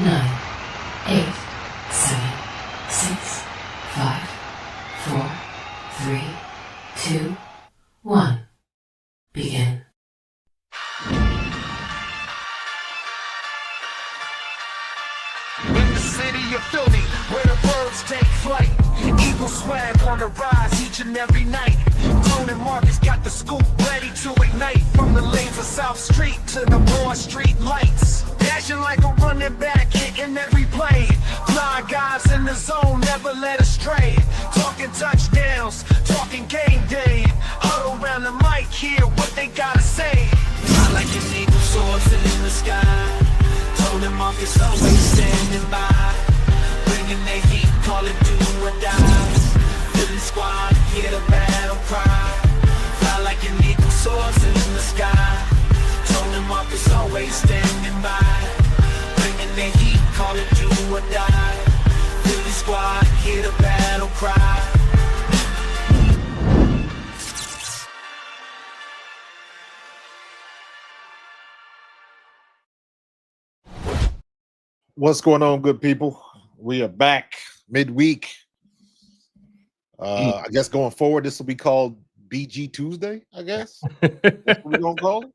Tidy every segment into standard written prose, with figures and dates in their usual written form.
9, 8, 7, 6, 5, 4, 3, 2, 1. Begin. In the city of Philly, where the birds take flight, Eagle swag on the rise each and every night. Tone and Marcus got the scoop ready to ignite. From the lanes of South Street to the Broad Street lights, dashing like a running back, hitting every play. Fly guys in the zone, never led astray. Talking touchdowns, talking game day. Huddle around the mic, hear what they gotta say. Fly like an eagle soaring in the sky. Tone and Marcus always standing by, bringing their heat, call it do or die. Philly squad, hear the battle cry. Fly like an eagle soars in the sky. Tone and Marcus always standing by, bringing their heat, call it do or die. Philly squad, hear the battle cry. What's going on, good people? We are back midweek. I guess going forward, this will be called BG Tuesday, I guess. That's what we're going to call it.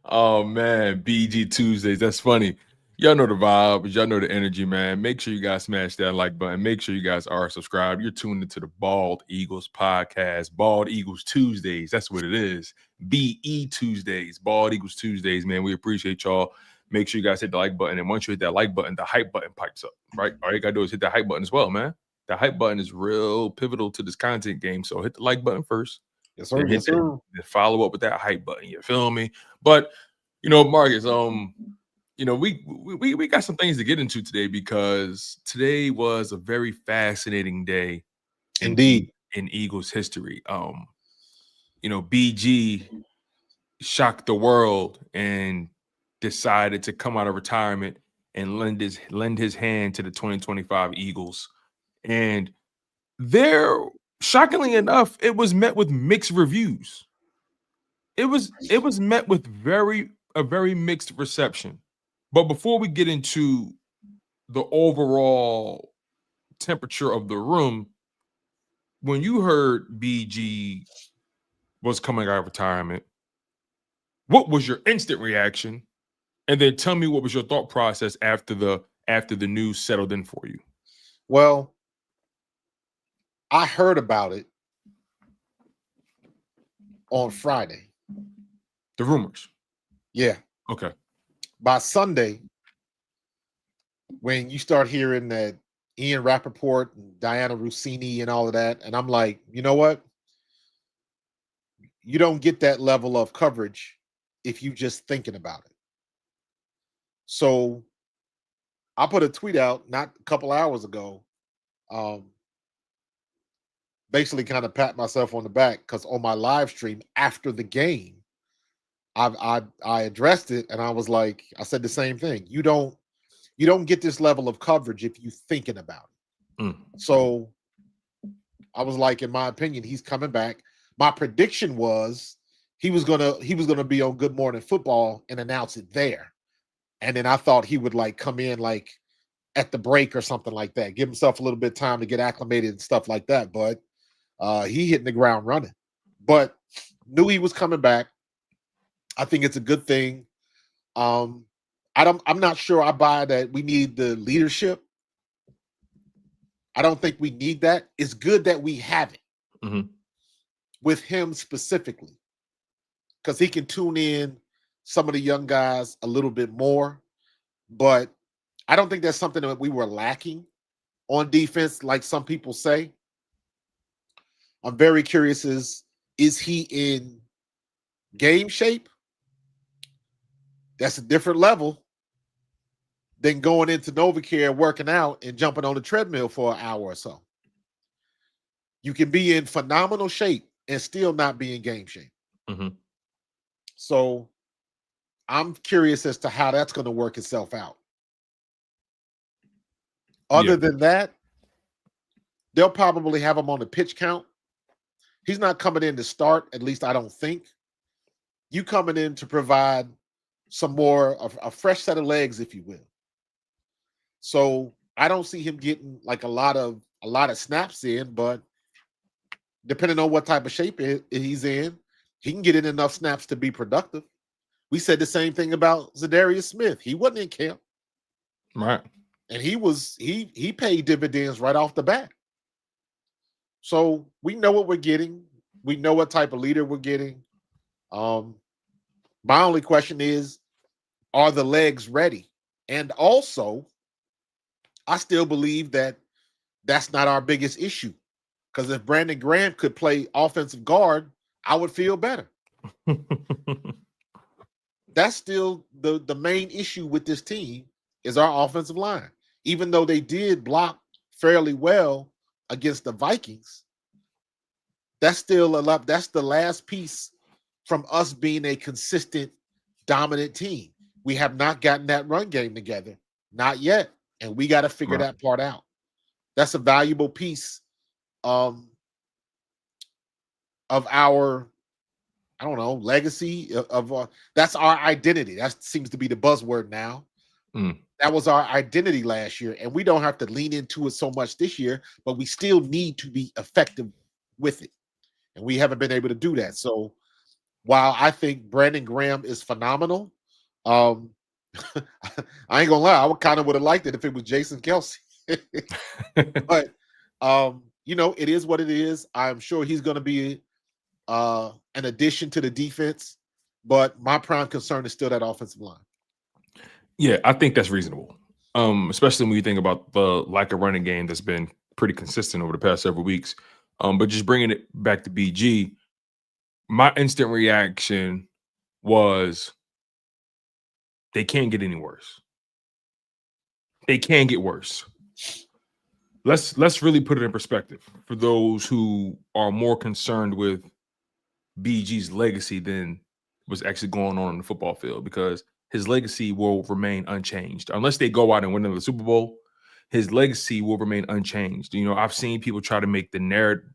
Oh, man, BG Tuesdays. That's funny. Y'all know the vibe. Y'all know the energy, man. Make sure you guys smash that like button. Make sure you guys are subscribed. You're tuned into the Bald Eagles podcast. Bald Eagles Tuesdays. That's what it is. BE Tuesdays. Bald Eagles Tuesdays, man. We appreciate y'all. Make sure you guys hit the like button. And once you hit that like button, the hype button pipes up, right? All you got to do is hit that hype button as well, man. The hype button is real pivotal to this content game. So hit the like button first. Yes, sir. Yes, sir. And follow up with that hype button. You feel me? But, Marcus, we got some things to get into today because today was a very fascinating day. Indeed. In Eagles history. BG shocked the world and decided to come out of retirement and lend his hand to the 2025 Eagles. And there, shockingly enough, it was met with mixed reviews. It was met with a very mixed reception. But before we get into the overall temperature of the room, when you heard BG was coming out of retirement, what was your instant reaction? And then tell me what was your thought process after the news settled in for you? Well, I heard about it on Friday. The rumors. Yeah. Okay. By Sunday, when you start hearing that Ian Rappaport and Diana Rossini and all of that, and I'm like, you know what? You don't get that level of coverage if you just thinking about it. So I put a tweet out not a couple hours ago, basically kind of pat myself on the back because on my live stream after the game, I addressed it and I was like, I said the same thing. You don't get this level of coverage if you thinking about it. So I was like, in my opinion, he's coming back. My prediction was he was gonna be on Good Morning Football and announce it there. And then I thought he would come in at the break or something like that, give himself a little bit of time to get acclimated and stuff like that. But he hitting the ground running. But knew he was coming back. I think it's a good thing. I'm not sure I buy that we need the leadership. I don't think we need that. It's good that we have it with him specifically because he can tune in some of the young guys a little bit more, but I don't think that's something that we were lacking on defense, like some people say. I'm very curious, is he in game shape? That's a different level than going into NovaCare, working out, and jumping on the treadmill for an hour or so. You can be in phenomenal shape and still not be in game shape. So I'm curious as to how that's going to work itself out. Other than that, they'll probably have him on the pitch count. He's not coming in to start, at least I don't think. You coming in to provide some more of a fresh set of legs, if you will. So I don't see him getting like a lot of snaps in, but depending on what type of shape he's in, he can get in enough snaps to be productive. We said the same thing about Zadarius Smith. He wasn't in camp, Right. and he paid dividends right off the bat. So we know what we're getting. We know what type of leader we're getting. My only question is, are the legs ready? And also, I still believe that that's not our biggest issue. Because if Brandon Graham could play offensive guard, I would feel better. That's still the main issue with this team is our offensive line. Even though they did block fairly well against the Vikings, that's still a lot. That's the last piece from us being a consistent, dominant team. We have not gotten that run game together, not yet, and we got to figure that part out. That's a valuable piece of our, I don't know, legacy of that's our identity. That seems to be the buzzword now. That was our identity last year, and we don't have to lean into it so much this year, but we still need to be effective with it, and we haven't been able to do that. So while I think Brandon Graham is phenomenal, I ain't gonna lie, I kind of would have liked it if it was Jason Kelsey. But you know, it is what it is. I'm sure he's going to be an addition to the defense, but my prime concern is still that offensive line. Yeah, I think that's reasonable. Especially when you think about the lack of running game that's been pretty consistent over the past several weeks. But just bringing it back to BG, my instant reaction was they can't get any worse. They can get worse. Let's really put it in perspective for those who are more concerned with BG's legacy than what's actually going on in the football field, because his legacy will remain unchanged unless they go out and win the Super Bowl. His legacy will remain unchanged. You know, I've seen people try to make the narrative,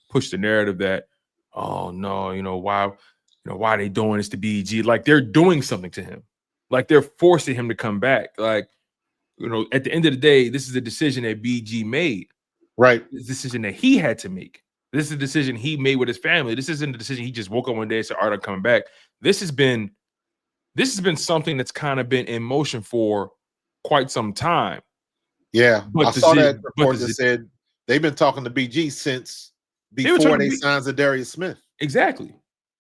push the narrative that, oh no, why are they doing this to BG? Like they're doing something to him, like they're forcing him to come back. Like, at the end of the day, this is a decision that BG made. Right. It's a decision that he had to make. This is a decision he made with his family. This isn't a decision he just woke up one day and said, all right, I'm coming back. This has been something that's kind of been in motion for quite some time. Yeah. But I saw that report that said they've been talking to BG since before they signed Zadarius Smith. Exactly.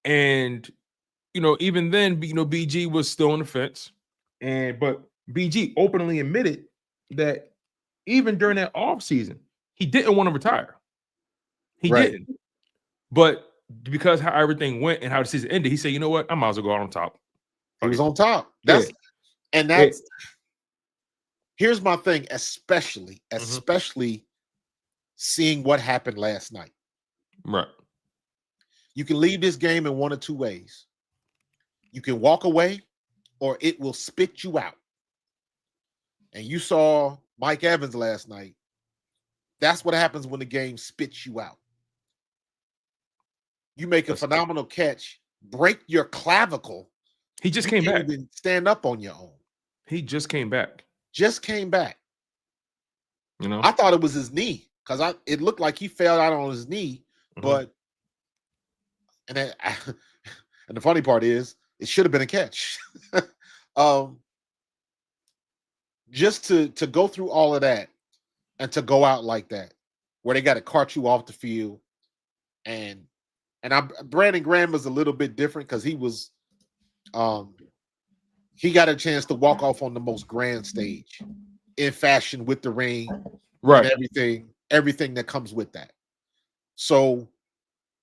And, even then, BG was still on the fence. But BG openly admitted that even during that offseason, he didn't want to retire. He didn't. But because how everything went and how the season ended, he said, you know what? I might as well go out on top. He was on top. Here's my thing, especially seeing what happened last night. Right. You can leave this game in one of two ways. You can walk away, or it will spit you out. And you saw Mike Evans last night. That's what happens when the game spits you out. You make a phenomenal catch, break your clavicle. He just came back. Even stand up on your own. He just came back. I thought it was his knee because it looked like he fell out on his knee. But and the funny part is it should have been a catch. Just to go through all of that and to go out like that, where they got to cart you off the field, and Brandon Graham was a little bit different because he was he got a chance to walk off on the most grand stage in fashion with the ring, right? And everything that comes with that. So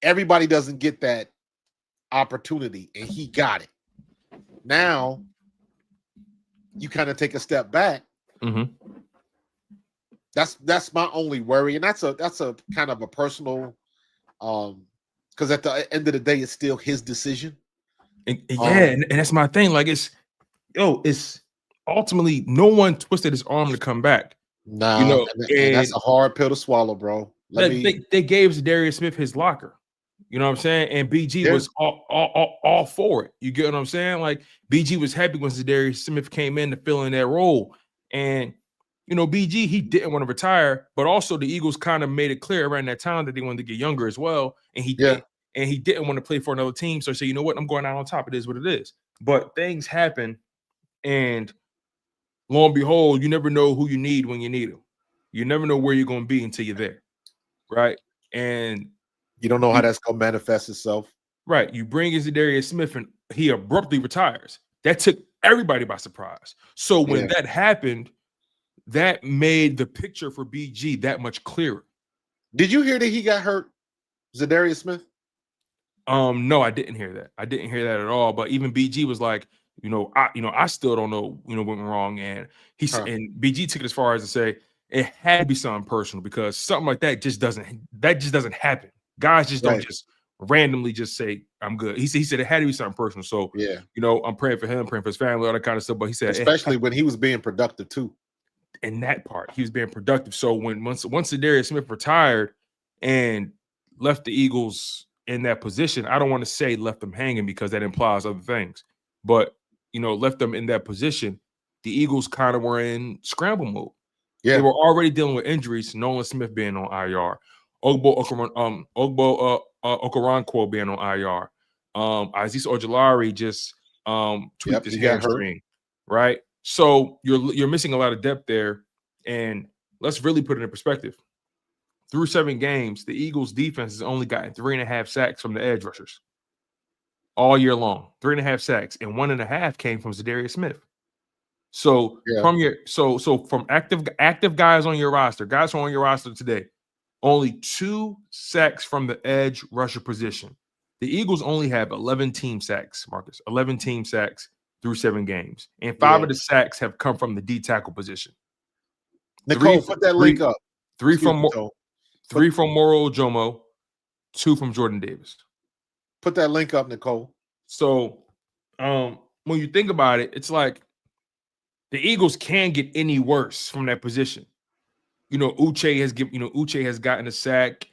everybody doesn't get that opportunity, and he got it. Now you kind of take a step back. That's my only worry, and that's a kind of a personal, because at the end of the day, it's still his decision. And that's my thing. Like it's ultimately no one twisted his arm to come back. No, and that's a hard pill to swallow, bro. They gave Zadarius Smith his locker. You know what I'm saying? And BG was all for it. You get what I'm saying? Like BG was happy when Zadarius Smith came in to fill in that role. And BG, he didn't want to retire, but also the Eagles kind of made it clear around that time that they wanted to get younger as well. And he didn't want to play for another team. So he said, you know what, I'm going out on top. It is what it is. But things happen, and lo and behold, you never know who you need when you need them. You never know where you're going to be until you're there, right? And you don't know how that's going to manifest itself. Right. You bring in Zadarius Smith, and he abruptly retires. That took everybody by surprise. So when that happened, that made the picture for BG that much clearer. Did you hear that he got hurt, Zadarius Smith? No, I didn't hear that. I didn't hear that at all. But even BG was like, I still don't know, what went wrong. And and BG took it as far as to say it had to be something personal, because something like that just doesn't happen. Guys just don't just randomly just say I'm good. He said it had to be something personal. So I'm praying for him, praying for his family, all that kind of stuff. But he said, especially when he was being productive too. In that part, he was being productive. So once Zadarius Smith retired and left the Eagles in that position, I don't want to say left them hanging, because that implies other things. But left them in that position, the Eagles kind of were in scramble mode. They were already dealing with injuries. Nolan Smith being on IR, Ogbo Okoronkwo being on IR, Azeez Ojulari just tweaked his hamstring, right? So you're missing a lot of depth there. And let's really put it in perspective. Through 7 games, the Eagles defense has only gotten 3.5 sacks from the edge rushers all year long. 3.5 sacks, and 1.5 came from Zadarius Smith. So from active guys on your roster, guys who are on your roster today, only 2 sacks from the edge rusher position. The Eagles only have 11 team sacks, Marcus. 11 team sacks through 7 games. And 5 of the sacks have come from the D tackle position. Nicole, put that link up. 3 from Moro Ojomo, 2 from Jordan Davis. Put that link up, Nicole. So when you think about it, it's like the Eagles can't get any worse from that position. Uche has gotten a sack.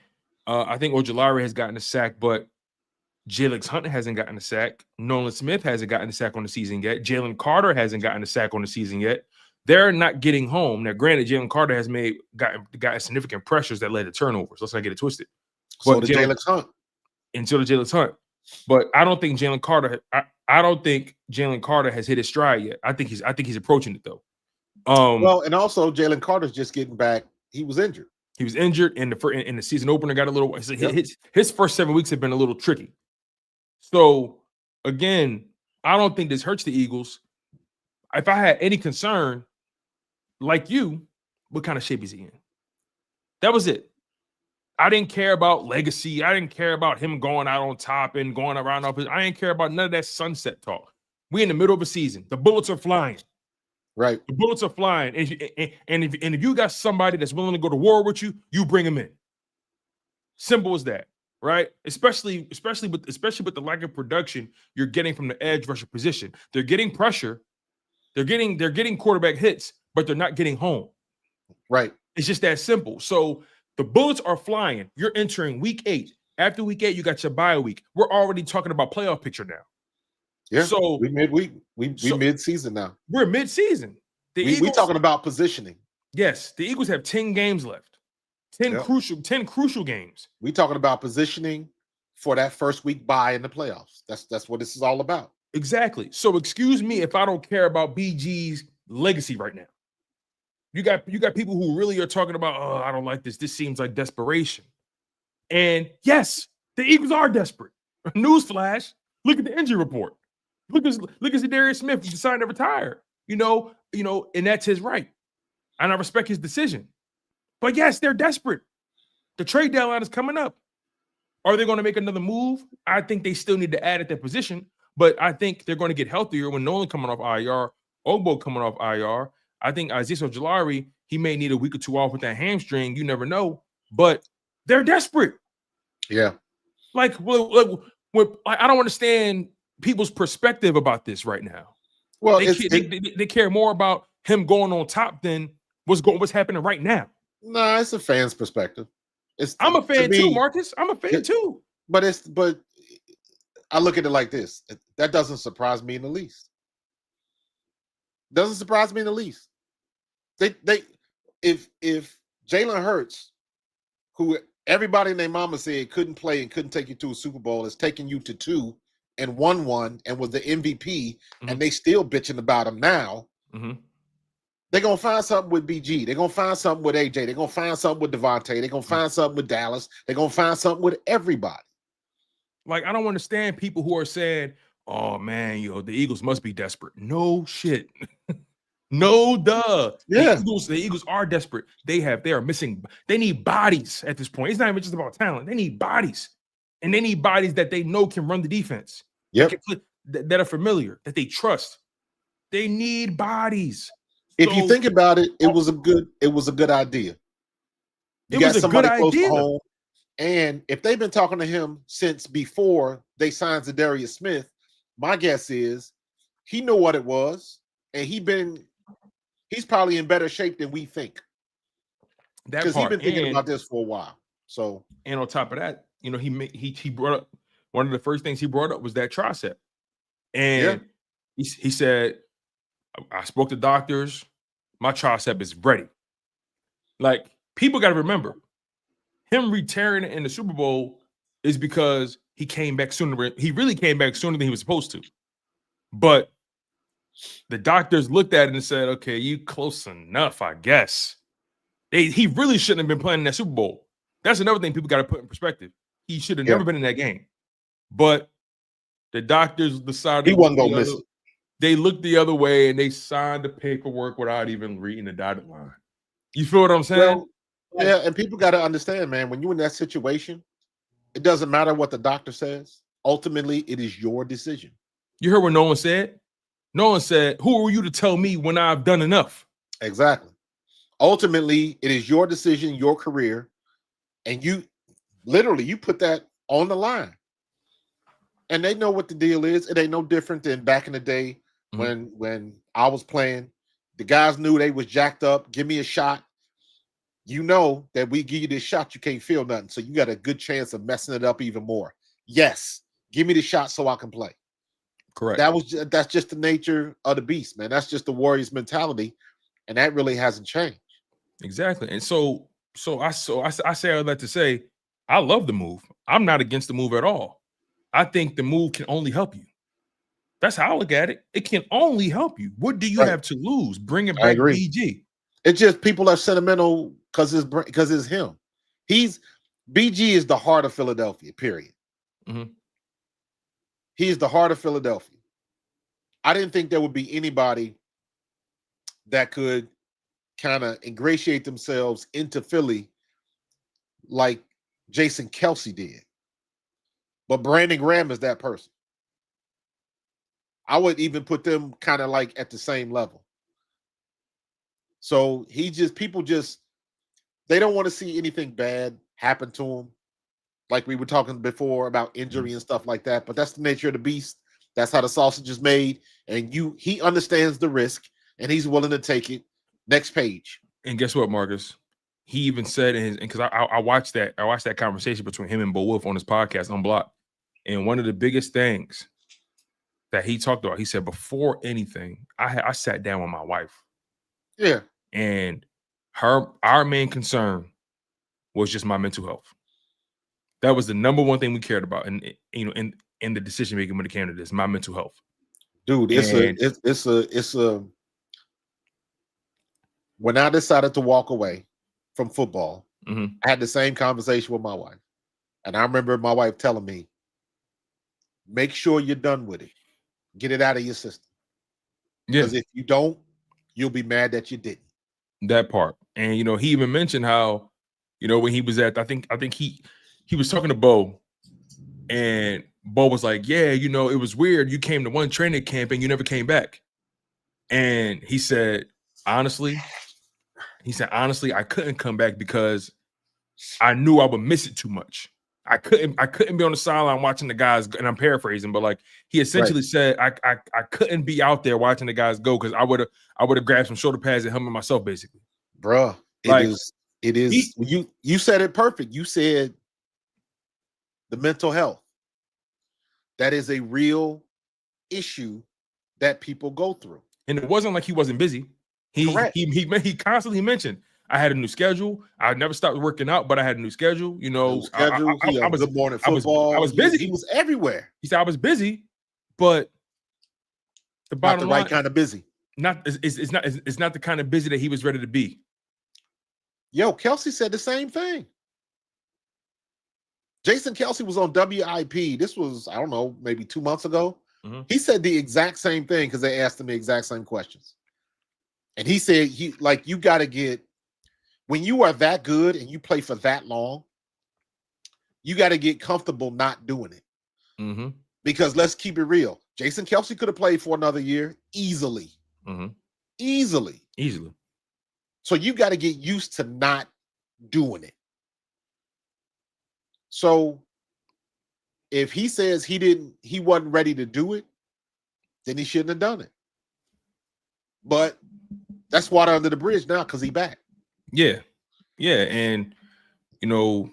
I think Ojulari has gotten a sack, but Jalix Hunt hasn't gotten a sack. Nolan Smith hasn't gotten a sack on the season yet. Jalen Carter hasn't gotten a sack on the season yet. They're not getting home. Now, granted, Jalen Carter has got significant pressures that led to turnovers. Let's not get it twisted. So did Jalix Hunt. And so did Jalix Hunt. But I don't think Jalen Carter. I don't think Jalen Carter has hit his stride yet. I think he's approaching it though. Well, and also Jalen Carter's just getting back. He was injured. He was injured, and the season opener got a little. His first 7 weeks have been a little tricky. So again, I don't think this hurts the Eagles. If I had any concern, like you, what kind of shape is he in? That was it. I didn't care about legacy. I didn't care about him going out on top and going around up. I didn't care about none of that sunset talk. We in the middle of a season. The bullets are flying. Right. The bullets are flying. And if you got somebody that's willing to go to war with you, you bring him in. Simple as that, right? Especially with the lack of production you're getting from the edge rusher position. They're getting pressure. They're getting quarterback hits, but they're not getting home. Right. It's just that simple. So the bullets are flying. You're entering week 8. After week 8, you got your bye week. We're already talking about playoff picture now. Yeah. So we midweek. We mid-season now. We're mid-season. We talking about positioning. Yes, the Eagles have 10 games left. 10 crucial games. We talking about positioning for that first week bye in the playoffs. That's what this is all about. Exactly. So excuse me if I don't care about BG's legacy right now. You got people who really are talking about, oh, I don't like this. This seems like desperation. And yes, the Eagles are desperate. Newsflash, look at the injury report. Look at Zadarius Smith deciding to retire. And that's his right. And I respect his decision. But yes, they're desperate. The trade deadline is coming up. Are they going to make another move? I think they still need to add at their position, but I think they're going to get healthier when Nolan coming off IR, Ogbo coming off IR. I think Azeez Ojulari, he may need a week or 2 off with that hamstring. You never know, but they're desperate. Yeah. I don't understand people's perspective about this right now. Well, they care more about him going on top than what's happening right now. No, it's a fan's perspective. I'm a fan too, Marcus. I'm a fan too. But I look at it like this. That doesn't surprise me in the least. Doesn't surprise me in the least. if Jalen Hurts, who everybody and their mama said couldn't play and couldn't take you to a Super Bowl, is taking you to 2 and won one and was the MVP, and they still bitching about him now. They're gonna find something with BG. They're gonna find something with AJ. They're gonna find something with Devontae. They're gonna find something with Dallas. They're gonna find something with everybody. Like, I don't understand people who are saying, "Oh man, the Eagles must be desperate." No shit. No, duh. Yeah. The Eagles are desperate. They are missing. They need bodies at this point. It's not even just about talent. They need bodies, and they need bodies that they know can run the defense. Yep. That are familiar, that they trust. They need bodies. If you think about it, it was a good idea. You got somebody close to home, and if they've been talking to him since before they signed Zadarius Smith, my guess is he knew what it was, and he's probably in better shape than we think. Because he's been thinking about this for a while. So, and on top of that, he brought up one of the first things he brought up was that tricep, and he said, "I spoke to doctors. My tricep is ready." Like, people got to remember, him retiring in the Super Bowl is because he came back sooner. He really came back sooner than he was supposed to. But the doctors looked at it and said, "Okay, you close enough, I guess." He really shouldn't have been playing in that Super Bowl. That's another thing people got to put in perspective. He should have never been in that game. But the doctors decided he wasn't gonna miss it. They looked the other way and they signed the paperwork without even reading the dotted line. You feel what I'm saying? Well, yeah, and people got to understand, man, when you're in that situation, it doesn't matter what the doctor says. Ultimately, it is your decision. You heard what Nolan said? Nolan said, "Who are you to tell me when I've done enough?" Exactly. Ultimately, it is your decision, your career, and you put that on the line. And they know what the deal is. It ain't no different than back in the day when I was playing. The guys knew they was jacked up. Give me a shot. You know that we give you this shot, you can't feel nothing. So you got a good chance of messing it up even more. Yes, give me the shot so I can play. Correct. That's just the nature of the beast, man. That's just the Warriors mentality, and that really hasn't changed. Exactly. And so I say all that to say, I love the move. I'm not against the move at all. I think the move can only help you. That's how I look at it. It can only help you. What do you have to lose? Bring it back, BG. It's just people are sentimental because it's him. BG is the heart of Philadelphia, period. He's the heart of Philadelphia. I didn't think there would be anybody that could kind of ingratiate themselves into Philly like Jason Kelce did. But Brandon Graham is that person. I would even put them kind of like at the same level. So people they don't want to see anything bad happen to him. Like we were talking before about injury and stuff like that. But that's the nature of the beast. That's how the sausage is made. And he understands the risk and he's willing to take it. Next page. And guess what, Marcus? He even said because I watched that conversation between him and Bo Wolf on his podcast, Unblocked. And one of the biggest things that he talked about, he said, before anything, I sat down with my wife. Yeah. And our main concern was just my mental health. That was the number one thing we cared about, and in the decision making when it came to this, my mental health. Dude, when I decided to walk away from football, I had the same conversation with my wife. And I remember my wife telling me, make sure you're done with it. Get it out of your system. Because if you don't, you'll be mad that you didn't. That part. And he even mentioned how, when he was at, I think he was talking to Bo, and Bo was like, "Yeah, it was weird. You came to one training camp and you never came back." And he said, honestly, I couldn't come back because I knew I would miss it too much. I couldn't be on the sideline watching the guys, and I'm paraphrasing, but like he essentially said, I couldn't be out there watching the guys go because I would have grabbed some shoulder pads and helped myself, basically. Bruh, it is. You said it perfect. You said the mental health. That is a real issue that people go through. And it wasn't like he wasn't busy. He constantly mentioned, I had a new schedule. I never stopped working out, but I had a new schedule. You know, schedule. He had Good Morning Football. I was busy. He was everywhere. He said I was busy, but the bottom line, right kind of busy. It's not the kind of busy that he was ready to be. Yo, Kelsey said the same thing. Jason Kelsey was on WIP. This was, I don't know, maybe 2 months ago. Mm-hmm. He said the exact same thing because they asked him the exact same questions. And he said, you got to get, when you are that good and you play for that long, you got to get comfortable not doing it. Mm-hmm. Because let's keep it real. Jason Kelsey could have played for another year easily. Mm-hmm. Easily. So you got to get used to not doing it. So if he says he wasn't ready to do it, then he shouldn't have done it. But that's water under the bridge now because he back. Yeah. And you know,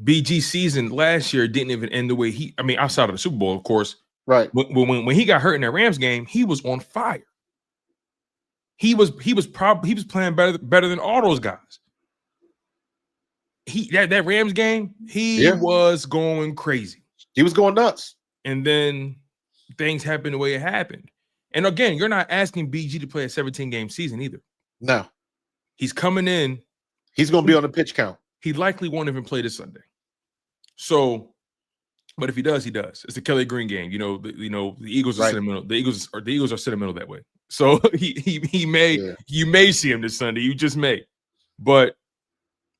BG season last year didn't even end the way outside of the Super Bowl, of course. Right. When he got hurt in that Rams game, he was on fire. He was playing better than all those guys. That Rams game, he was going crazy. He was going nuts. And then things happened the way it happened. And again, you're not asking BG to play a 17-game season either. No. He's coming in. He's going to be on the pitch count. He likely won't even play this Sunday. So, but if he does, he does. It's the Kelly Green game. You know, the Eagles are sentimental. The Eagles are sentimental that way. So you may see him this Sunday. You just may. But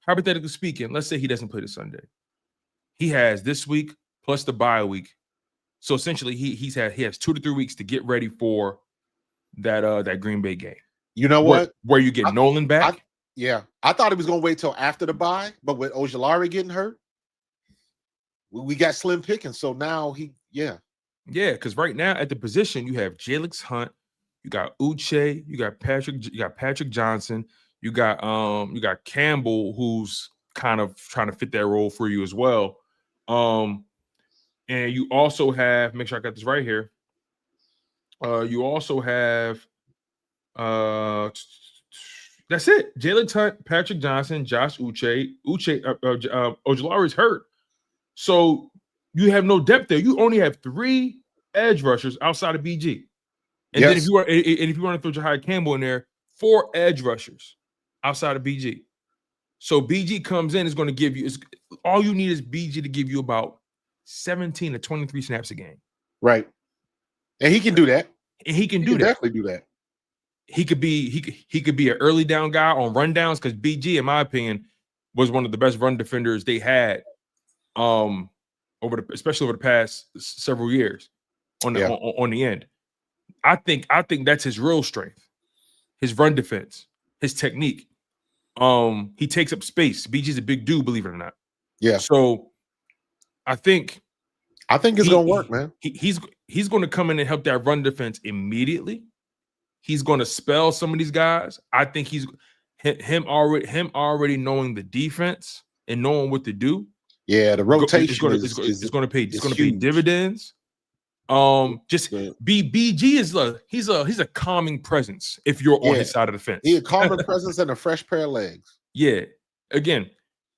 hypothetically speaking, let's say he doesn't play this Sunday. He has this week plus the bye week. So essentially, he has 2 to 3 weeks to get ready for that Green Bay game. You know what? Where you get Nolan back? I thought he was going to wait till after the bye, but with Ojulari getting hurt, we got slim pickings. So now because right now at the position you have Jalix Hunt, you got Uche, you got Patrick Johnson, you got Campbell, who's kind of trying to fit that role for you as well. And you also have, make sure I got this right here. You also have that's it. Jalen Hunt, Patrick Johnson, Josh Uche. Ojulari's hurt. So you have no depth there. You only have 3 edge rushers outside of BG. And then if you want to throw Jahai Campbell in there, 4 edge rushers outside of BG. So BG comes in, is going to give you, all you need is BG to give you about 17 to 23 snaps a game. Right. And he can do that. And he can definitely do that. He could be an early down guy on rundowns because BG, in my opinion, was one of the best run defenders they had, especially over the past several years on the end. I think that's his real strength, his run defense, his technique. He takes up space. BG's a big dude, believe it or not. Yeah. So I think it's gonna work, man. He's going to come in and help that run defense immediately. He's going to spell some of these guys. I think him already knowing the defense and knowing what to do. Yeah, the rotation is going to pay dividends. BG is he's a calming presence if you're on his side of the fence. He's a calming presence and a fresh pair of legs. Yeah. Again,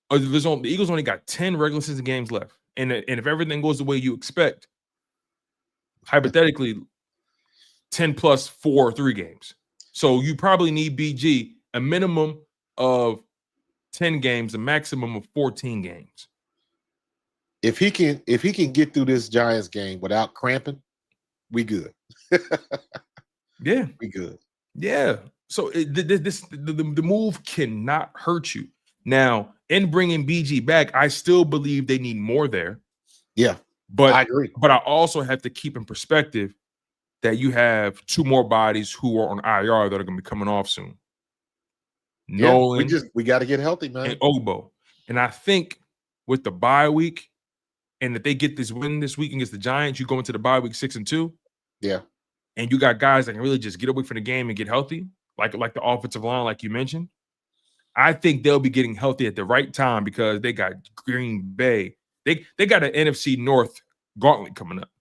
the Eagles only got 10 regular season games left. And if everything goes the way you expect, hypothetically, 10 plus 4 3 games. So you probably need BG a minimum of 10 games, a maximum of 14 games. If he can get through this Giants game without cramping, we good. Yeah, we good. Yeah. So the move cannot hurt you. Now, in bringing BG back, I still believe they need more there. Yeah, but I agree. But I also have to keep in perspective that you have 2 more bodies who are on IR that are going to be coming off soon. Nolan, we got to get healthy, man. And Ogbo. And I think with the bye week, and if they get this win this week against the Giants, you go into the bye week 6-2. Yeah. And you got guys that can really just get away from the game and get healthy, like the offensive line, like you mentioned. I think they'll be getting healthy at the right time because they got Green Bay. They got an NFC North gauntlet coming up.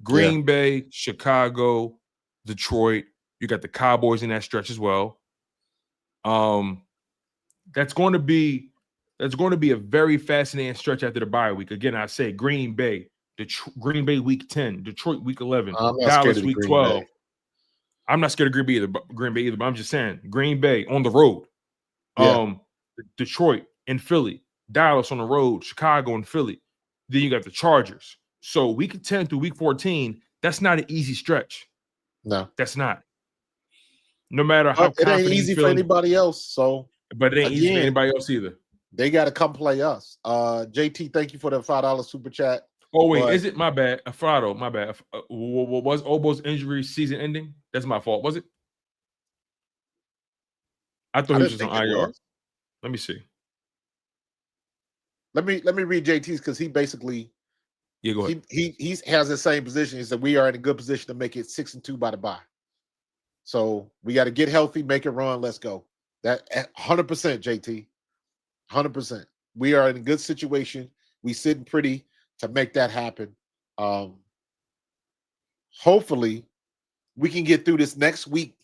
Green Bay, Chicago, Detroit. You got the Cowboys in that stretch as well. That's going to be a very fascinating stretch after the bye week. Again, I say Green Bay, Green Bay week 10, Detroit week 11, I'm not scared Dallas of the week Green 12. Bay. I'm not scared of Green Bay either, but I'm just saying Green Bay on the road. Yeah. Detroit and Philly, Dallas on the road, Chicago and Philly. Then you got the Chargers. So week 10 through week 14, that's not an easy stretch. No. That's not. No matter how But it ain't confident easy you for feel, anybody else. So but it ain't easy for again, anybody else either. they got to come play us. JT, thank you for the $5 super chat. Oh wait, But is it my bad? Afrado, my bad. Was Obo's injury season ending? That's my fault. Was it? I thought I he was didn't just on think it IR. was. Let me see. Let me read JT's because he basically Yeah, go ahead. he has the same position. He said we are in a good position to make it 6-2 by the bye. So we got to get healthy, make it run. Let's go. That 100%, JT, 100%. We are in a good situation. We sitting pretty to make that happen. Hopefully, we can get through this next week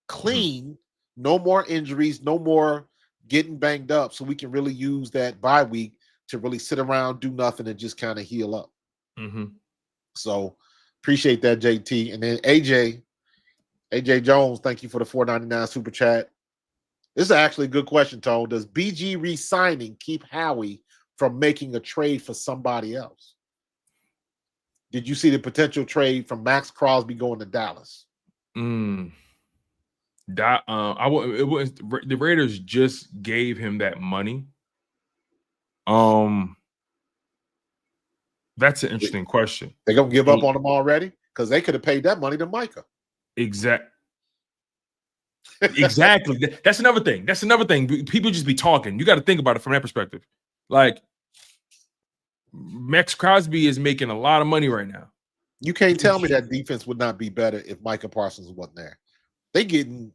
clean. No more injuries, no more getting banged up, so we can really use that bye week to really sit around, do nothing, and just kind of heal up. So appreciate that, JT. And then AJ Jones, thank you for the $4.99 super chat. This is actually a good question, Tone. Does BG re-signing keep Howie from making a trade for somebody else? Did you see the potential trade from Max Crosby going to Dallas? The Raiders just gave him that money. That's an interesting question. They're gonna give up on him already because they could have paid that money to Micah. Exactly. That's another thing. People just be talking. You got to think about it from that perspective. Like Max Crosby is making a lot of money right now. You can't tell me that defense would not be better if Micah Parsons wasn't there. They got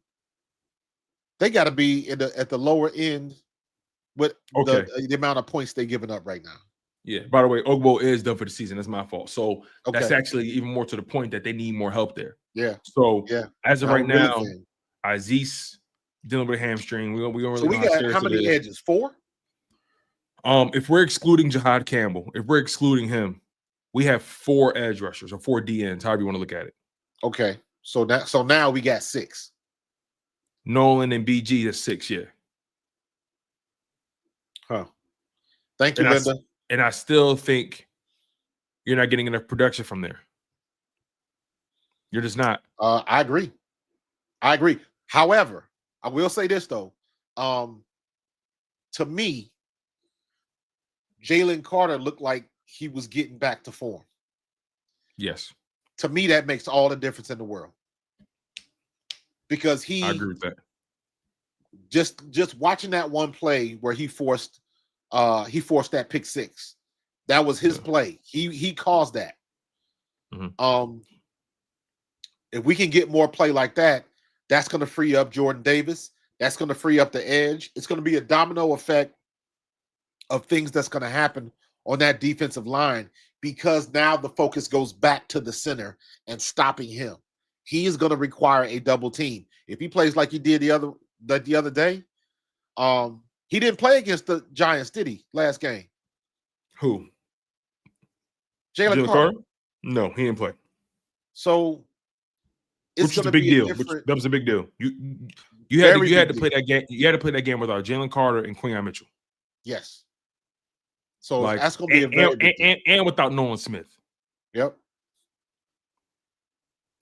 to be at the lower end with the amount of points they're giving up right now. Yeah. By the way, Ogbo is done for the season. That's my fault. So that's actually even more to the point that they need more help there. Yeah. So as of right now, thing. Aziz dealing with a hamstring. We don't so we got how many edges? 4? If we're excluding Jahad Campbell, if we're excluding him, we have 4 edge rushers or 4 DNs, however you want to look at it. Okay. So now we got 6. Nolan and BG, that's 6, yeah. Huh. Thank you, Linda. And I still think you're not getting enough production from there. You're just not. I agree. However, I will say this though. To me, Jalen Carter looked like he was getting back to form. Yes. To me, that makes all the difference in the world. Because I agree with that. Just watching that one play where he forced that pick 6. That was his play. He caused that. If we can get more play like that, that's going to free up Jordan Davis. That's going to free up the edge. It's going to be a domino effect of things that's going to happen on that defensive line because now the focus goes back to the center and stopping him. He is going to require a double team. If he plays like he did the other day, he didn't play against the Giants, did he, last game? Who? Jalen Carter? No, he didn't play. So it's a big deal. That was a big deal. You had to play that game. You had to play that game without Jalen Carter and Quinyon Mitchell. Yes. So that's going to be a very big deal. And without Nolan Smith. Yep.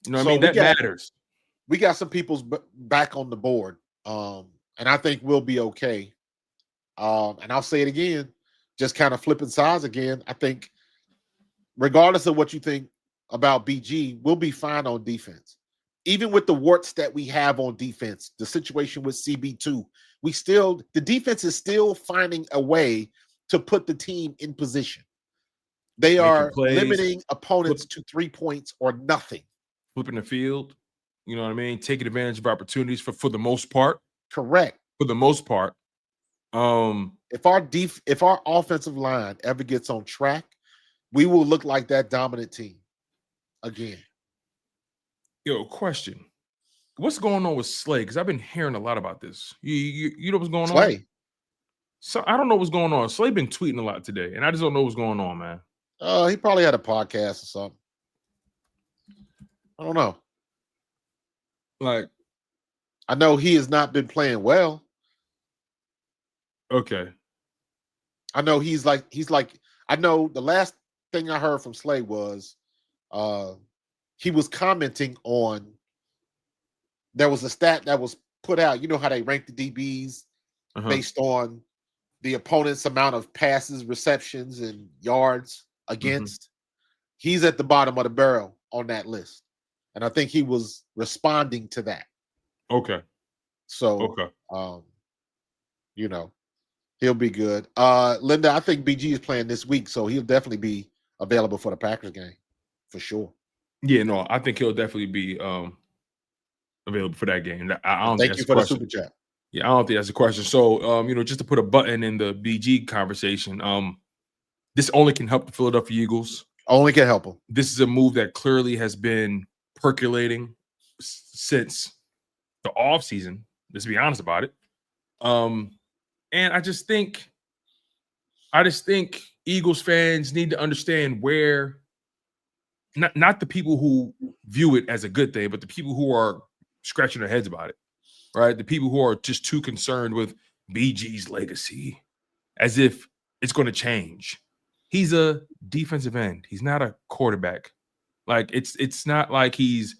You know what I mean? That matters. We got some people's back on the board, and I think we'll be okay. And I'll say it again, just kind of flipping sides again. I think regardless of what you think about BG, we'll be fine on defense. Even with the warts that we have on defense, the situation with CB2, the defense is still finding a way to put the team in position. They are limiting opponents to 3 points or nothing. Flipping the field, you know what I mean? Taking advantage of opportunities for the most part. Correct. For the most part. If our offensive line ever gets on track, we will look like that dominant team again. Yo, question. what's going on with Slay? Because I've been hearing a lot about this. You know what's going on? Slay. So I don't know what's going on. Slay been tweeting a lot today, and I just don't know what's going on, man. He probably had a podcast or something. I don't know. Like, I know he has not been playing well. okay. I know he's like I know the last thing I heard from Slay was he was commenting on, there was a stat that was put out. You know how they rank the DBs based on the opponent's amount of passes, receptions, and yards against. He's at the bottom of the barrel on that list. And I think he was responding to that. Okay. So, you know, he'll be good. Linda, I think BG is playing this week, so he'll definitely be available for the Packers game for sure. Yeah, no, I think he'll definitely be available for that game. I don't Thank you for the super chat. Yeah, I don't think that's a question. So, you know, just to put a button in the BG conversation, this only can help the Philadelphia Eagles. Only can help them. This is a move that clearly has been percolating since the offseason. Let's be honest about it. And I just think Eagles fans need to understand where not the people who view it as a good thing, but the people who are scratching their heads about it, right? The people who are just too concerned with BG's legacy as if it's going to change. He's a defensive end. He's not a quarterback. Like it's not like he's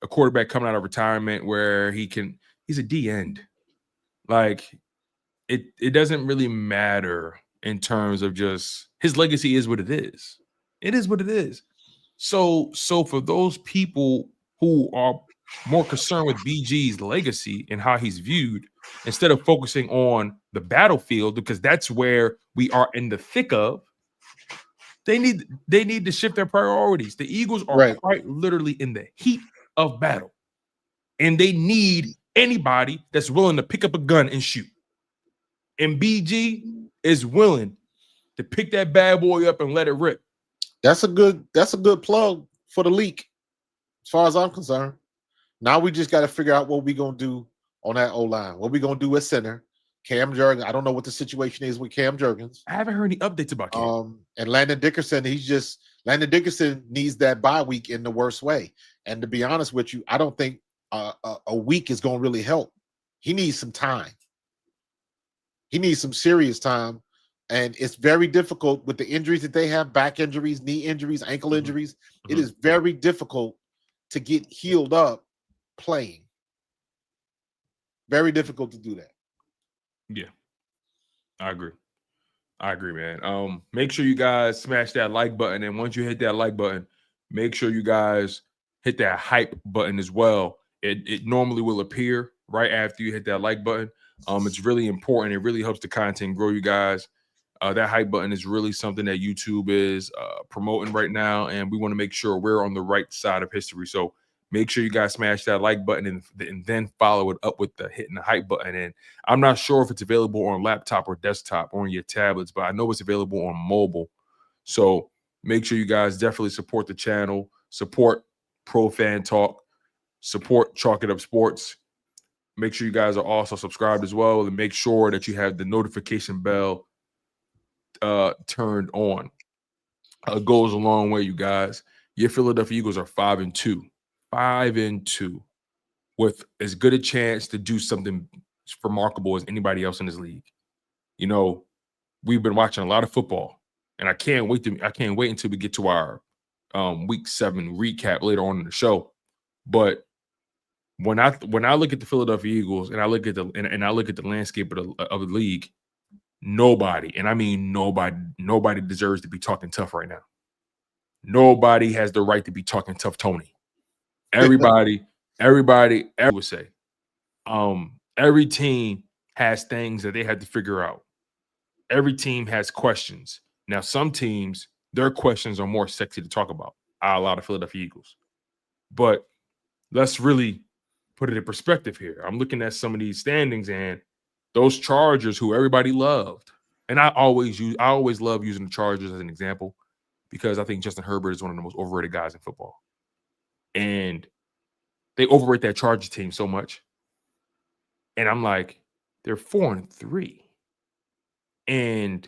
a quarterback coming out of retirement where he's a D end. Like it doesn't really matter in terms of just his legacy is what it is. It is what it is. So for those people who are more concerned with BG's legacy and how he's viewed, instead of focusing on the battlefield, because that's where we are in the thick of, they need to shift their priorities. The Eagles are quite literally in the heat of battle, and they need anybody that's willing to pick up a gun and shoot. And BG is willing to pick that bad boy up and let it rip. That's a good plug for the leak, as far as I'm concerned. Now we just got to figure out what we're going to do on that O-line. What we're going to do at center. Cam Jurgens, I don't know what the situation is with Cam Jurgens. I haven't heard any updates about Cam. And Landon Dickerson, Landon Dickerson needs that bye week in the worst way. And to be honest with you, I don't think a week is going to really help. He needs some time. He needs some serious time. And it's very difficult with the injuries that they have, back injuries, knee injuries, ankle injuries. It is very difficult to get healed up playing. Very difficult to do that. Yeah, I agree, man. Make sure you guys smash that like button. And once you hit that like button, make sure you guys hit that hype button as well. It normally will appear right after you hit that like button. It's really important. It really helps the content grow, you guys. That hype button is really something that YouTube is promoting right now, and we want to make sure we're on the right side of history. So make sure you guys smash that like button and then follow it up with hitting the hype button. And I'm not sure if it's available on laptop or desktop or on your tablets, but I know it's available on mobile. So make sure you guys definitely support the channel, support Pro Fan Talk, support Chalk It Up Sports. Make sure you guys are also subscribed as well, and make sure that you have the notification bell turned on. Goes a long way, you guys. Your Philadelphia Eagles are 5-2. 5-2, with as good a chance to do something remarkable as anybody else in this league. You know, we've been watching a lot of football, and I can't wait until we get to our week 7 recap later on in the show. But when I look at the Philadelphia Eagles and I look at the landscape of the league, nobody, and I mean nobody deserves to be talking tough right now. Nobody has the right to be talking tough, Tony. Everybody would say, every team has things that they had to figure out. Every team has questions. Now, some teams, their questions are more sexy to talk about. I allow the Philadelphia Eagles. But let's really put it in perspective here. I'm looking at some of these standings, and those Chargers who everybody loved, and I always love using the Chargers as an example because I think Justin Herbert is one of the most overrated guys in football. And They overrate that Chargers team so much. And I'm like, they're 4-3. And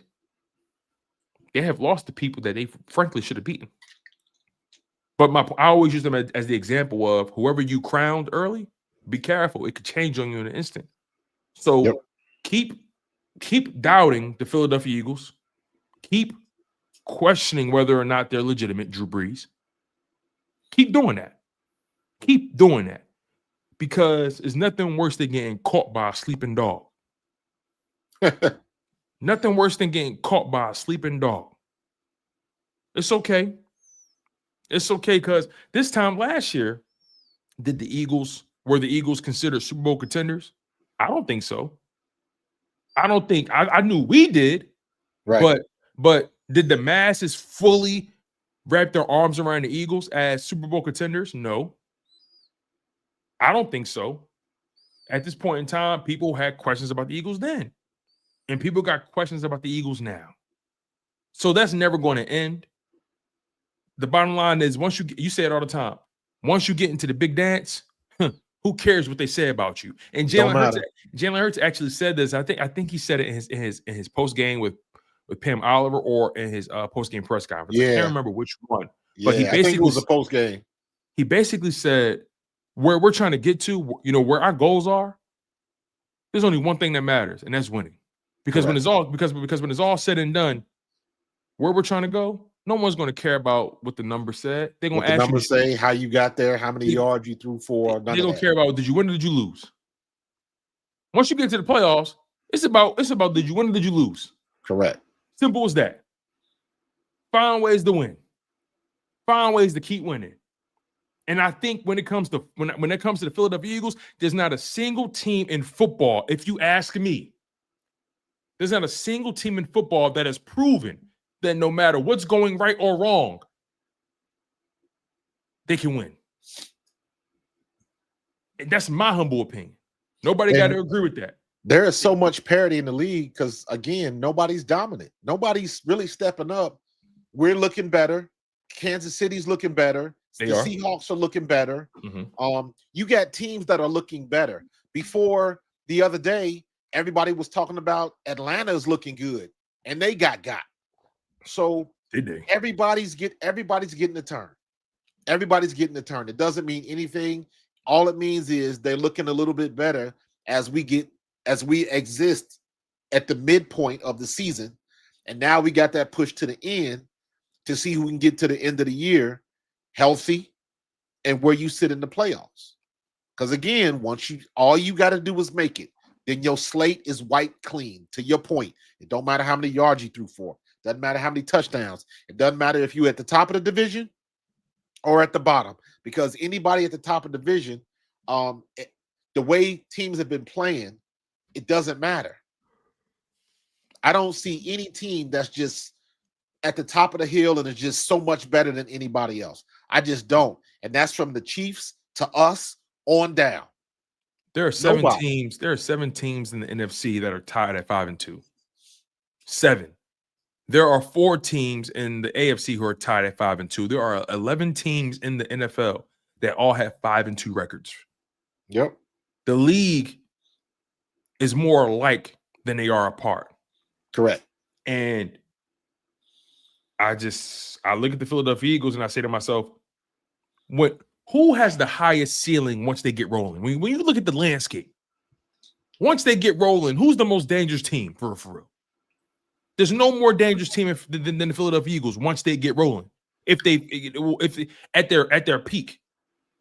they have lost to people that they frankly should have beaten. But I always use them as the example of whoever you crowned early, be careful. It could change on you in an instant. So keep doubting the Philadelphia Eagles. Keep questioning whether or not they're legitimate, Drew Brees. Keep doing that. Keep doing that. Because it's nothing worse than getting caught by a sleeping dog. Nothing worse than getting caught by a sleeping dog. It's okay. It's okay, because this time last year, were the Eagles considered Super Bowl contenders? I don't think so. I don't think I knew we did, Right. but did the masses fully wrap their arms around the Eagles as Super Bowl contenders? No. I don't think so. At this point in time, people had questions about the Eagles then, and people got questions about the Eagles now. So that's never going to end. The bottom line is, once you say it all the time, once you get into the big dance, who cares what they say about you? And Jalen Hurts actually said this. I think he said it in his post game with Pam Oliver, or in his post game press conference. I can't remember which one. Yeah, but I think it was a post game. He basically said, where we're trying to get to, where our goals are, there's only one thing that matters, and that's winning. Because when it's all said and done, where we're trying to go, no one's going to care about what the number said. They're going to ask the numbers say, how you got there, how many yards you threw for. They don't care about, did you win or did you lose? Once you get to the playoffs, it's about did you win or did you lose? Correct. Simple as that. Find ways to win. Find ways to keep winning. And I think when it comes to the Philadelphia Eagles, there's not a single team in football, if you ask me, there's not a single team in football that has proven that no matter what's going right or wrong, they can win. And that's my humble opinion. Nobody got to agree with that. There is so much parity in the league because, again, nobody's dominant. Nobody's really stepping up. We're looking better. Kansas City's looking better. Seahawks are looking better. Mm-hmm. You got teams that are looking better. Before the other day, everybody was talking about Atlanta's looking good, and they got. So did they? Everybody's getting the turn. Everybody's getting the turn. It doesn't mean anything. All it means is they're looking a little bit better as we exist at the midpoint of the season. And now we got that push to the end to see who can get to the end of the year healthy and where you sit in the playoffs. Because again, all you got to do is make it. Then your slate is wiped clean. To your point, it don't matter how many yards you threw for. Doesn't matter how many touchdowns. It doesn't matter if you're at the top of the division or at the bottom. Because anybody at the top of the division, the way teams have been playing, it doesn't matter. I don't see any team that's just at the top of the hill and is just so much better than anybody else. I just don't. And that's from the Chiefs to us on down. There are seven teams. There are 7 teams in the NFC that are tied at 5-2. 7. There are 4 teams in the AFC who are tied at 5-2. There are 11 teams in the NFL that all have 5-2 records. Yep. The league is more alike than they are apart. Correct. And I look at the Philadelphia Eagles and I say to myself, who has the highest ceiling once they get rolling? When you look at the landscape, once they get rolling, who's the most dangerous team for real? There's no more dangerous team than the Philadelphia Eagles once they get rolling. If at their peak,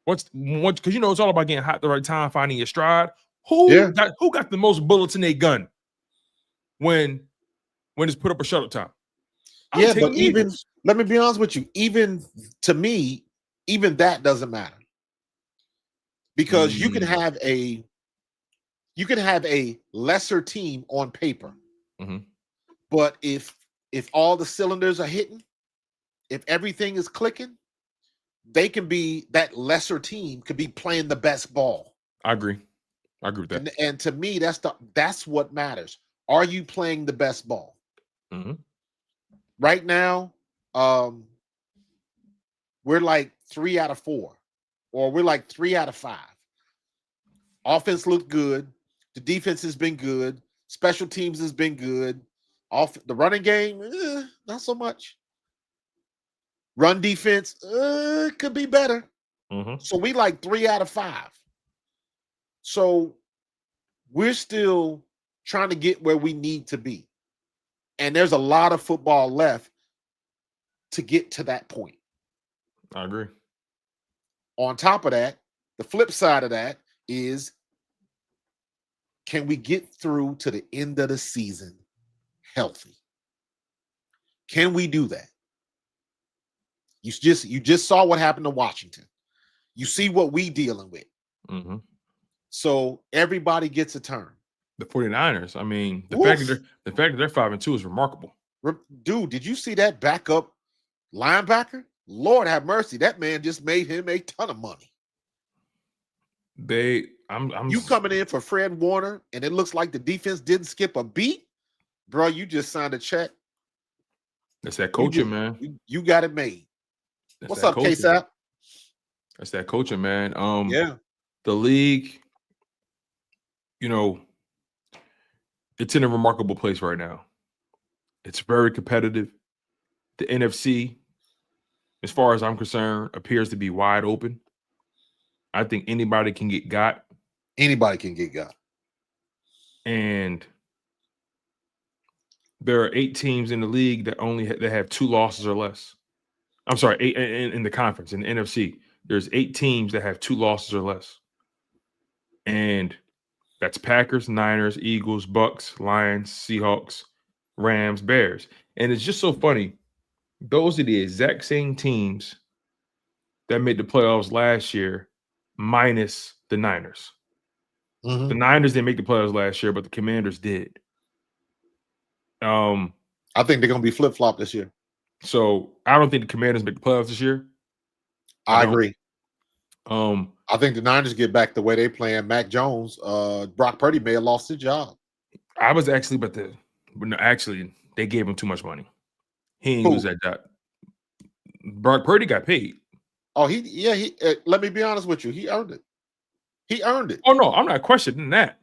once because it's all about getting hot at the right time, finding your stride. Who got the most bullets in their gun when it's put up a shuttle time? But even let me be honest with you, even to me, even that doesn't matter. Because you can have a lesser team on paper. Mm-hmm. But if all the cylinders are hitting, if everything is clicking, that lesser team could be playing the best ball. I agree with that. And to me, that's what matters. Are you playing the best ball? Mm-hmm. Right now, we're like 3 out of 4. or we're like 3 out of 5. Offense looked good. The defense has been good. Special teams has been good. Off the running game, not so much. Run defense could be better. So we like 3 out of 5. So we're still trying to get where we need to be. And there's a lot of football left to get to that point. I agree. On top of that, the flip side of that is, can we get through to the end of the season healthy? Can we do that? You just saw what happened to Washington. You see what we dealing with. So everybody gets a turn. The 49ers, I mean, the fact that they're 5-2 is remarkable. Dude, did you see that backup linebacker? Lord have mercy. That man just made him a ton of money. You coming in for Fred Warner, and it looks like the defense didn't skip a beat, bro. You just signed a check. That's that coaching, man. You got it made. What's up, K-Sap? That's that coaching, man. Yeah. The league, you know, it's in a remarkable place right now. It's very competitive. The NFC, as far as I'm concerned, appears to be wide open. I think anybody can get got. Anybody can get got. And there are 8 teams in the league that have 2 losses or less. I'm sorry, 8 in the conference, in the NFC. There's 8 teams that have 2 losses or less. And that's Packers, Niners, Eagles, Bucks, Lions, Seahawks, Rams, Bears. And it's just so funny. Those are the exact same teams that made the playoffs last year, minus the Niners. The Niners didn't make the playoffs last year, but the Commanders did. I think they're going to be flip-flop this year. So I don't think the Commanders make the playoffs this year. I agree. I think the Niners get back the way they playing. Mac Jones, Brock Purdy may have lost his job. I was actually, but no, actually, they gave him too much money. He ain't lose that job. Brock Purdy got paid. Oh, he let me be honest with you. He earned it. He earned it. Oh, no, I'm not questioning that.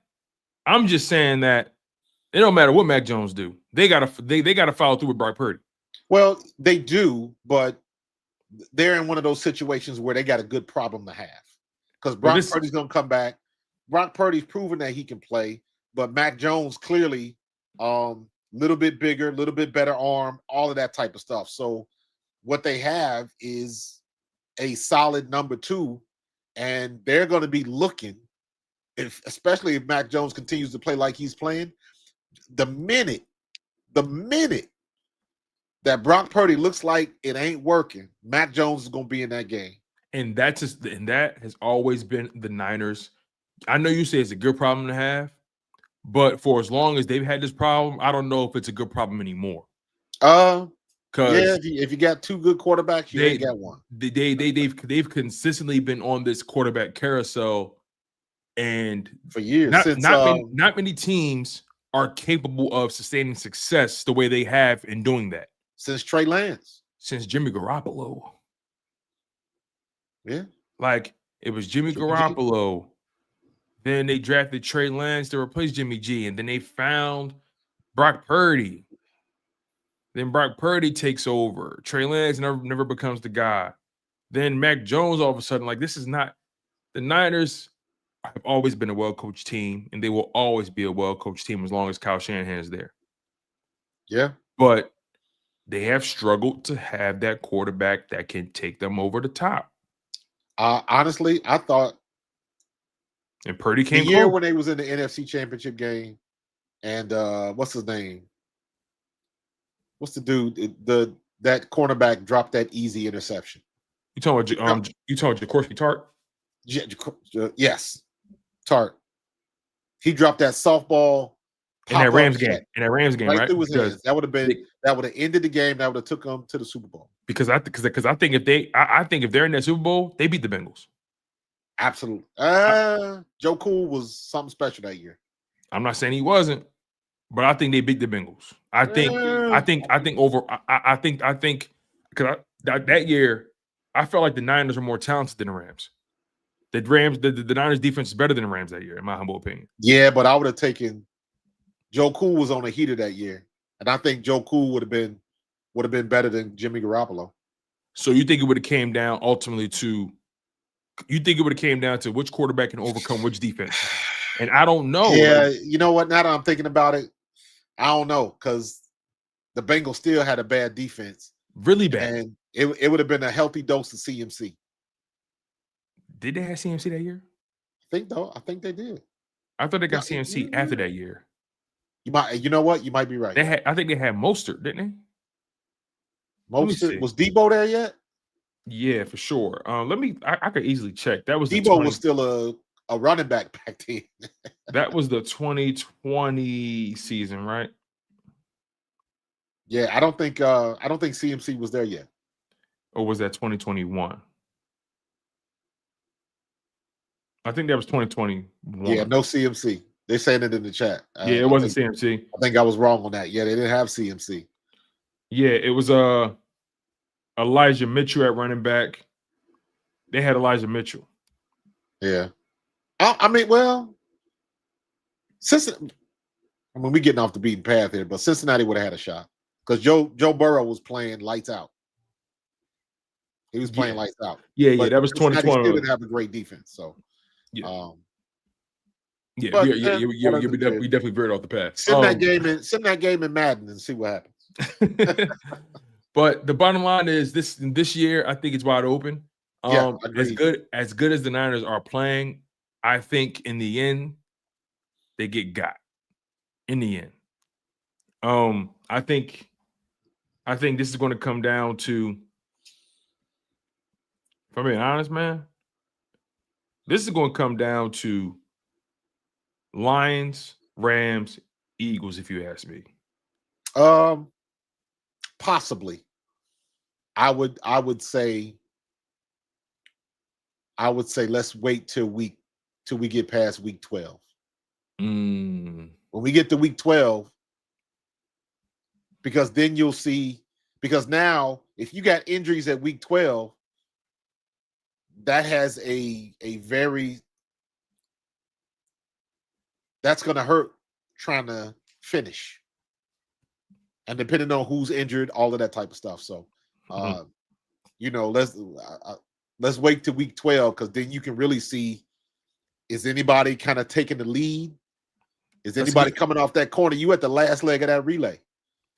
I'm just saying that it don't matter what Mac Jones do. They gotta follow through with Brock Purdy. Well, they do, but they're in one of those situations where they got a good problem to have. Because Brock Purdy's going to come back. Brock Purdy's proven that he can play, but Mac Jones clearly little bit bigger, a little bit better arm, all of that type of stuff. So what they have is a solid number 2, and they're going to be looking, especially if Mac Jones continues to play like he's playing, the minute that Brock Purdy looks like it ain't working, Mac Jones is going to be in that game. And that has always been the Niners. I know you say it's a good problem to have, but for as long as they've had this problem, I don't know if it's a good problem anymore. If you got 2 good quarterbacks, you ain't got one. They've consistently been on this quarterback carousel, and for years. Not many teams are capable of sustaining success the way they have in doing that. Since Trey Lance. Since Jimmy Garoppolo. Yeah. Like, it was Jimmy Garoppolo. Then they drafted Trey Lance to replace Jimmy G. And then they found Brock Purdy. Then Brock Purdy takes over. Trey Lance never becomes the guy. Then Mac Jones, all of a sudden, like, this is not – the Niners have always been a well-coached team, and they will always be a well-coached team as long as Kyle Shanahan is there. Yeah. But they have struggled to have that quarterback that can take them over the top. Honestly, I thought – and Purdy came the year when they was in the NFC Championship game, and what's his name? What's the dude? That cornerback dropped that easy interception. You talking about Jacorsky Tart? Yes, Tart. He dropped that softball in that Rams game. Right? Through his hands. That would have ended the game. That would have took them to the Super Bowl. Because I think if they're in that Super Bowl, they beat the Bengals. Absolutely. Joe Cool was something special that year. I'm not saying he wasn't, but I think they beat the Bengals. I think because that year I felt like the Niners were more talented than the Rams. The Rams, the Niners defense is better than the Rams that year, in my humble opinion. Yeah, but I would have taken Joe Cool was on a heater that year, and I think Joe Cool would have been better than Jimmy Garoppolo. So you think it would have came down ultimately to? You think it would have came down to which quarterback can overcome which defense? And I don't know. Yeah, you know what? Now that I'm thinking about it, I don't know because the Bengals still had a bad defense, Really bad. and it would have been a healthy dose of CMC. Did they have CMC that year? I think they did. I thought they got CMC after that year. You know what? You might be right. I think they had Mostert, didn't they? Mostert was Debo there yet? Yeah, for sure. I could easily check. That was Debo was still a running back back then. That was the 2020 season, right? Yeah, I don't think CMC was there yet. Or was that 2021? I think that was 2021. Yeah, no CMC. They're saying it in the chat. Yeah, it wasn't CMC. I think I was wrong on that. Yeah, they didn't have CMC. Yeah, it was Elijah Mitchell at running back. They had Elijah Mitchell. Yeah. I mean, well, we're getting off the beaten path here, but Cincinnati would have had a shot because Joe Burrow was playing lights out. He was playing lights out. Yeah, that was 2020. Still didn't have a great defense, so yeah. We definitely veered off the path. Send that game in Madden and see what happens. But the bottom line is this year, I think it's wide open. As good as the Niners are playing, I think in the end they get got. In the end, I think this is going to come down to, if I'm being honest, man, this is going to come down to Lions, Rams, Eagles, if you ask me. Possibly. I would say let's wait till we get past week 12. When we get to week 12, because then you'll see, because now if you got injuries at week 12, that has that's going to hurt trying to finish. And depending on who's injured, all of that type of stuff. So, let's wait till week 12 because then you can really see, is anybody kind of taking the lead? Is anybody coming off that corner? You at the last leg of that relay.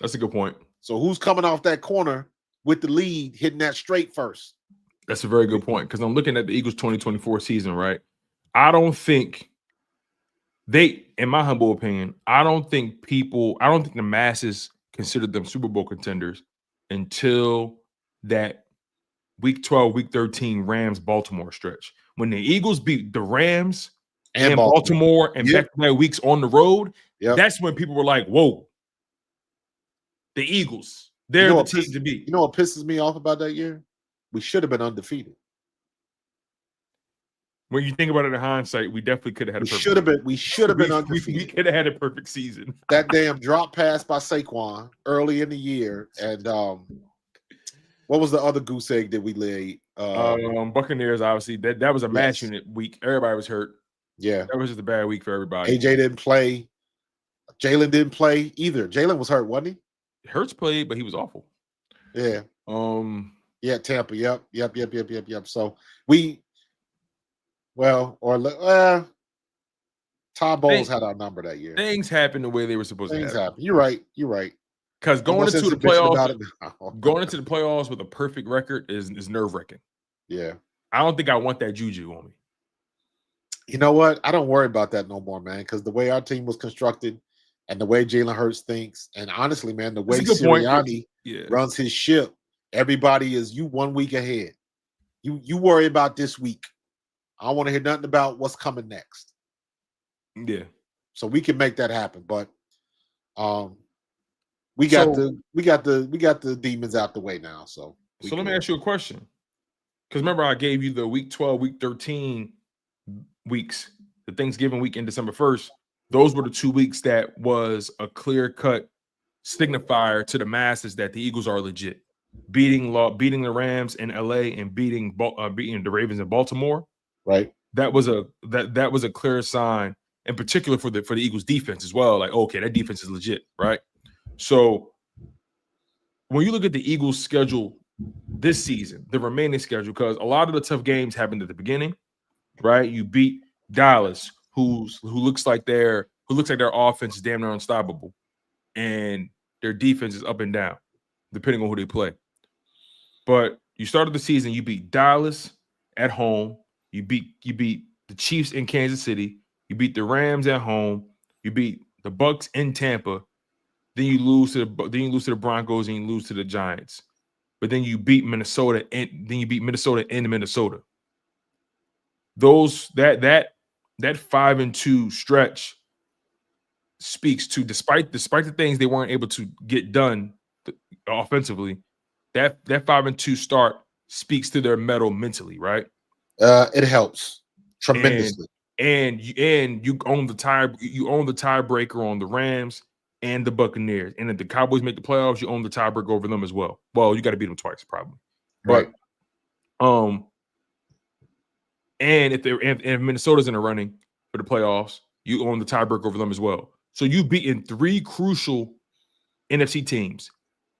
That's a good point. So who's coming off that corner with the lead, hitting that straight first? That's a very good point because I'm looking at the Eagles 2024 season, right? I don't think in my humble opinion, I don't think the masses consider them Super Bowl contenders until that week 12, week 13 Rams-Baltimore stretch. When the Eagles beat the Rams and Baltimore and back-to-back weeks on the road, that's when people were like, whoa, the Eagles, they're the team to beat. You know what pisses me off about that year? We should have been undefeated. When you think about it in hindsight, we definitely could have had We should have been undefeated. We could have had a perfect season. That damn drop pass by Saquon early in the year. And what was the other goose egg that we laid? Buccaneers, obviously. That was a match unit week. Everybody was hurt. Yeah. That was just a bad week for everybody. AJ didn't play. Jalen didn't play either. Jalen was hurt, wasn't he? Hurts played, but he was awful. Yeah. Yeah, Tampa. Yep. So Todd Bowles had our number that year. Things happened the way they were supposed to happen. You're right. Because going into the playoffs with a perfect record is nerve-wracking. Yeah. I don't think I want that juju on me. You know what? I don't worry about that no more, man, because the way our team was constructed and the way Jalen Hurts thinks, and honestly, man, the way Sirianni runs his ship, everybody is you 1 week ahead. You worry about this week. I don't want to hear nothing about what's coming next. Yeah. So we can make that happen, but we got the demons out the way now. So let me ask you a question. Because remember, I gave you the week 12, week 13 weeks, the Thanksgiving week and December 1st. Those were the 2 weeks that was a clear-cut signifier to the masses that the Eagles are legit. Beating the Rams in LA and beating the Ravens in Baltimore. Right. that was a clear sign, in particular for the Eagles defense as well. Like, okay, that defense is legit, right? So when you look at the Eagles schedule this season, the remaining schedule, because a lot of the tough games happened at the beginning, right? You beat Dallas, who looks like their offense is damn near unstoppable, and their defense is up and down, depending on who they play. But you started the season, you beat Dallas at home, you beat the Chiefs in Kansas City, you beat the Rams at home, you beat the Bucks in Tampa, then you lose to the Broncos and you lose to the Giants. But then you beat Minnesota and in Minnesota. That 5-2 stretch speaks to, despite the things they weren't able to get done offensively, that 5-2 start speaks to their mettle mentally, right? It helps tremendously. And you own the tiebreaker on the Rams and the Buccaneers. And if the Cowboys make the playoffs, you own the tiebreaker over them as well. Well, you got to beat them twice, probably. Right. But and if Minnesota's in the running for the playoffs, you own the tiebreaker over them as well. So you've beaten 3 crucial NFC teams: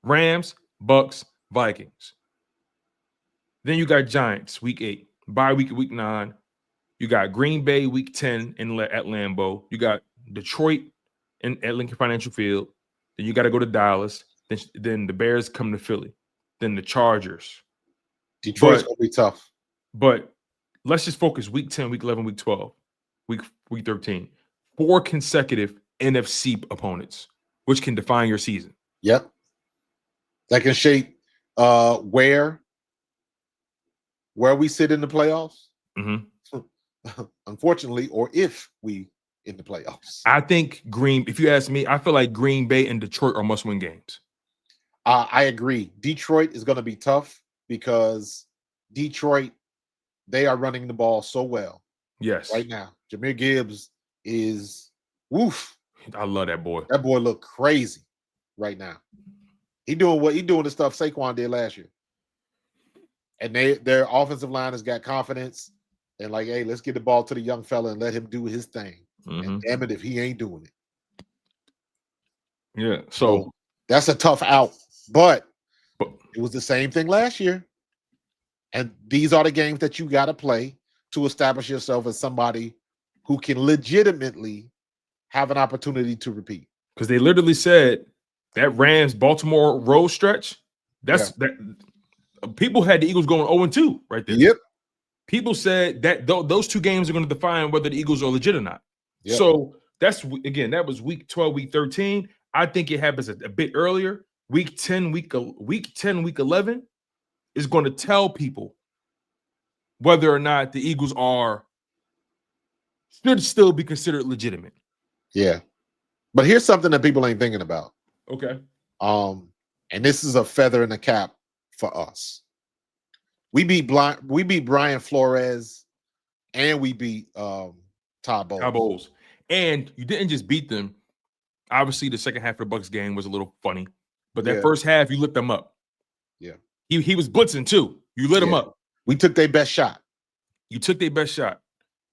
Rams, Bucks, Vikings. Then you got Giants week 8, bye week 9. You got Green Bay week 10 at Lambeau. You got Detroit at Lincoln Financial Field. Then you got to go to Dallas. Then the Bears come to Philly. Then the Chargers. Detroit's gonna be tough. But let's just focus week 10, week 11, week 12, week 13. 4 consecutive NFC opponents, which can define your season. Yep. That can shape where we sit in the playoffs. Mm-hmm. Unfortunately, or if we in the playoffs. I think if you ask me, I feel like Green Bay and Detroit are must-win games. I agree. Detroit is going to be tough because Detroit, they are running the ball so well. Yes. Right now. Jahmyr Gibbs is woof. I love that boy. That boy look crazy right now. He doing the stuff Saquon did last year. And their offensive line has got confidence. And like, hey, let's get the ball to the young fella and let him do his thing. Mm-hmm. And damn it if he ain't doing it. Yeah. So that's a tough out. But it was the same thing last year. And these are the games that you got to play to establish yourself as somebody who can legitimately have an opportunity to repeat. Because they literally said that Rams-Baltimore road stretch, that people had the Eagles going 0-2 right there. Yep. People said that those 2 games are going to define whether the Eagles are legit or not. Yep. So that was week 12, week 13. I think it happens a bit earlier. Week 10, week 11 is going to tell people whether or not the Eagles should still be considered legitimate. Yeah. But here's something that people ain't thinking about. Okay. And this is a feather in the cap for us. We beat Brian Flores and we beat Todd Bowles. And you didn't just beat them. Obviously, the second half of the Bucks game was a little funny. But that first half, you lit them up. Yeah. He was blitzing too. You lit him up. We took their best shot. You took their best shot.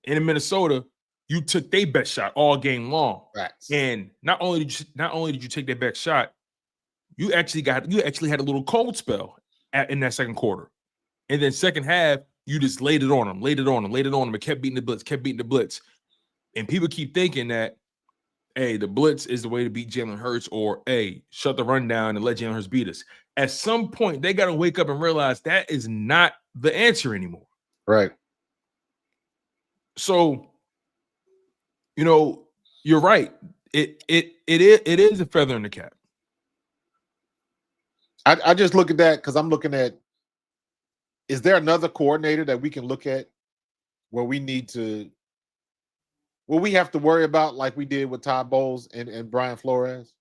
And in Minnesota, you took their best shot all game long. Right. And not only did you take their best shot, you actually had a little cold spell in that second quarter. And then second half, you just laid it on them, and kept beating the blitz. And people keep thinking that, hey, the blitz is the way to beat Jalen Hurts, or hey, shut the run down and let Jalen Hurts beat us. At some point, they got to wake up and realize that is not the answer anymore. Right. So, you're right. It is a feather in the cap. I just look at that because I'm looking at, is there another coordinator that we can look at where we have to worry about like we did with Todd Bowles and Brian Flores?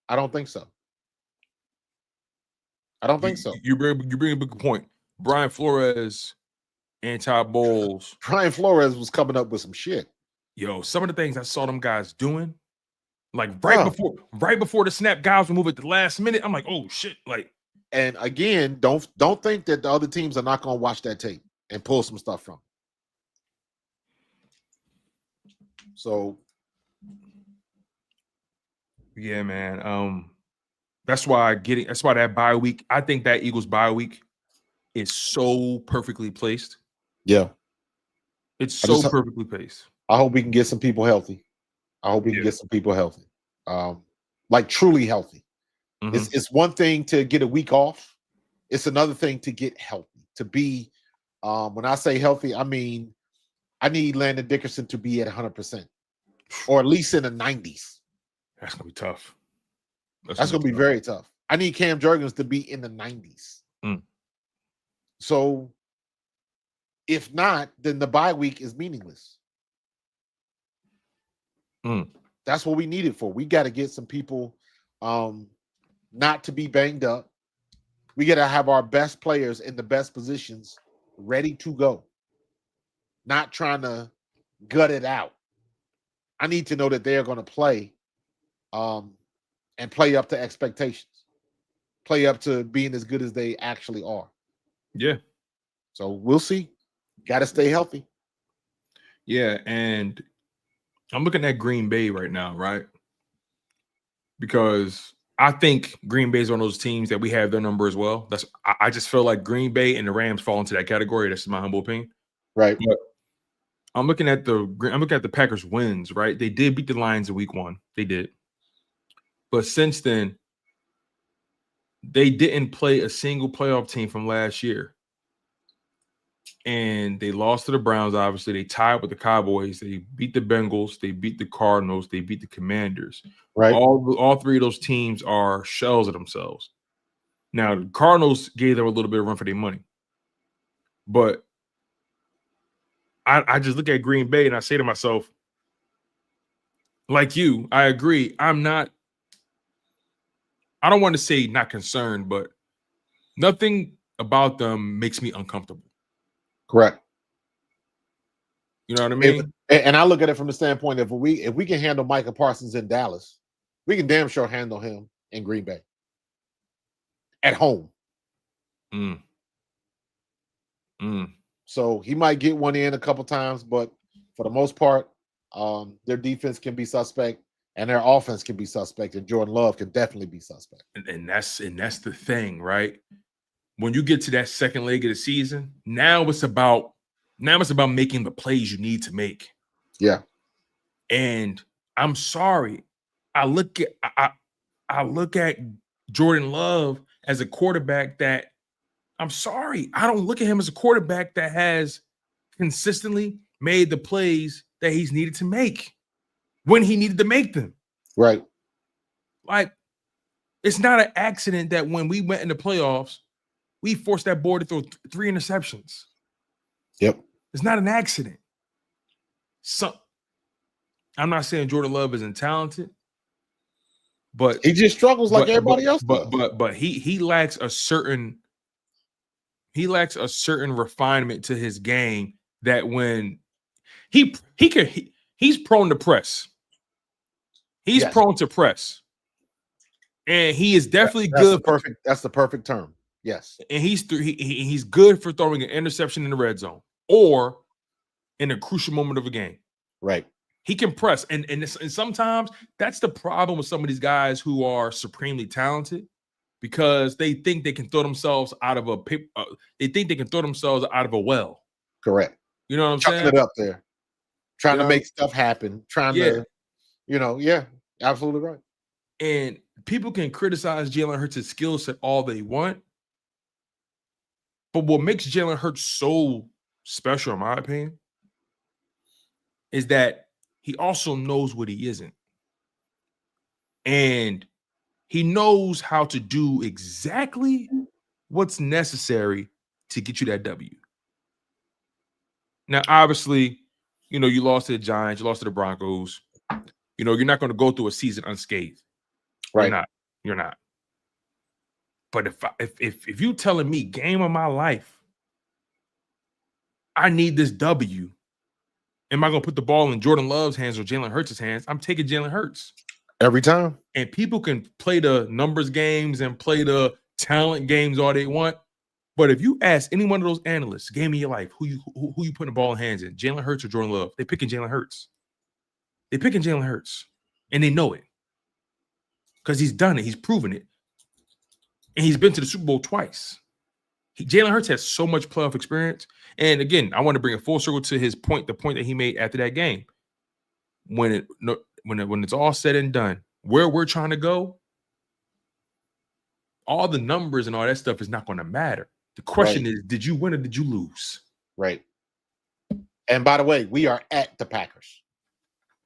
I don't think so. You bring a big point. Brian Flores and Todd Bowles. Brian Flores was coming up with some shit. Yo, some of the things I saw them guys doing, like right before the snap, guys would move at the last minute. I'm like, oh shit! Like, and again, don't think that the other teams are not going to watch that tape and pull some stuff from. So Yeah, man. That's why that bye week. I think that Eagles bye week is so perfectly placed. yeah, It's I so just perfectly placed. I hope we can get some people healthy. I hope we can Yeah. get some people healthy, like truly healthy. Mhm. It's one thing to get a week off. It's another thing to get healthy. To be, when I say healthy, I mean I need Landon Dickerson to be at 100%, or at least in the 90s. That's gonna be tough. That's going to be tough. very tough. I need Cam Jurgens to be in the 90s. Mm. So if not, then the bye week is meaningless. Mm. That's what we need it for. We got to get some people not to be banged up. We got to have our best players in the best positions ready to go, not trying to gut it out. I need to know that they're going to play and play up to expectations, play up to being as good as they actually are. Yeah. So we'll see. Got to stay healthy. Yeah, and I'm looking at Green Bay right now, right? Because I think Green Bay is one of those teams that we have their number as well. I just feel like Green Bay and the Rams fall into that category. That's my humble opinion. Right. But I'm looking at the Packers wins, right? They did beat the Lions in week 1. They did. But since then, they didn't play a single playoff team from last year. And they lost to the Browns, obviously. They tied with the Cowboys. They beat the Bengals. They beat the Cardinals. They beat the Commanders. Right. All three of those teams are shells of themselves. Now, the Cardinals gave them a little bit of run for their money. But I just look at Green Bay and I say to myself, like you, I agree. I don't want to say not concerned, but nothing about them makes me uncomfortable. Correct. You know what I mean? And I look at it from the standpoint of if we can handle Micah Parsons in Dallas, we can damn sure handle him in Green Bay at home. Mm. Mm. So he might get one in a couple times, but for the most part, their defense can be suspect and their offense can be suspect, and Jordan Love can definitely be suspect. And that's the thing, right? When you get to that second leg of the season, now it's about making the plays you need to make. Yeah. And I'm sorry, I look at Jordan Love as a quarterback that I'm sorry, I don't look at him as a quarterback that has consistently made the plays that he's needed to make when he needed to make them. Right. Like, it's not an accident that when we went in the playoffs, we forced that boy to throw 3 interceptions. Yep. It's not an accident. So I'm not saying Jordan Love isn't talented, but he just struggles like everybody else does. But he lacks a certain refinement to his game that when he's prone to press. He's prone to press. And he is definitely good. That's the perfect term. Yes. And he's good for throwing an interception in the red zone or in a crucial moment of a game. Right. He can press. And sometimes that's the problem with some of these guys who are supremely talented, because they think they can throw themselves out of a well. Correct. You know what I'm Chucking saying? it up there. Trying to make stuff happen. To, absolutely right. And people can criticize Jalen Hurts' skill set all they want. But what makes Jalen Hurts so special, in my opinion, is that he also knows what he isn't. And he knows how to do exactly what's necessary to get you that W. Now, obviously, you lost to the Giants, you lost to the Broncos. You're not going to go through a season unscathed. Right. You're not. But if you telling me game of my life, I need this W, am I going to put the ball in Jordan Love's hands or Jalen Hurts' hands? I'm taking Jalen Hurts. Every time. And people can play the numbers games and play the talent games all they want. But if you ask any one of those analysts, game of your life, who you putting the ball in hands in, Jalen Hurts or Jordan Love, they're picking Jalen Hurts. They're picking Jalen Hurts, and they know it because he's done it. He's proven it, and he's been to the Super Bowl twice. Jalen Hurts has so much playoff experience. And again, I want to bring a full circle to his point, the point that he made after that game. When it's all said and done, where we're trying to go, all the numbers and all that stuff is not going to matter. The question is, did you win or did you lose? Right. And by the way, we are at the Packers.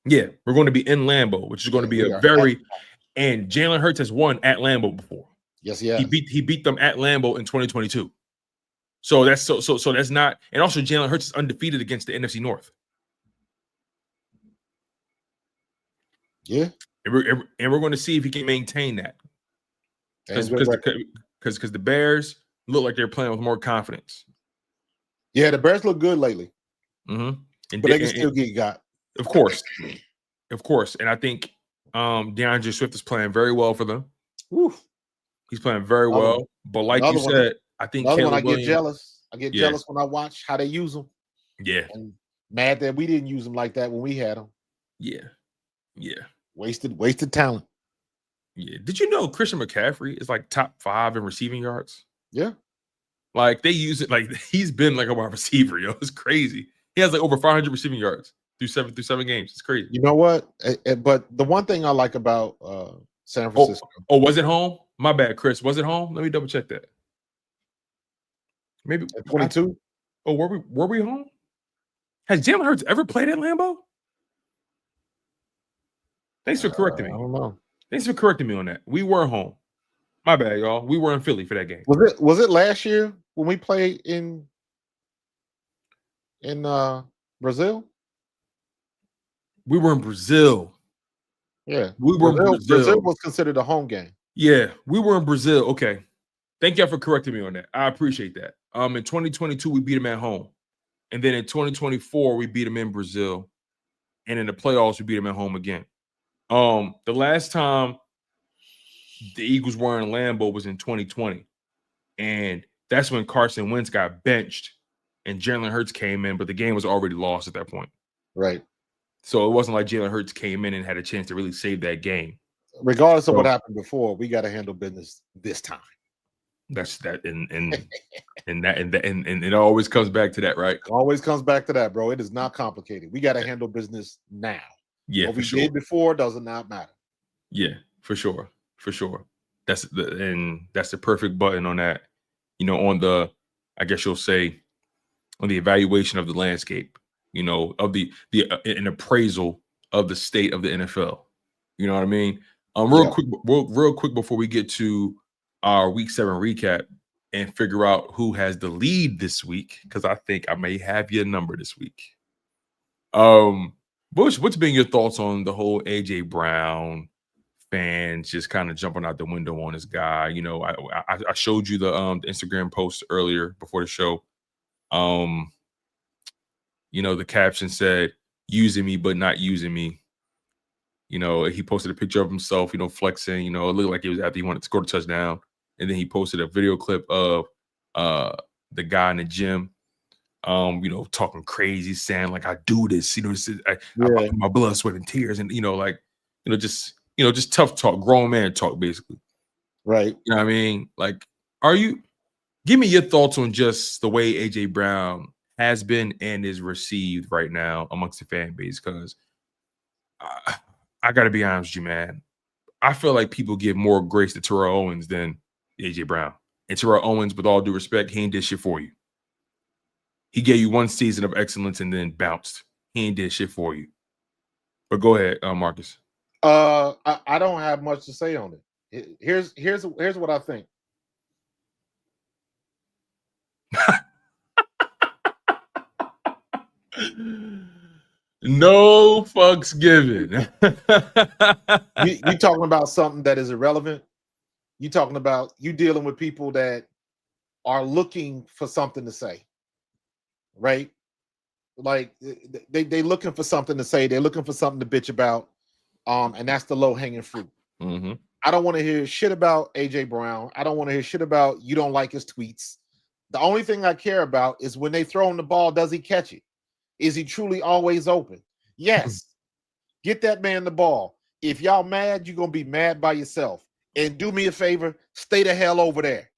Yeah, we're going to be in Lambeau, which is going to be a very – and Jalen Hurts has won at Lambeau before. Yes, he has. He beat them at Lambeau in 2022. So that's so that's not – and also Jalen Hurts is undefeated against the NFC North. Yeah. And we're going to see if he can maintain that. Because the Bears look like they're playing with more confidence. Yeah, the Bears look good lately. Mm-hmm. But they can still get got. Of course. And I think DeAndre Swift is playing very well for them. Woo. He's playing very well. But like you said, I think I get jealous. I get jealous when I watch how they use them. Yeah. And mad that we didn't use them like that when we had them. Yeah. Yeah. Wasted talent. Yeah. Did you know Christian McCaffrey is like top 5 in receiving yards? Yeah. Like they use it like he's been like a wide receiver, yo. It's crazy. He has like over 500 receiving yards through seven games. It's crazy. You know what? But the one thing I like about San Francisco. Oh, was it home? My bad, Chris. Was it home? Let me double check that. Maybe 22. Were we home? Has Jalen Hurts ever played at Lambeau? Thanks for correcting me. I don't know. Thanks for correcting me on that. We were home. My bad, y'all. We were in Philly for that game. Was it last year when we played in Brazil? We were in Brazil. Yeah. We were in Brazil. Brazil was considered a home game. Yeah, we were in Brazil. Okay. Thank y'all for correcting me on that. I appreciate that. In 2022, we beat them at home. And then in 2024, we beat them in Brazil. And in the playoffs, we beat them at home again. The last time the Eagles were in Lambeau was in 2020. And that's when Carson Wentz got benched and Jalen Hurts came in, but the game was already lost at that point. Right. So it wasn't like Jalen Hurts came in and had a chance to really save that game. Regardless of what happened before, we got to handle business this time. That's that, and it always comes back to that, right? Always comes back to that, bro. It is not complicated. We got to handle business now. Yeah, what we did before does not matter. Yeah, for sure. That's the perfect button on that. You know, on the, I guess you'll say, on the evaluation of the landscape. You know, of an appraisal of the state of the NFL. You know what I mean? Real quick before we get to our Week 7 recap and figure out who has the lead this week, because I think I may have your number this week. Bush, what's been your thoughts on the whole AJ Brown fans just kind of jumping out the window on this guy? You know, I showed you the Instagram post earlier before the show. You know, the caption said, "Using me, but not using me." You know, he posted a picture of himself, you know, flexing. You know, it looked like it was after he wanted to score the touchdown. And then he posted a video clip of the guy in the gym, you know, talking crazy, saying like, "I do this," you know, I put my blood, sweat, and tears, and you know, like, just tough talk, grown man talk, basically. Right. You know what I mean? Like, give me your thoughts on just the way AJ Brown has been and is received right now amongst the fan base, because I got to be honest with you, man. I feel like people give more grace to Terrell Owens than AJ Brown. And Terrell Owens, with all due respect, he ain't did shit for you. He gave you one season of excellence and then bounced. He ain't did shit for you. But go ahead, Marcus. I don't have much to say on it. Here's what I think. No fucks given. you talking about something that is irrelevant. You talking about you dealing with people that are looking for something to say, right? Like they looking for something to say. They're looking for something to bitch about, and that's the low hanging fruit. Mm-hmm. I don't want to hear shit about AJ Brown. I don't want to hear shit about you don't like his tweets. The only thing I care about is when they throw him the ball, does he catch it? Is he truly always open? Yes. Get that man the ball. If y'all mad, you're gonna be mad by yourself. And do me a favor, stay the hell over there.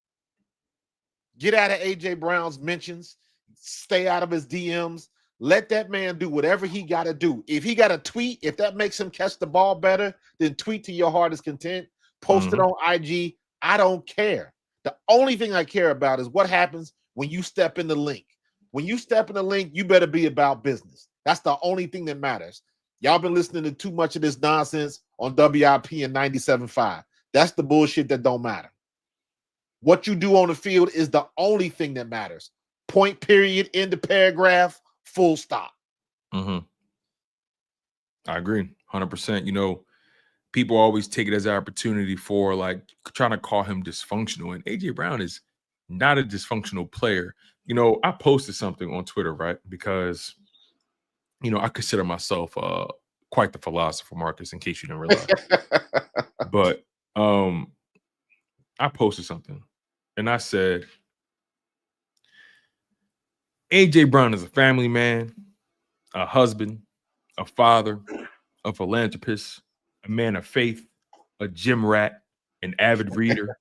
Get out of AJ Brown's mentions, stay out of his DMs. Let that man do whatever he got to do. If he got to tweet, if that makes him catch the ball better, then tweet to your heart's content. Post it on IG. I don't care. The only thing I care about is what happens when you step in the link. When you step in the link, you better be about business. That's the only thing that matters. Y'all been listening to too much of this nonsense on WIP and 97.5. That's the bullshit that don't matter. What you do on the field is the only thing that matters. Point, period, end of paragraph, full stop. I agree 100%. You know, people always take it as an opportunity for like trying to call him dysfunctional. And AJ Brown is not a dysfunctional player. You know, I posted something on Twitter, right? Because, you know, I consider myself quite the philosopher, Marcus, in case you didn't realize. But I posted something and I said, AJ Brown is a family man, a husband, a father, a philanthropist, a man of faith, a gym rat, an avid reader,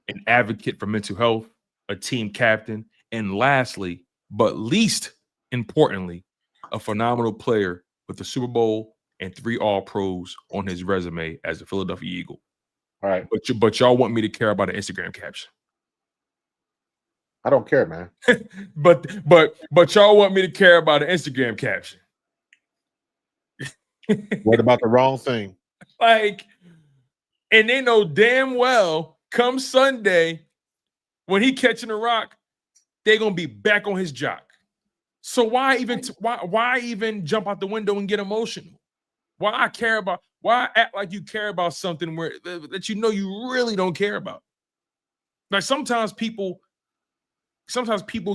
an advocate for mental health, a team captain, and lastly, but least importantly, a phenomenal player with the Super Bowl and 3 All-Pros on his resume as a Philadelphia Eagle. All right. But y'all want me to care about an Instagram caption. I don't care, man. but y'all want me to care about an Instagram caption. What about the wrong thing? Like, and they know damn well come Sunday when he catching a rock, they're gonna be back on his jock. So why even jump out the window and get emotional? Why act like you care about something where that you know you really don't care about? Like sometimes people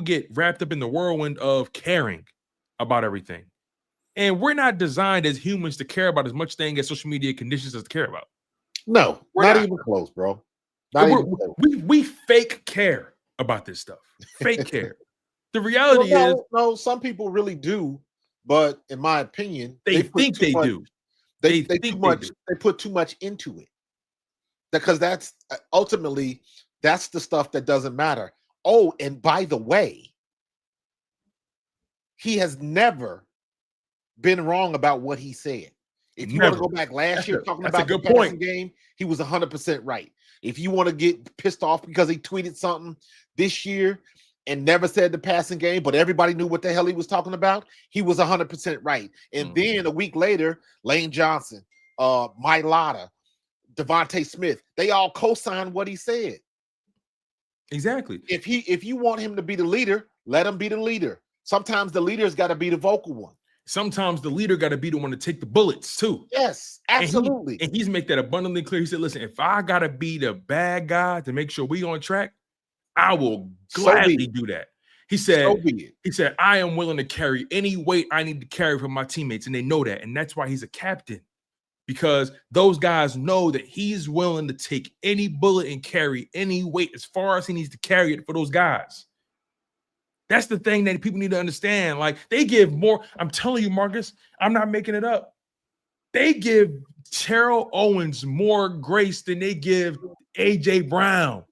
get wrapped up in the whirlwind of caring about everything. And we're not designed as humans to care about as much thing as social media conditions us to care about. No, not even close, bro. We fake care about this stuff. Fake care. The reality is, no, some people really do, but in my opinion, they think they do. They put too much into it. Because that's ultimately that's the stuff that doesn't matter. Oh, and by the way, he has never been wrong about what he said. If you want to go back last year talking about the passing game, he was 100% right. If you want to get pissed off because he tweeted something this year and never said the passing game, but everybody knew what the hell he was talking about, he was 100% right. And then a week later, Lane Johnson, Mike Lotta, Devontae Smith, they all co-signed what he said. Exactly. If you want him to be the leader, let him be the leader. Sometimes the leader's got to be the vocal one. Sometimes the leader got to be the one to take the bullets too. Yes, absolutely. And he's make that abundantly clear. He said, listen, if I got to be the bad guy to make sure we on track, I will gladly do that. He said, I am willing to carry any weight I need to carry for my teammates. And they know that. And that's why he's a captain, because those guys know that he's willing to take any bullet and carry any weight as far as he needs to carry it for those guys. That's the thing that people need to understand. Like, they give more. I'm telling you, Marcus, I'm not making it up. They give Terrell Owens more grace than they give AJ Brown.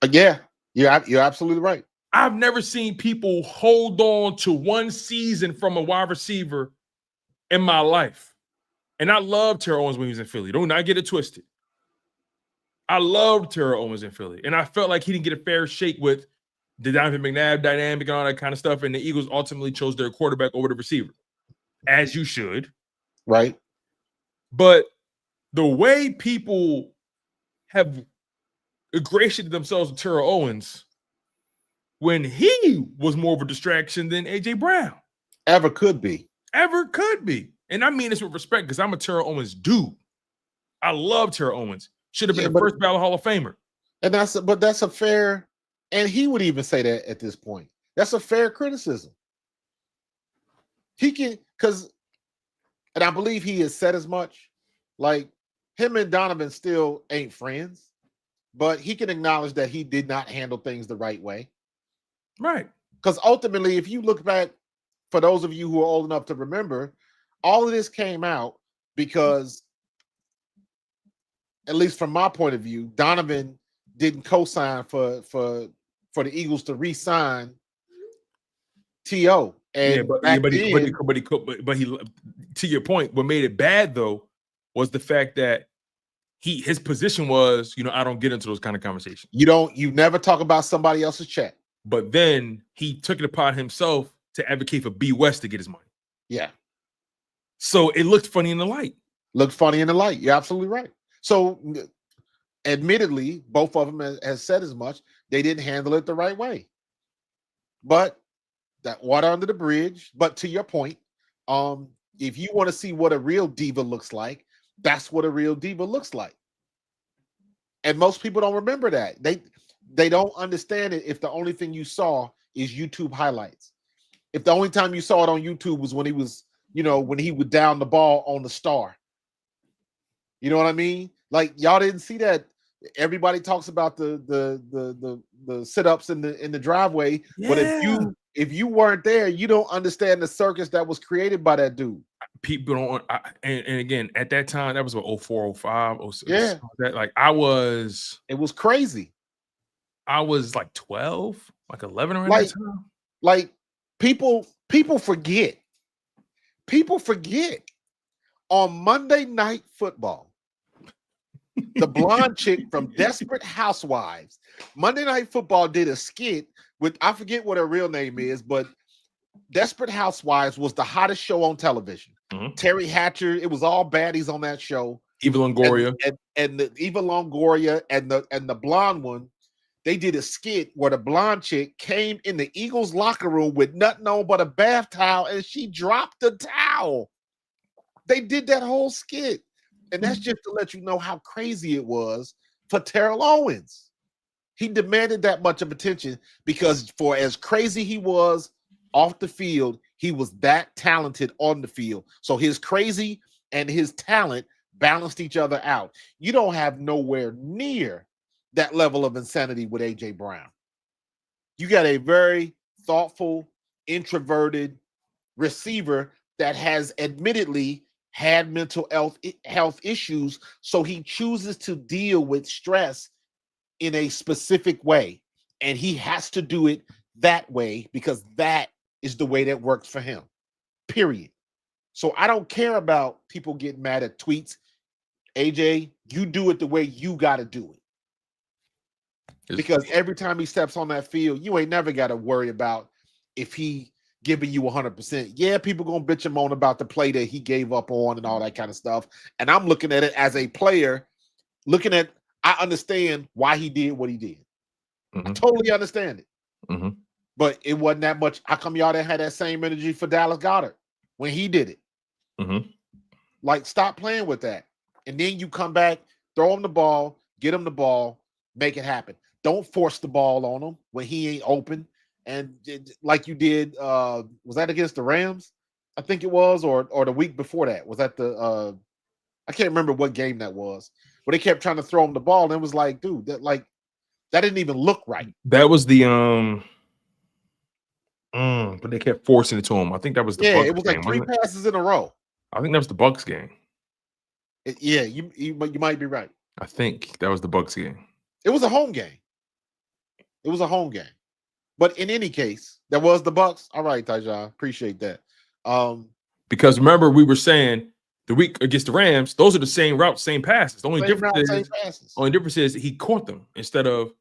Yeah, you're absolutely right. I've never seen people hold on to one season from a wide receiver in my life. And I loved Terrell Owens when he was in Philly. Don't not get it twisted. I loved Terrell Owens in Philly. And I felt like he didn't get a fair shake with the Donovan McNabb dynamic and all that kind of stuff. And the Eagles ultimately chose their quarterback over the receiver, as you should. Right. But the way people have ingratiated themselves with Terrell Owens when he was more of a distraction than AJ Brown ever could be. And I mean this with respect because I'm a Terrell Owens dude. I love Terrell Owens. Should have been the first ballot Hall of Famer. And that's a fair. And he would even say that at this point. That's a fair criticism. He can, and I believe he has said as much, like him and Donovan still ain't friends, but he can acknowledge that he did not handle things the right way. Right. Because ultimately, if you look back, for those of you who are old enough to remember, all of this came out because at least from my point of view, Donovan didn't co-sign for the Eagles to re-sign T.O. Yeah, And but back then, he to your point, what made it bad though was the fact that his position was, I don't get into those kind of conversations. you never talk about somebody else's check. But then he took it upon himself to advocate for B West to get his money. Yeah. So it looked funny in the light. Looked funny in the light. You're absolutely right. So admittedly, both of them has said as much. They didn't handle it the right way. But that water under the bridge. But to your point, if you want to see what a real diva looks like, that's what a real diva looks like. And most people don't remember that. They don't understand it if the only thing you saw is YouTube highlights. If the only time you saw it on YouTube was when he was, when he would down the ball on the star. You know what I mean? Like y'all didn't see that. Everybody talks about the sit-ups in the driveway, Yeah. but if you weren't there, you don't understand the circus that was created by that dude. People don't, and again, at that time, that was what 04, 05, 06. Yeah. It was crazy. I was like 12, like 11 around Like, that time. Like people forget. People forget. On Monday Night Football, the blonde chick from Desperate Housewives, Monday Night Football did a skit with, I forget what her real name is, but Desperate Housewives was the hottest show on television. Mm-hmm. Terry Hatcher, it was all baddies on that show. Eva Longoria. And the Eva Longoria and the blonde one, they did a skit where the blonde chick came in the Eagles locker room with nothing on but a bath towel, and she dropped the towel. They did that whole skit. And that's just to let you know how crazy it was for Terrell Owens. He demanded that much of attention because for as crazy he was off the field, he was that talented on the field. So his crazy and his talent balanced each other out. You don't have nowhere near that level of insanity with A.J. Brown. You got a very thoughtful, introverted receiver that has admittedly had mental health issues, so he chooses to deal with stress in a specific way, and he has to do it that way because that is the way that works for him, period. So I don't care about people getting mad at tweets. AJ, you do it the way you got to do it. Because every time he steps on that field, you ain't never got to worry about if he giving you 100%. Yeah, people gonna bitch him on about the play that he gave up on and all that kind of stuff. And I'm looking at it as a player, I understand why he did what he did. Mm-hmm. I totally understand it. Mm-hmm. But it wasn't that much. How come y'all didn't have that same energy for Dallas Goedert when he did it? Mm-hmm. Like, stop playing with that. And then you come back, throw him the ball, get him the ball, make it happen. Don't force the ball on him when he ain't open. And like you did, was that against the Rams? I think it was, or the week before that. Was that I can't remember what game that was. But they kept trying to throw him the ball, and it was like, dude, that didn't even look right. That was the but they kept forcing it to him. I think that was the Bucs it was game, like 3 passes in a row. I think that was the Bucs game. You might be right. I think that was the Bucs game. It was a home game. But in any case, that was the Bucs. All right, Tyjon, appreciate that. Because remember, we were saying the week against the Rams, those are the same routes, same passes. The only difference is he caught them instead of,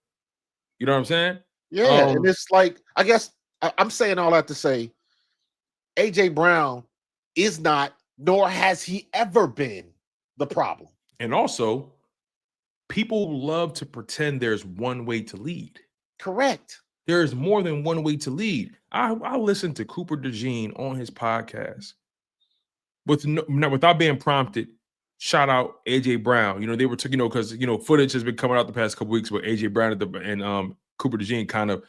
you know what I'm saying? Yeah, and it's like, I guess I'm saying all that to say, A.J. Brown is not, nor has he ever been, the problem. And also, people love to pretend there's one way to lead. Correct. There is more than one way to lead. I listened to Cooper DeJean on his podcast without being prompted. Shout out AJ Brown. They were because footage has been coming out the past couple weeks with AJ Brown and Cooper DeJean kind of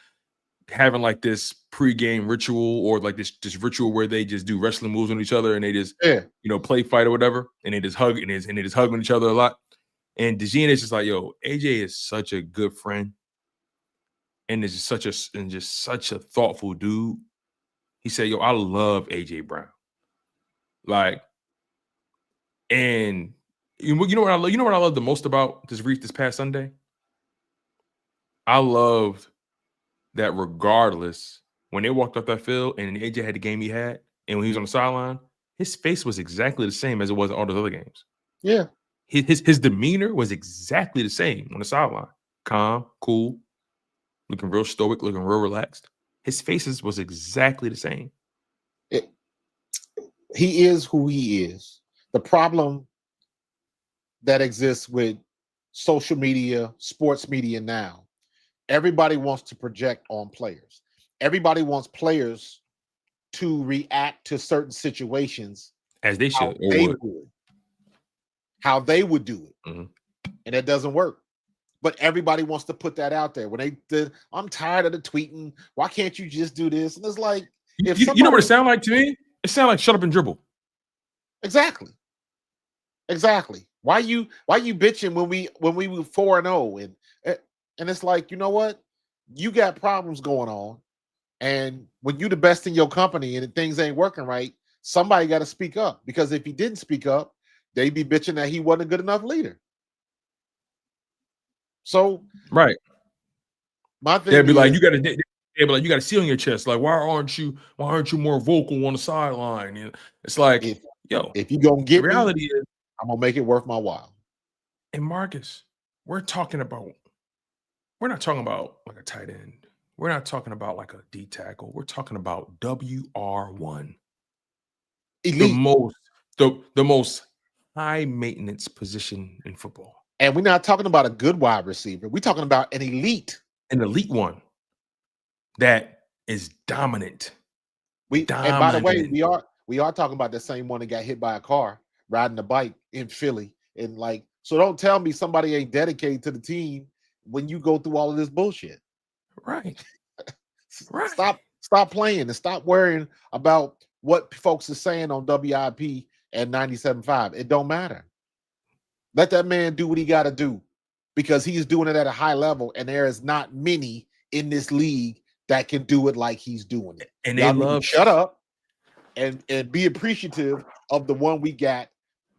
having like this pregame ritual or like this ritual where they just do wrestling moves on each other and they just play fight or whatever, and they just hug and they just hug on each other a lot. And DeJean is just like, yo, AJ is such a good friend. And is just such a thoughtful dude. He said, yo, I love AJ Brown. Like, And you know what I love? You know what I love the most about this past Sunday? I loved that regardless, when they walked off that field and AJ had the game he had, and when he was on the sideline, his face was exactly the same as it was in all those other games. Yeah. His demeanor was exactly the same on the sideline. Calm, cool, looking real stoic, looking real relaxed. His faces was exactly the same. He is who he is. The problem that exists with social media, sports media now, everybody wants to project on players. Everybody wants players to react to certain situations As they should. how they would do it. Mm-hmm. And it doesn't work. But everybody wants to put that out there. When I'm tired of the tweeting. Why can't you just do this? And it's like, if you know what it sounds like to me? It sounds like shut up and dribble. Exactly. Why you bitching when we were 4-0 and it's like, you know what? You got problems going on, and when you the best in your company and things ain't working right, somebody got to speak up, because if he didn't speak up, they'd be bitching that he wasn't a good enough leader. So right, my thing they'd be like, is, you got to see on your chest, like, why aren't you more vocal on the sideline? You know, it's like, if you gonna get the reality is, I'm gonna make it worth my while. And Marcus, we're not talking about like a tight end. We're not talking about like a D tackle. We're talking about WR1. Elite. The most high maintenance position in football. And we're not talking about a good wide receiver. We're talking about an elite one that is dominant. And by the way, we are talking about the same one that got hit by a car riding a bike in Philly. And like, so don't tell me somebody ain't dedicated to the team when you go through all of this bullshit. Right. Stop playing and stop worrying about what folks are saying on WIP and 97.5. It don't matter. Let that man do what he got to do, because he's doing it at a high level, and there is not many in this league that can do it like he's doing it. And they love shut up and be appreciative of the one we got,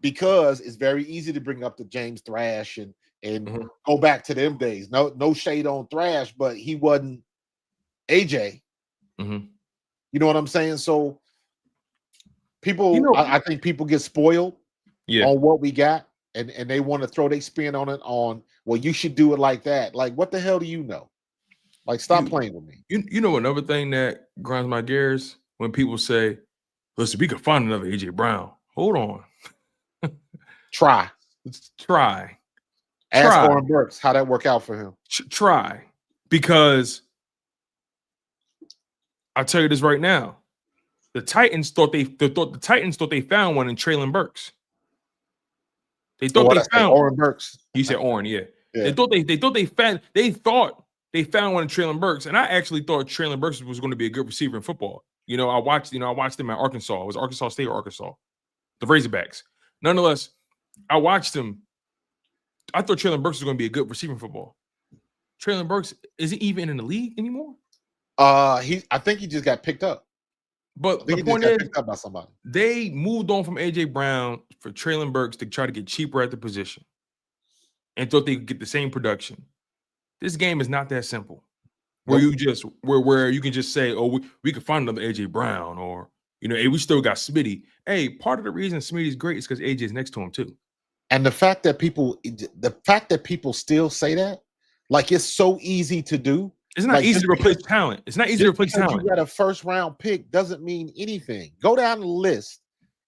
because it's very easy to bring up the James Thrash and go back to them days. No shade on Thrash, but he wasn't AJ. Mm-hmm. You know what I'm saying? So people, I think people get spoiled on what we got, and they want to throw their spin on it. Well, you should do it like that. Like, what the hell do you know? Like, stop playing with me. You know another thing that grinds my gears? When people say, listen, we could find another AJ Brown. Hold on. Try. Ask Oren Burks how that work out for him. Try. Because I'll tell you this right now. The Titans thought they found one in Traylon Burks. They thought they found Oren Burks. He said Oren, yeah. They thought they found one in Traylon Burks, and I actually thought Traylon Burks was going to be a good receiver in football. You know, I watched him at Arkansas. It was Arkansas State or Arkansas, the Razorbacks. Nonetheless, I watched him. I thought Traylon Burks was going to be a good receiver in football. Traylon Burks isn't even in the league anymore. I think he just got picked up. But the point is, picked up by somebody. They moved on from AJ Brown for Traylon Burks to try to get cheaper at the position, and thought they could get the same production. This game is not that simple. Where you can just say, oh, we could find another AJ Brown, or hey, we still got Smitty. Hey, part of the reason Smitty's great is because AJ is next to him too. And the fact that people still say that, like, it's so easy to do. It's not easy to replace talent. It's not easy to replace talent. You got a first round pick doesn't mean anything. Go down the list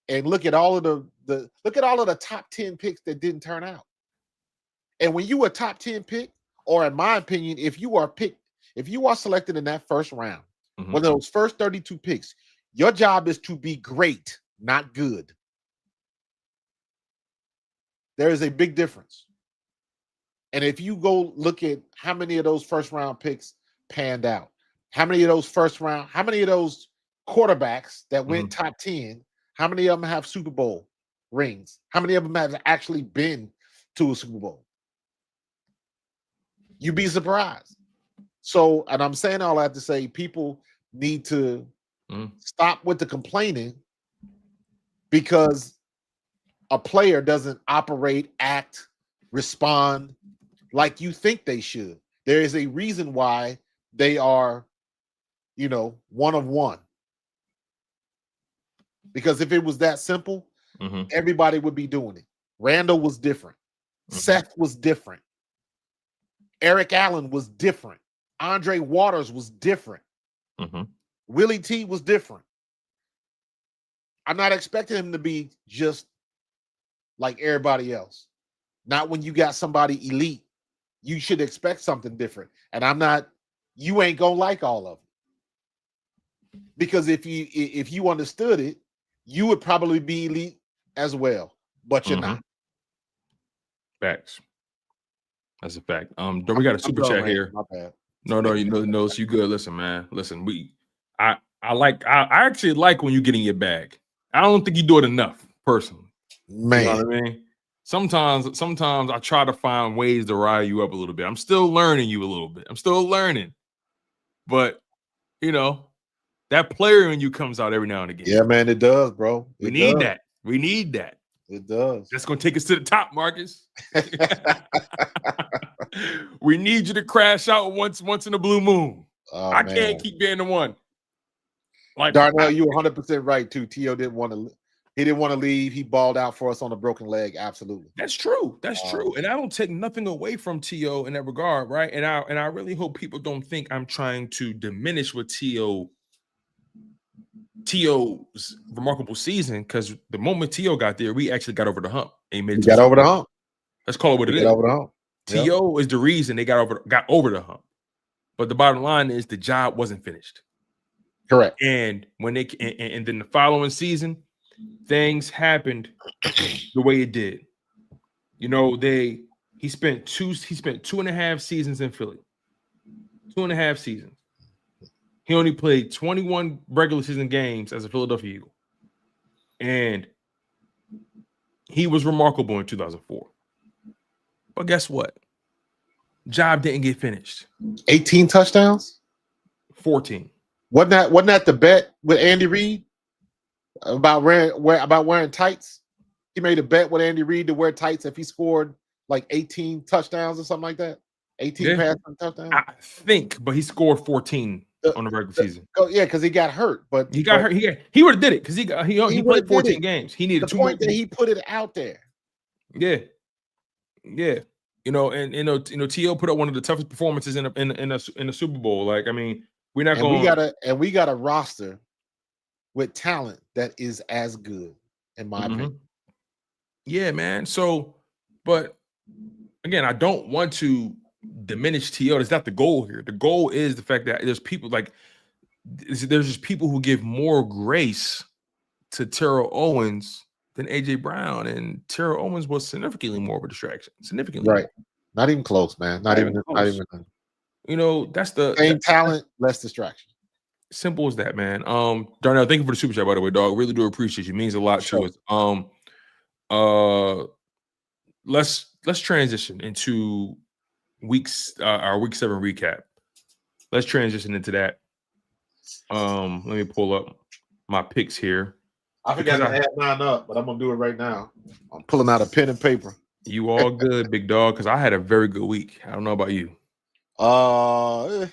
and look at all of the top 10 picks that didn't turn out. And when you a top 10 pick, or in my opinion, if you are selected in that first round, one of those first 32 picks, your job is to be great, not good. There is a big difference. And if you go look at how many of those first round picks panned out, how many of those quarterbacks that went top 10, how many of them have Super Bowl rings? How many of them have actually been to a Super Bowl? You'd be surprised. So, and I'm saying all that to say, people need to stop with the complaining, because a player doesn't operate, act, respond like you think they should. There is a reason why they are, one of one. Because if it was that simple, everybody would be doing it. Randall was different. Seth was different. Eric Allen was different. Andre Waters was different. Willie T was different. I'm not expecting him to be just like everybody else. Not when you got somebody elite. You should expect something different. And you ain't gonna like all of them. Because if you understood it, you would probably be elite as well. But you're not. Facts. That's a fact. We got a super chat here. My bad. No, you good. Listen, man. Listen, I actually like when you get in your bag. I don't think you do it enough, personally. Man. You know what I mean? Sometimes I try to find ways to rile you up a little bit. I'm still learning you a little bit. I'm still learning. But that player in you comes out every now and again. Yeah, man, it does, bro. We need that. We need that. It does. That's gonna take us to the top, Marcus. We need you to crash out once in a blue moon. Oh, I can't keep being the one. Like Darnell, you 100% right too. T.O. didn't want to leave. He balled out for us on a broken leg. Absolutely. That's true. That's true. And I don't take nothing away from T.O. in that regard, right? And I really hope people don't think I'm trying to diminish what T.O.'s remarkable season, because the moment T.O. got there, we actually got over the hump. And he got over the hump. Let's call it what it is. Got over the hump. T.O. is the reason they got over the hump. But the bottom line is the job wasn't finished. Correct. And when and then the following season, things happened the way it did. He spent 2.5 seasons in Philly. 2.5 seasons. He only played 21 regular season games as a Philadelphia Eagle. And he was remarkable in 2004. But guess what? Job didn't get finished. 18 touchdowns? 14. Wasn't that the bet with Andy Reid about wearing tights? He made a bet with Andy Reid to wear tights if he scored like 18 touchdowns or something like that. 18 passing touchdowns. I think, but he scored 14 on the regular season. Yeah, because he got hurt. But he got hurt. He would have did it because he played 14 games. He needed the point that he put it out there. Yeah. T.O. put up one of the toughest performances in the Super Bowl. Like, I mean, we're not going. We got a roster with talent that is as good, in my opinion. Yeah, man. So, but again, I don't want to diminish T.O. That's not the goal here. The goal is the fact that there's just people who give more grace to Terrell Owens than A.J. Brown, and Terrell Owens was significantly more of a distraction. Significantly, right? More. Not even close, man. Not even. That's the same talent, less distraction. Simple as that, man. Darnell, thank you for the super chat, by the way, dog. Really do appreciate you. It means a lot to us. Let's transition into our week 7 recap. Let's transition into that. Let me pull up my picks here. I forgot to add mine up, but I'm gonna do it right now. I'm pulling out a pen and paper. You all good, big dog? Because I had a very good week. I don't know about you. I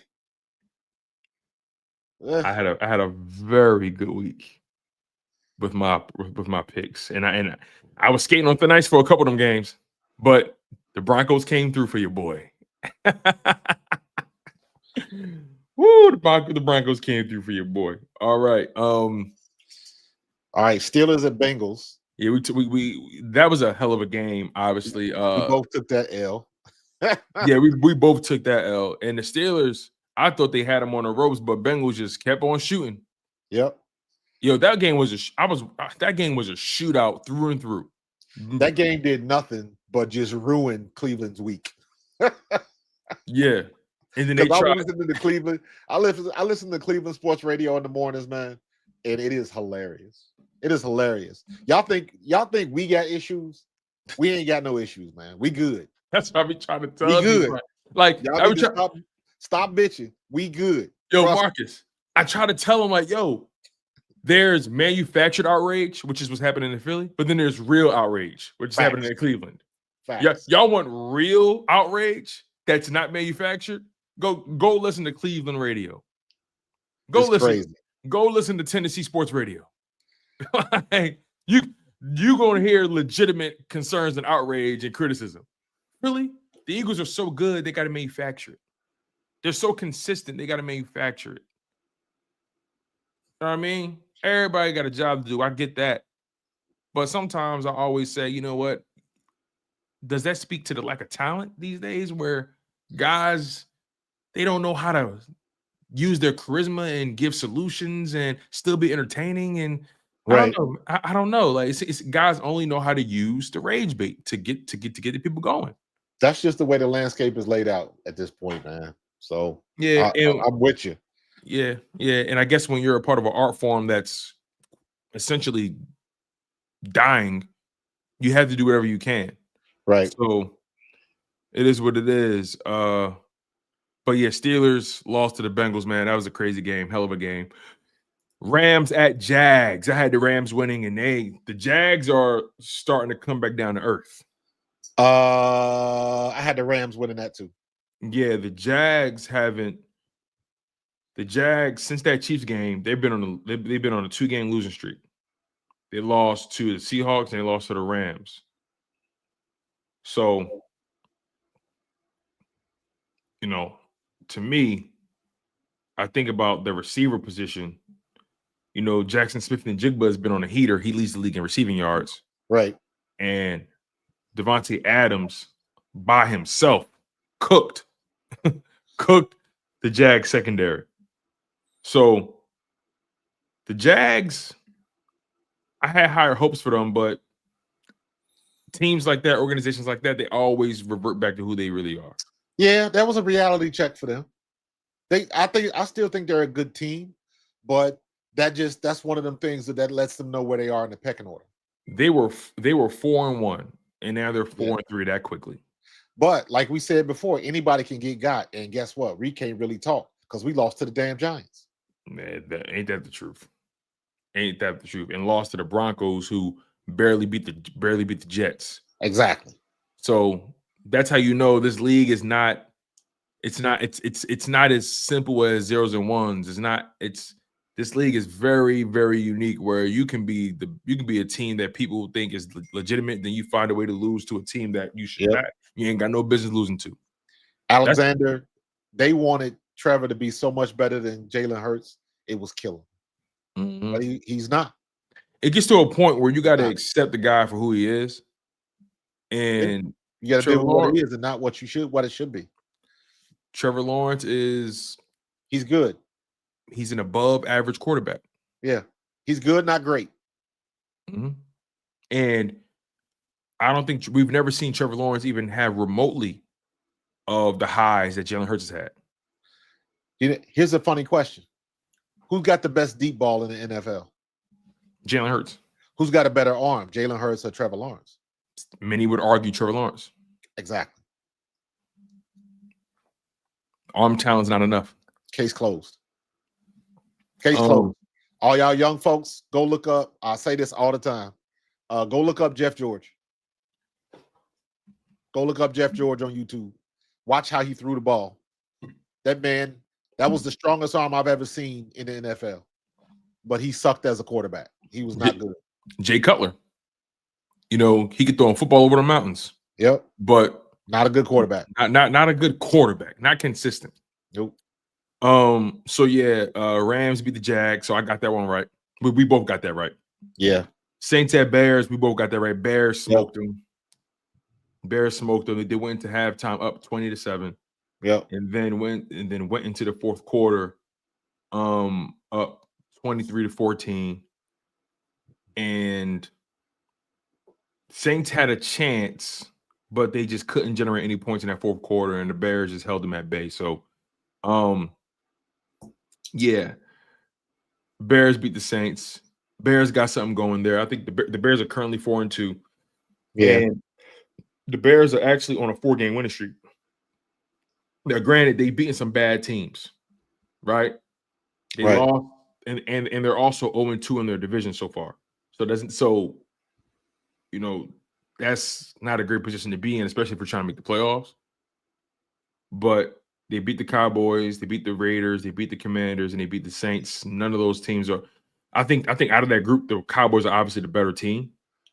had a very good week with my picks, and I was skating on thin ice for a couple of them games, but the Broncos came through for your boy. Woo! The Broncos came through for your boy. All right. All right, Steelers and Bengals. Yeah, we that was a hell of a game. Obviously, we both took that L. Yeah, we both took that L. And the Steelers, I thought they had them on the ropes, but Bengals just kept on shooting. Yep. That game was a shootout through and through. That game did nothing but just ruin Cleveland's week. Yeah. And then I listen to Cleveland. I listen to Cleveland sports radio in the mornings, man, and it is hilarious. It is hilarious. Y'all think we got issues? We ain't got no issues, man. We good. That's what I be trying to tell you. We good. Right? Like, y'all need to stop bitching. We good. Yo, Marcus, I try to tell him, like, yo, there's manufactured outrage, which is what's happening in Philly, but then there's real outrage, which is happening in Cleveland. Facts. Y'all want real outrage that's not manufactured? Go listen to Cleveland radio. It's crazy. Go listen to Tennessee sports radio. Like, you gonna hear legitimate concerns and outrage and criticism. Really? The Eagles are so good, they got to manufacture it. They're so consistent, they got to manufacture it. You know what I mean? Everybody got a job to do. I get that. But sometimes I always say, you know what? Does that speak to the lack of talent these days where guys, they don't know how to use their charisma and give solutions and still be entertaining? And Right. I don't know. Like it's guys only know how to use the rage bait to get the people going. That's just the way the landscape is laid out at this point, man. So Yeah, I'm with you. Yeah. And I guess when you're a part of an art form that's essentially dying, you have to do whatever you can. Right. So it is what it is. But yeah, Steelers lost to the Bengals, man. That was a crazy game, hell of a game. Rams at Jags. I had the Rams winning, and the Jags are starting to come back down to earth. I had the Rams winning that too. Yeah, the Jags since that Chiefs game, they've been on a 2-game losing streak. They lost to the Seahawks and they lost to the Rams. So, you know, to me, I think about the receiver position. You know, Jackson Smith-Njigba has been on a heater. He leads the league in receiving yards. Right. And Devontae Adams by himself cooked the Jags secondary. So the Jags, I had higher hopes for them, but teams like that, organizations like that, they always revert back to who they really are. Yeah, that was a reality check for them. I still think they're a good team, but that's one of them things that lets them know where they are in the pecking order. They were 4-1, and now they're 4-3 that quickly. But like we said before, anybody can get got, and guess what? We can't really talk because we lost to the damn Giants. Man, ain't that the truth? Ain't that the truth? And lost to the Broncos, who barely beat the Jets. Exactly. So that's how you know this league is not. It's not as simple as zeros and ones. This league is very, very unique where you can be a team that people think is legitimate, then you find a way to lose to a team that you should not. You ain't got no business losing to. Alexander, they wanted Trevor to be so much better than Jalen Hurts. It was killing. Mm-hmm. But he's not. It gets to a point where you got to accept the guy for who he is. And you got to do what it is and not what it should be. Trevor Lawrence he's good. He's an above average quarterback. Yeah. He's good, not great. Mm-hmm. And I don't think we've never seen Trevor Lawrence even have remotely of the highs that Jalen Hurts has had. Here's a funny question. Who's got the best deep ball in the NFL? Jalen Hurts. Who's got a better arm, Jalen Hurts or Trevor Lawrence? Many would argue Trevor Lawrence. Exactly. Arm talent's not enough. Case closed. Case closed. All y'all young folks, go look up. I say this all the time. Go look up Jeff George. Go look up Jeff George on YouTube. Watch how he threw the ball. That man, that was the strongest arm I've ever seen in the NFL. But he sucked as a quarterback. He was not good. Jay Cutler. You know, he could throw a football over the mountains. Yep. But not a good quarterback. Not a good quarterback. Not consistent. Nope. So yeah, Rams beat the Jags. So I got that one right. We both got that right. Yeah. Saints at Bears. We both got that right. Bears smoked them. Bears smoked them. They went into halftime up 20-7. Yep. And then went into the fourth quarter, up 23-14. And Saints had a chance, but they just couldn't generate any points in that fourth quarter, and the Bears just held them at bay. So, yeah, Bears beat the Saints. Bears got something going there. I think the Bears are currently 4-2. Yeah, and the Bears are actually on a 4-game winning streak. Now, granted, they beaten some bad teams, right? They lost and they're also 0-2 in their division so far. So that's not a great position to be in, especially if we're trying to make the playoffs. But they beat the Cowboys, they beat the Raiders, they beat the Commanders, and they beat the Saints. None of those teams are. I think out of that group, the Cowboys are obviously the better team.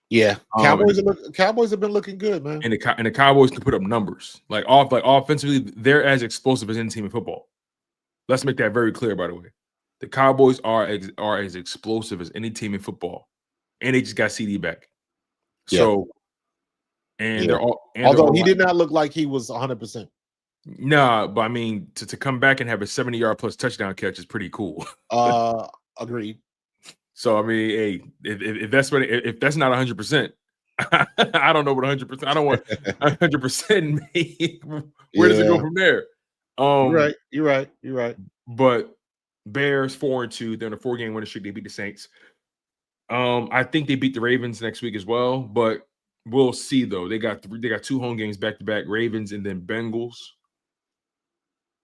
Yeah, Cowboys have been looking good, man. And the Cowboys can put up numbers. Like offensively, they're as explosive as any team in football. Let's make that very clear, by the way. The Cowboys are as explosive as any team in football, and they just got CD back. Yeah. So, and they're all. And although he did not look like he was 100%. Nah, but I mean, to come back and have a 70-yard plus touchdown catch is pretty cool. Agreed. So I mean, hey, if that's not 100%, I don't know what 100%. I don't want 100%. Where does it go from there? You're right. But Bears 4-2. They're in a 4-game winning streak. They beat the Saints. I think they beat the Ravens next week as well, but we'll see though. They got 2 home games back to back, Ravens and then Bengals.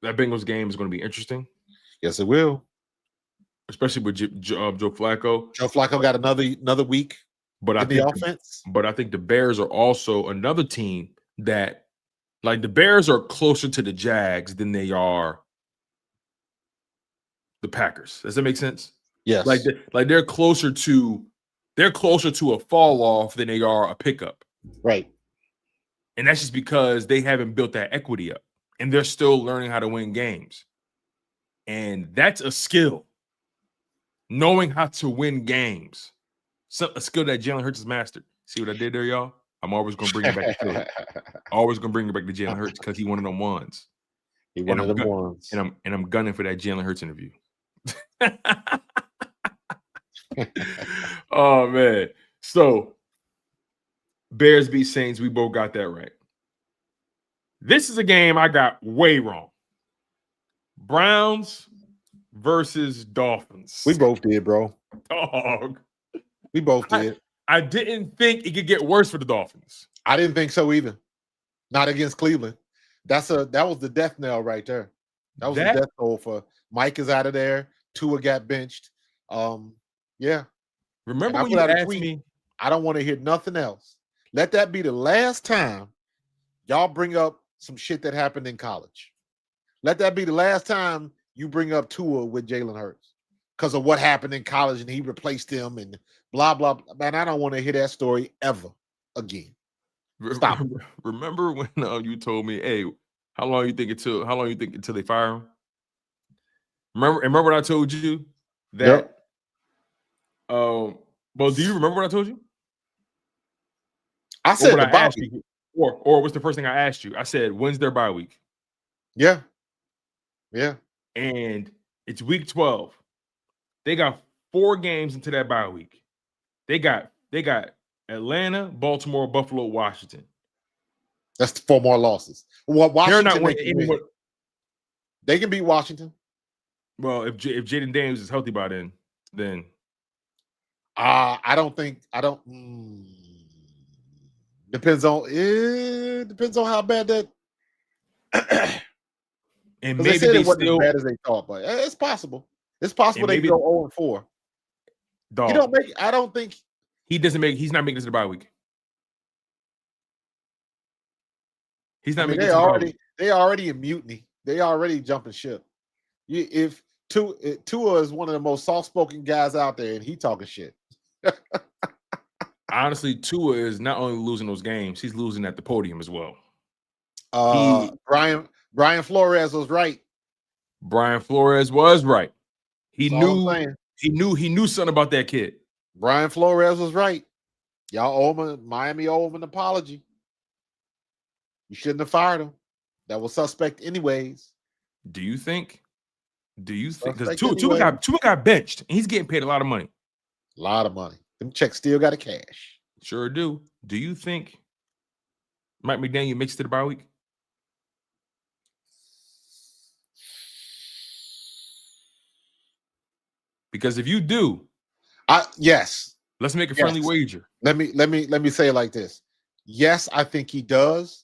That Bengals game is going to be interesting. Yes, it will. Especially with Joe Flacco. Joe Flacco got another week in the offense. But I think the Bears are also another team that, like, the Bears are closer to the Jags than they are the Packers. Does that make sense? Yes. Like they're closer to a fall off than they are a pickup. Right. And that's just because they haven't built that equity up. And they're still learning how to win games. And that's a skill. Knowing how to win games. A skill that Jalen Hurts has mastered. See what I did there, y'all? I'm always going to bring it back to Philly. Always going to bring it back to Jalen Hurts because he one of them ones. He one of them ones. And I'm gunning for that Jalen Hurts interview. Oh, man. So, Bears beat Saints. We both got that right. This is a game I got way wrong. Browns versus Dolphins. We both did, bro. Dog. We both did. I didn't think it could get worse for the Dolphins. I didn't think so either. Not against Cleveland. That was the death knell right there. That was the death knell for Mike is out of there. Tua got benched. Yeah. Remember when you asked me? I don't want to hear nothing else. Let that be the last time y'all bring up some shit that happened in college. Let that be the last time you bring up Tua with Jalen Hurts because of what happened in college and he replaced him and blah, blah, blah. Man, I don't want to hear that story ever again. Stop. Remember when you told me, hey, how long you think until they fire him? Remember what I told you? That well, do you remember what I told you? I said the bye week. Or what's the first thing I asked you? I said, when's their bye week? Yeah. And it's week 12. They got 4 games into that bye week. They got Atlanta, Baltimore, Buffalo, Washington. That's 4 more losses. Well, Washington, they're not winning anymore. They can beat Washington. Well, if Jaden Daniels is healthy by then I don't. Depends on how bad that. And maybe they wasn't as bad as they thought, but it's possible. It's possible they go 0-4. Dog. I don't think he's not making this to the bye week. He's not making it. They already in mutiny. They already jumping ship. If Tua is one of the most soft-spoken guys out there, and he talking shit. Honestly, Tua is not only losing those games, he's losing at the podium as well. Brian Flores was right. Brian Flores was right. He That's knew something about that kid. Brian Flores was right. Y'all Miami owe him an apology. You shouldn't have fired him. That was suspect anyways. Do you think? Because Tua got benched and he's getting paid a lot of money. A lot of money. Them checks still got to cash. Sure do. Do you think Mike McDaniel makes it to the bye week? Because if you do, yes. Let's make a friendly wager. Let me say it like this. Yes, I think he does,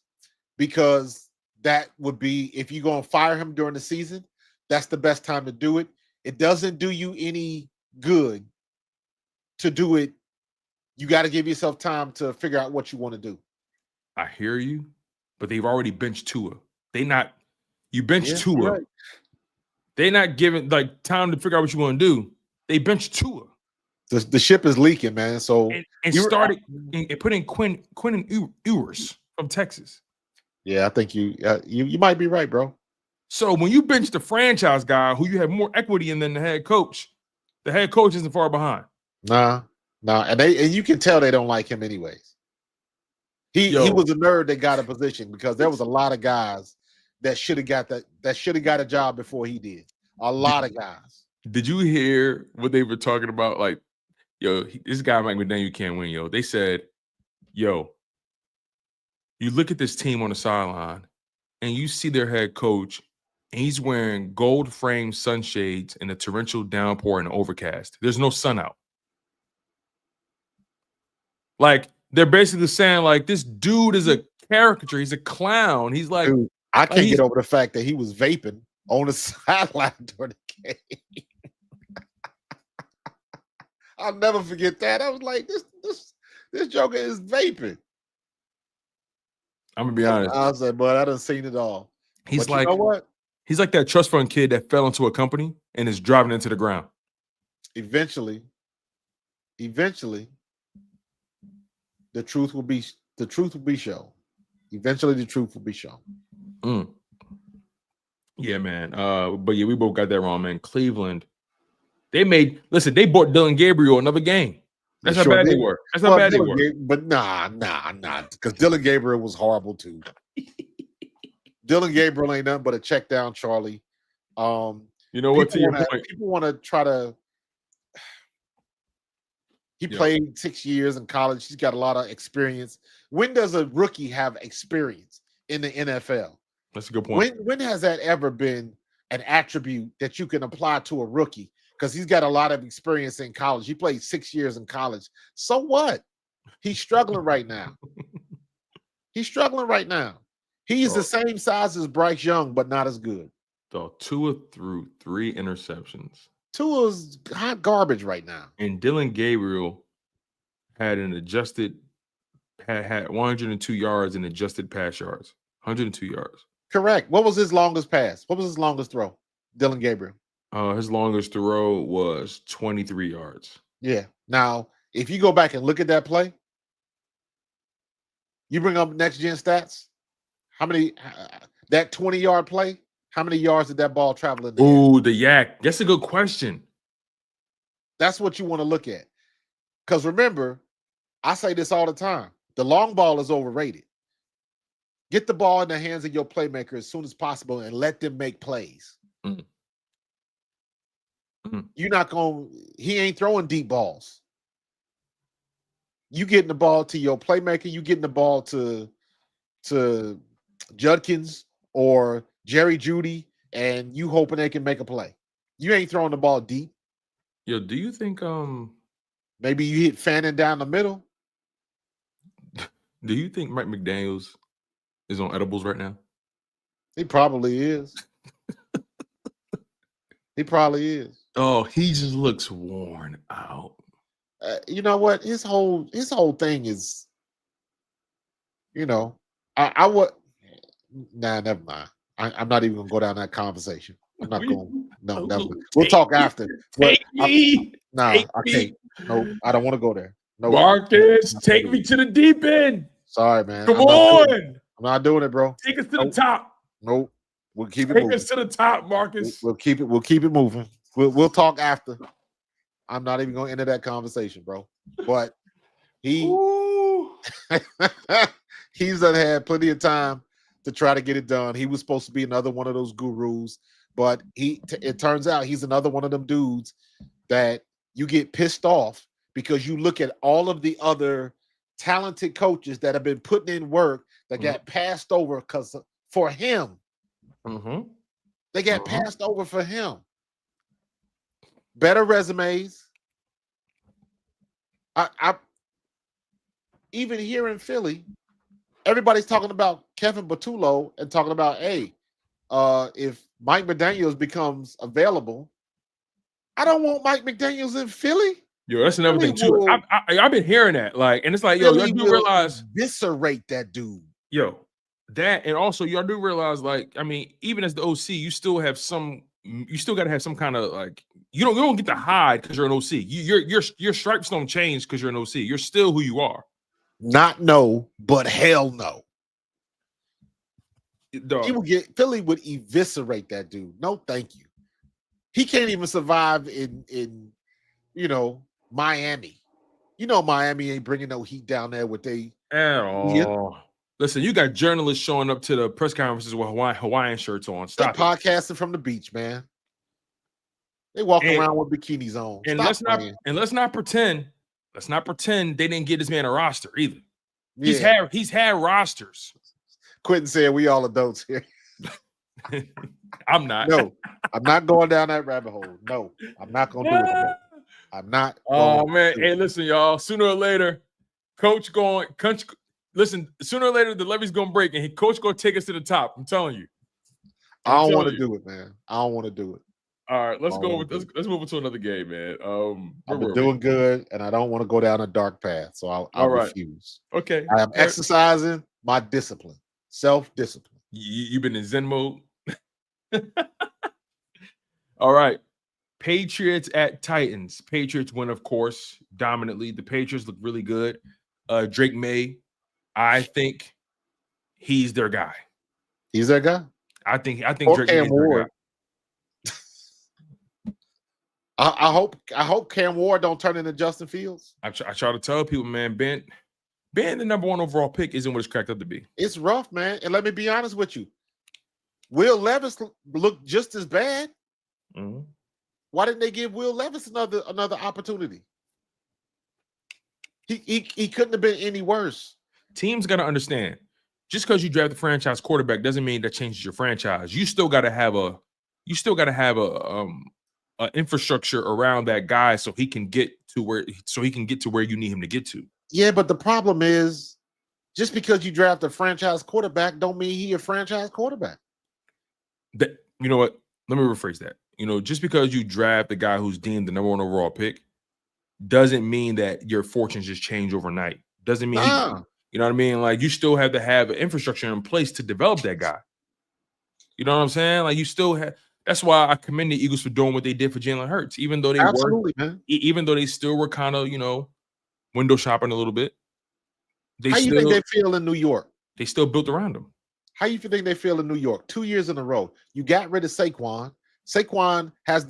because that would be, if you're going to fire him during the season, that's the best time to do it. It doesn't do you any good to do it. You got to give yourself time to figure out what you want to do. I hear you, but they've already benched Tua. You bench Yeah, Tua. right. They're not giving like time to figure out what you want to do. They benched Tua. The ship is leaking, man. So and started and put in Quinn and Ewers from Texas. Yeah, I think you might be right, bro. So when you bench the franchise guy who you have more equity in than the head coach isn't far behind. Nah, and you can tell they don't like him anyways. He was a nerd that got a position because there was a lot of guys that should have got a job before he did. A lot of guys. Did you hear what they were talking about? Like, this guy Mike McDaniel can't win, yo. They said, you look at this team on the sideline and you see their head coach and he's wearing gold frame sunshades in a torrential downpour and overcast. There's no sun out. Like, they're basically saying, like, this dude is a caricature. He's a clown. He's like, dude, I can't get over the fact that he was vaping on the sideline during the game. I'll never forget that. I was like, this joker is vaping. I'm gonna be honest. I was like, but I done seen it all. He's like, you know what? He's like that trust fund kid that fell into a company and is driving into the ground. Eventually, the truth will be shown. Eventually, the truth will be shown. Yeah, man. But yeah, we both got that wrong, man. Cleveland, they bought Dylan Gabriel another game. That's how bad they were. That's how bad they were. But nah, because Dylan Gabriel was horrible too. Dylan Gabriel ain't nothing but a check down Charlie. You know what? To your point, people want to try to. He played 6 years in college. He's got a lot of experience. When does a rookie have experience in the NFL? That's a good point. When has that ever been an attribute that you can apply to a rookie? Because he's got a lot of experience in college. He played 6 years in college. So what? He's struggling right now. He's the same size as Bryce Young, but not as good. So Tua threw 3 interceptions. Tua's hot garbage right now. And Dylan Gabriel had 102 yards in adjusted pass yards. 102 yards. Correct. What was his longest pass? What was his longest throw? Dylan Gabriel. His longest throw was 23 yards. Yeah. Now, if you go back and look at that play, you bring up next gen stats. How many that 20-yard play? How many yards did that ball travel in the air? The yak. That's a good question. That's what you want to look at. Because remember, I say this all the time. The long ball is overrated. Get the ball in the hands of your playmaker as soon as possible and let them make plays. You're not going – he ain't throwing deep balls. You getting the ball to your playmaker. You getting the ball to Judkins or Jerry Jeudy, and you hoping they can make a play. You ain't throwing the ball deep. Yo, do you think maybe you hit Fannin down the middle? Do you think Mike McDaniels is on edibles right now? He probably is. He probably is. Oh, he just looks worn out. You know what? His whole thing is, I would. Nah, never mind. I'm not even gonna go down that conversation. I'm not going. No, never mind. We'll talk after. Take me. I can't. No, I don't want to go there. No, Marcus, take me to the deep end. Sorry, man. Come on. I'm not doing it, bro. Take us to the top. Nope. We'll keep it moving. Take us to the top, Marcus. We'll keep it moving. We'll talk after. I'm not even going to enter that conversation, bro. But he's had plenty of time to try to get it done. He was supposed to be another one of those gurus, but it turns out he's another one of them dudes that you get pissed off because you look at all of the other talented coaches that have been putting in work that got passed over for him. They got passed over for him. Better resumes. I even here in Philly, everybody's talking about Kevin Batulo and talking about, hey, if Mike McDaniels becomes available, I don't want Mike McDaniels in Philly. Yo, that's another Philly thing too. will, I've been hearing that, like, and it's like, yo, y'all Philly do will realize, eviscerate that dude. yo, that, and also y'all do realize, like, I mean, even as the OC, you still have some, you still got to have some kind of like, you don't get to hide because you're an OC. Your stripes don't change because you're an OC. You're still who you are. Not no, but hell no. Dog. Philly would eviscerate that dude. No, thank you. He can't even survive in Miami. Miami ain't bringing no heat down there with they At all. Listen, you got journalists showing up to the press conferences with Hawaiian shirts on. Stop they podcasting from the beach, man. They walk around with bikinis on. And let's not pretend they didn't get this man a roster either. Yeah. He's had rosters. Quentin said we all adults here. I'm not. No, I'm not going down that rabbit hole. No, I'm not gonna do it. I'm not. Oh man, hey, listen, y'all. Sooner or later, listen, sooner or later the levee's gonna break and coach gonna take us to the top. I'm telling you. I don't want to do it, man. I don't want to do it. All right, let's move on to another game, man. I've been doing good, and I don't want to go down a dark path, so I'll refuse. Okay, I am exercising my discipline, self-discipline. You've been in Zen mode. All right, Patriots at Titans. Patriots win, of course, dominantly. The Patriots look really good. Drake May, I think he's their guy. He's their guy. I think Drake May is their guy. I hope Cam Ward don't turn into Justin Fields. I try to tell people, man, Ben, the number 1 overall pick isn't what it's cracked up to be. It's rough, man. And let me be honest with you. Will Levis looked just as bad. Mm-hmm. Why didn't they give Will Levis another opportunity? He couldn't have been any worse. Teams got to understand, just because you draft the franchise quarterback doesn't mean that changes your franchise. You still got to have a infrastructure around that guy so he can get to where you need him to get to. Yeah, but the problem is, just because you draft a franchise quarterback don't mean he a franchise quarterback. You know what? Let me rephrase that. Just because you draft the guy who's deemed the number 1 overall pick doesn't mean that your fortunes just change overnight. Doesn't mean you know what I mean? Like, you still have to have an infrastructure in place to develop that guy. You know what I'm saying? Like, you still have. That's why I commend the Eagles for doing what they did for Jalen Hurts, even though they still were kind of, window shopping a little bit. How you think they feel in New York? They still built around them. How you think they feel in New York? 2 years in a row. You got rid of Saquon. Saquon has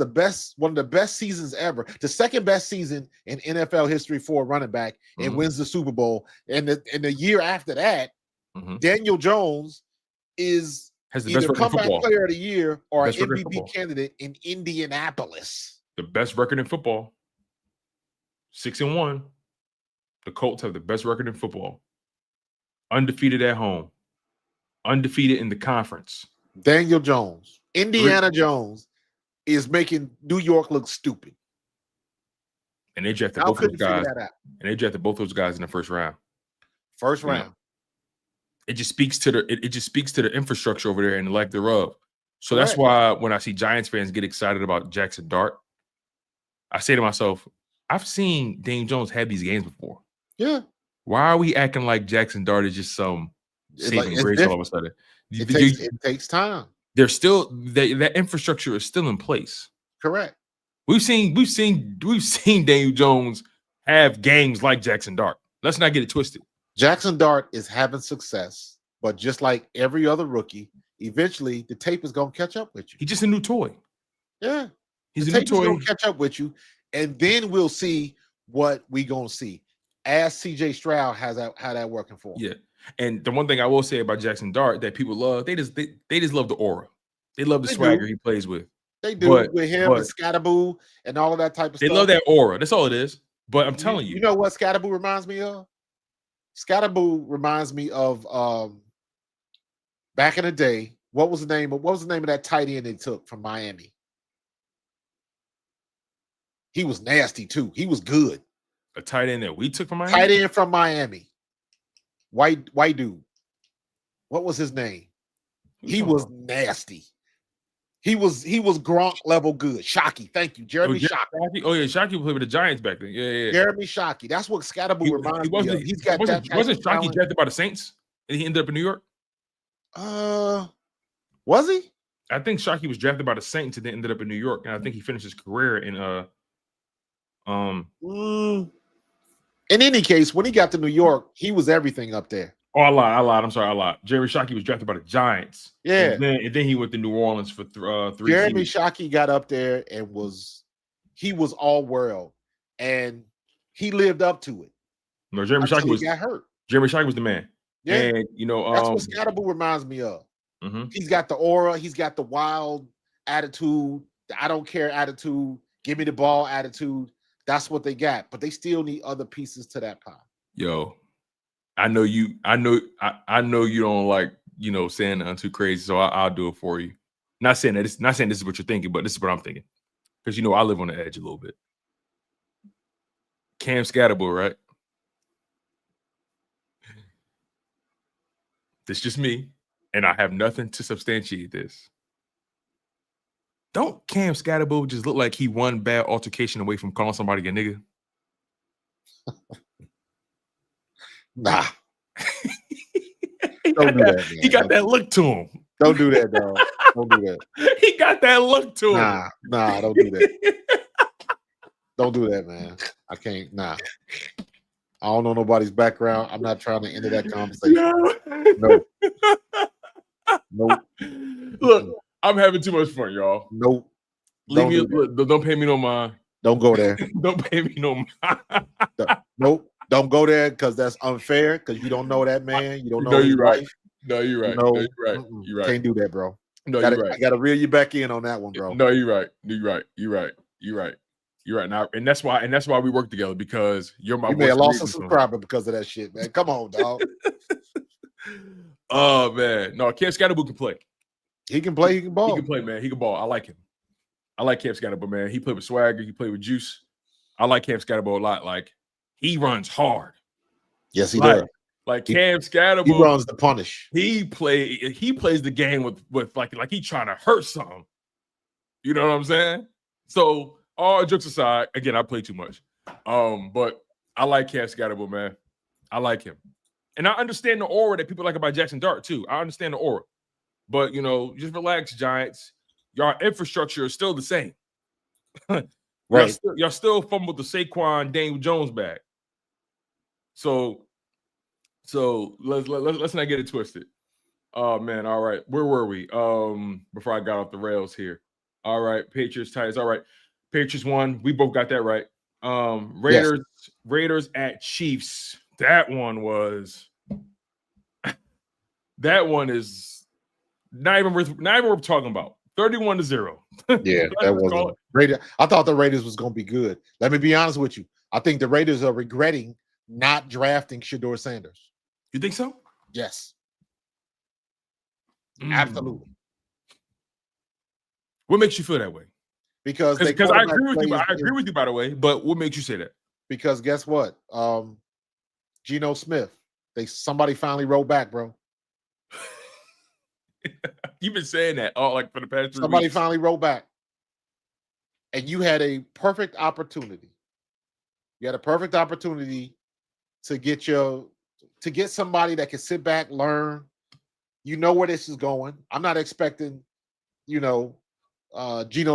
one of the best seasons ever, the second best season in NFL history for a running back, and wins the Super Bowl. And the year after that, Daniel Jones has the either comeback player of the year or an MVP candidate in Indianapolis. The best record in football. 6-1. The Colts have the best record in football. Undefeated at home. Undefeated in the conference. Daniel Jones. Indiana Jones is making New York look stupid. And they drafted both those guys. And they drafted both those guys in the first round. First round. It just speaks to the infrastructure over there and the lack thereof. So that's why when I see Giants fans get excited about Jackson Dart, I say to myself, I've seen Daniel Jones have these games before. Yeah. Why are we acting like Jackson Dart is just some saving grace all of a sudden? It takes time. They're still that infrastructure is still in place. Correct. We've seen Daniel Jones have games like Jackson Dart. Let's not get it twisted. Jackson Dart is having success, but just like every other rookie, eventually the tape is going to catch up with you. He's just a new toy. Yeah. He's a new toy. Going to catch up with you, and then we'll see what we going to see. Ask CJ Stroud how that working for him. Yeah. And the one thing I will say about Jackson Dart that people love, they just love the aura. They love the swagger he plays with. They do with him and Scatterboo and all of that type of stuff. They love that aura. That's all it is. But I'm telling you. You know what Scatterboo reminds me of? Scatterboo reminds me of back in the day. What was the name of that tight end they took from Miami? He was nasty too. He was good. A tight end that we took from Miami? Tight end from Miami. White dude. What was his name? He was nasty. He was Gronk level good. Shockey, thank you, Jeremy Shockey. Shockey? Oh yeah, Shockey played with the Giants back then. Yeah. Jeremy Shockey. That's what Scatterboo reminds me of. He's got that. Wasn't Shockey drafted by the Saints and he ended up in New York? Was he? I think Shockey was drafted by the Saints and then ended up in New York, and I think he finished his career in In any case, when he got to New York, he was everything up there. Oh, I lied. I'm sorry, I lied. Jeremy Shockey was drafted by the Giants. Yeah. And then he went to New Orleans for 3 Jeremy seasons. Shockey got up there and was all world, and he lived up to it. No, Jeremy Shockey got hurt. Jeremy Shockey was the man. Yeah. And that's what Scatterboo reminds me of. He's got the aura, he's got the wild attitude, the I don't care attitude, give me the ball attitude. That's what they got, but they still need other pieces to that pie. Yo, I know you don't like, saying nothing too crazy, so I'll do it for you. Not saying this is what you're thinking, but this is what I'm thinking. Because I live on the edge a little bit. Cam Scatterboo, right? This is just me, and I have nothing to substantiate this. Don't Cam Scatterboo just look like he one bad altercation away from calling somebody a nigga? Nah. Don't do that, man. He got that look to him. Don't do that, dog. Don't do that. He got that look to him. Nah, don't do that. Don't do that, man. I can't. Nah. I don't know nobody's background. I'm not trying to enter that conversation. No. Nope. Look, I'm having too much fun, y'all. Nope. Don't pay me no mind. Don't go there. Don't pay me no mind. Nope. Don't go there because that's unfair. Because you don't know that man. You don't know. No, his you're right. life. No, you're right. No, no, you're right. You're right. Can't do that, bro. No, you're right. I gotta reel you back in on that one, bro. No, you're right. You're right. You're right. You're right. You're right. Now, and that's why we work together, because you're my. You may have lost a subscriber because of that shit, man. Come on, dog. Oh man, no, Cam Scatterboo can play. He can play. He can ball. He can play, man. He can ball. I like him. I like Cam Scatterboo, man. He played with swagger. He played with juice. I like Cam Scatterboo a lot. Like, he runs hard. Yes, he does. Like Cam Scatterboo, he runs the punish. He plays the game with like he trying to hurt something. You know what I'm saying? So all jokes aside, again, I play too much. But I like Cam Scatterboo, man. I like him. And I understand the aura that people like about Jackson Dart too. I understand the aura. But just relax, Giants. Your infrastructure is still the same. Right. Y'all still fumbled the Saquon Daniel Jones bag. So let's not get it twisted. Oh man, all right. Where were we? Before I got off the rails here. All right, Patriots, Titans. All right. Patriots won. We both got that right. Raiders at Chiefs. That one is not even worth talking about. 31-0. Yeah, that wasn't Raiders. I thought the Raiders was gonna be good. Let me be honest with you. I think the Raiders are regretting not drafting Shedeur Sanders. You think so? Yes. Absolutely. What makes you feel that way? Because I agree with you. I agree with you, by the way. But what makes you say that? Because guess what? Geno Smith. Somebody finally rolled back, bro. You've been saying that like for the past 3 Somebody weeks. finally rolled back. And you had a perfect opportunity. You had a perfect opportunity to get somebody that can sit back, learn. You know where this is going. I'm not expecting, Geno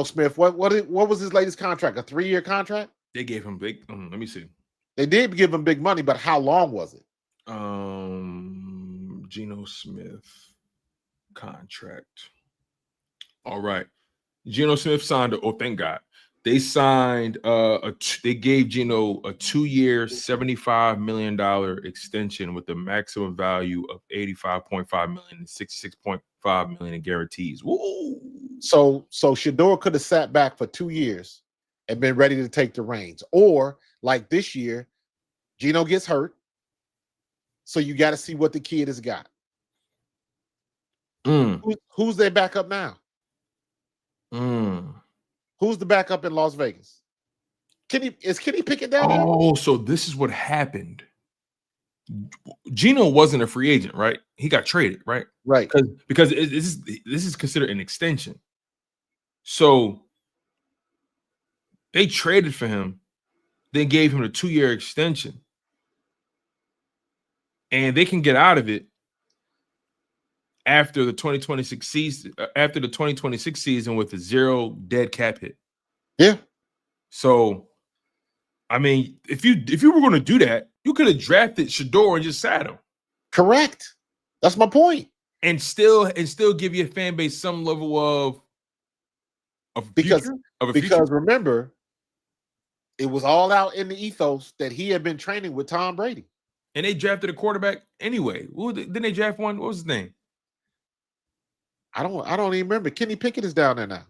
Smith. What was his latest contract? A 3-year contract? They gave him big. Let me see. They did give him big money, but how long was it? Geno Smith contract. All right. Geno Smith signed. Oh, thank God. They signed they gave Geno a 2-year, $75 million extension with a maximum value of $85.5 million and $66.5 million in guarantees. Woo! So Shedeur could have sat back for 2 years and been ready to take the reins. Or like this year, Geno gets hurt. So you got to see what the kid has got. Who's their backup now? Who's the backup in Las Vegas? Is Kenny Pickett down there? Oh, so this is what happened. Geno wasn't a free agent, right? He got traded, right? Right. Because this is considered an extension. So they traded for him, then gave him a 2-year extension. And they can get out of it after the 2026 season with a 0 dead cap hit. Yeah. So, I mean, if you were going to do that, you could have drafted Shador and just sat him. Correct. That's my point. And still give your fan base some level of Because future. remember, it was all out in the ethos that he had been training with Tom Brady. And they drafted a quarterback anyway. Didn't they draft one? What was his name? I don't even remember. Kenny Pickett is down there now.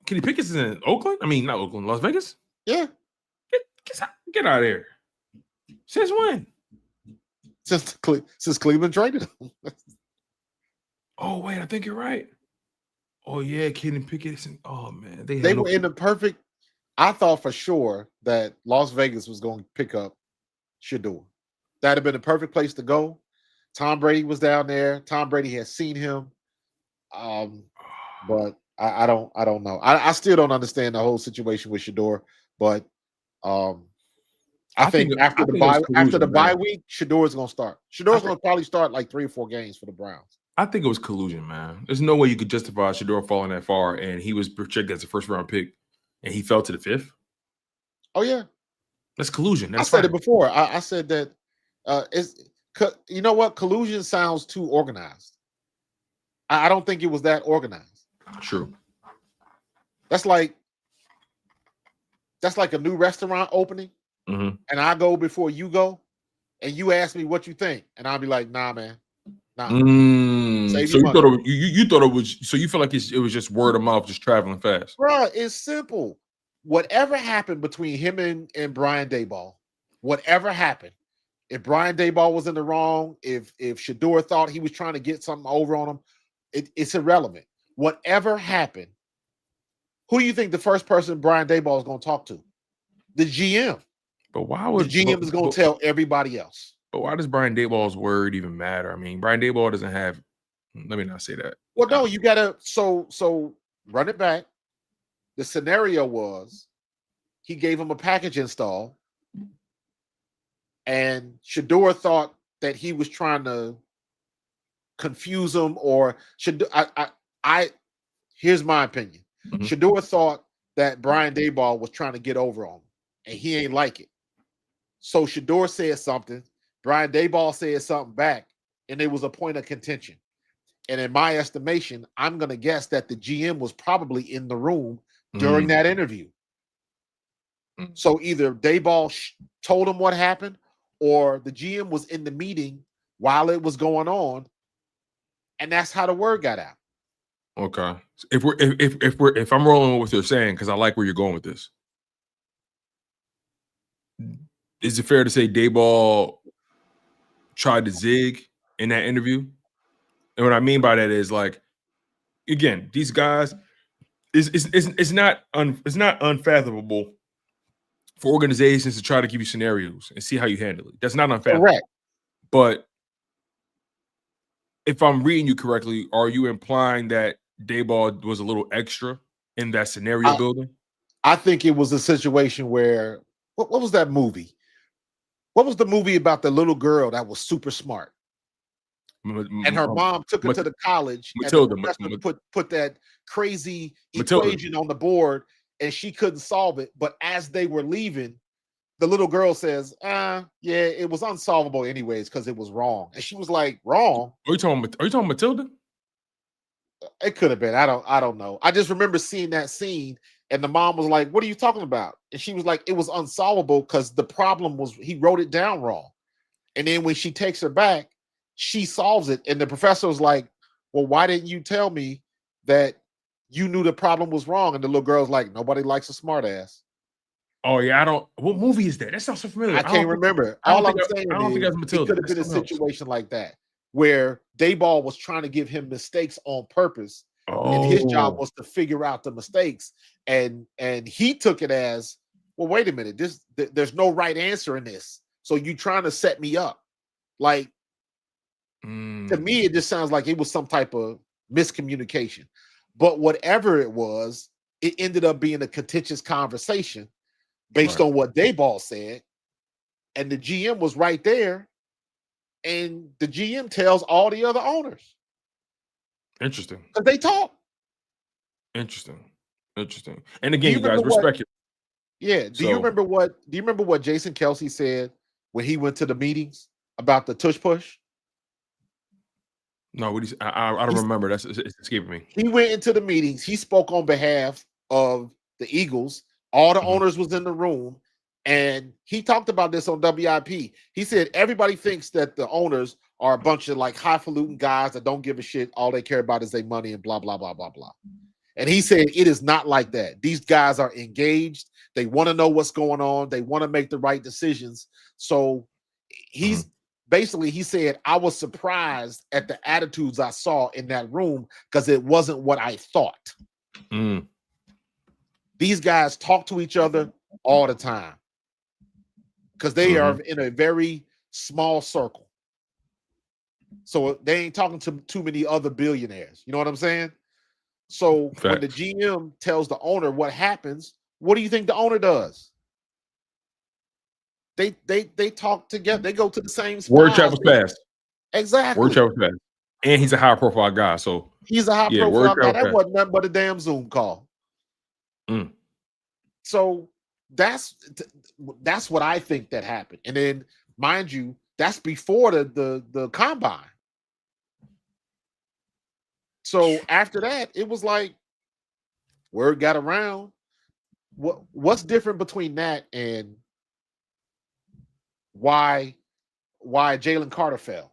Kenny Pickett is in Oakland? I mean, not Oakland, Las Vegas? Yeah. Get out of here. Since when? Since Cleveland traded him. Oh, wait, I think you're right. Oh, yeah, Kenny Pickett. Oh, man. They were in the perfect. I thought for sure that Las Vegas was going to pick up Shador. That'd have been the perfect place to go. Tom Brady was down there. Tom Brady had seen him. But I don't know. I still don't understand the whole situation with Shador. But I think after the bye week, Shador's gonna start. Shador's gonna probably start like 3 or 4 games for the Browns. I think it was collusion, man. There's no way you could justify Shador falling that far, and he was projected as a first-round pick, and he fell to the 5th. Oh yeah, that's collusion. I said it before. I said that you know what? Collusion sounds too organized. I don't think it was that organized. True. That's like a new restaurant opening, and I go before you go, and you ask me what you think, and I'll be like, "Nah, man, nah." So you thought it was. So you feel like it was just word of mouth, just traveling fast, bro? It's simple. Whatever happened between him and Brian Daboll, whatever happened, if Brian Daboll was in the wrong, if Shador thought he was trying to get something over on him, it's irrelevant. Whatever happened, who do you think the first person Brian Daboll is going to talk to? The GM. But why would the GM is going to tell everybody else? But why does Brian Daboll's word even matter? I mean, Brian Daboll doesn't have. Let me not say that. Well, no, you gotta. So run it back. The scenario was he gave him a package install, and Shador thought that he was trying to confuse him, or should I here's my opinion. Shador thought that Brian Daboll was trying to get over on him, and he ain't like it. So Shador said something, Brian Daboll said something back, and it was a point of contention. And in my estimation, I'm going to guess that the GM was probably in the room during that interview. So either Daboll told him what happened, or the GM was in the meeting while it was going on, and that's how the word got out. Okay. If I'm rolling with what you're saying, because I like where you're going with this, is it fair to say Daboll tried to zig in that interview? And what I mean by that is, like, again, these guys, it's not unfathomable for organizations to try to give you scenarios and see how you handle it. That's not unfathomable. Correct. But if I'm reading you correctly, are you implying that Daboll was a little extra in that scenario building? I think it was a situation where what was that movie? What was the movie about the little girl that was super smart? And her mom took her to the college, Matilda, and the professor put that crazy equation on the board, and she couldn't solve it. But as they were leaving, the little girl says, yeah, it was unsolvable anyways because it was wrong. And she was like, wrong? Are you talking Matilda? It could have been. I don't know. I just remember seeing that scene, and the mom was like, what are you talking about? And she was like, it was unsolvable because the problem was he wrote it down wrong. And then when she takes her back, she solves it. And the professor was like, well, why didn't you tell me that you knew the problem was wrong? And the little girl's like, nobody likes a smart ass. Oh, yeah. What movie is that? That sounds so familiar. I can't remember. All I'm saying is it could have been a situation like that where Daboll was trying to give him mistakes on purpose. And his job was to figure out the mistakes. And he took it as, well, wait a minute. There's no right answer in this. So you trying to set me up. Like, to me, it just sounds like it was some type of miscommunication. But whatever it was, it ended up being a contentious conversation based Right. on what Dayball said, and the GM was right there, and the GM tells all the other owners Interesting. because they talk. Interesting. Interesting. And Do again, you you guys remember what? respect it. Yeah. Do you So remember what? Do you remember what Jason Kelsey said when he went to the meetings about the tush push? no, what I don't He's, remember. It's escaping me. he went into the meetings. He spoke on behalf of the Eagles. All the Mhm. owners was in the room, and he talked about this on WIP. He said everybody thinks that the owners are a bunch of like highfalutin guys that don't give a shit. All they care about is their money and blah blah blah blah blah. And he said it is not like that. These guys are engaged. They want to know what's going on. They want to make the right decisions. So he's basically, he said, I was surprised at the attitudes I saw in that room because it wasn't what I thought. Mm. These guys talk to each other all the time because they are in a very small circle. So they ain't talking to too many other billionaires. You know what I'm saying? So when the Facts. GM tells the owner what happens, what do you think the owner does? They talk together. They go to the same Word spas. travels fast. Exactly. Word travels fast. And he's a high profile guy. So He's a high yeah, profile word guy. travels That fast. wasn't nothing but a damn Zoom call. Mm. So that's what I think that happened. And then, mind you, that's before the combine. So after that, it was like word got around. What's different between that and why Jalen Carter fell?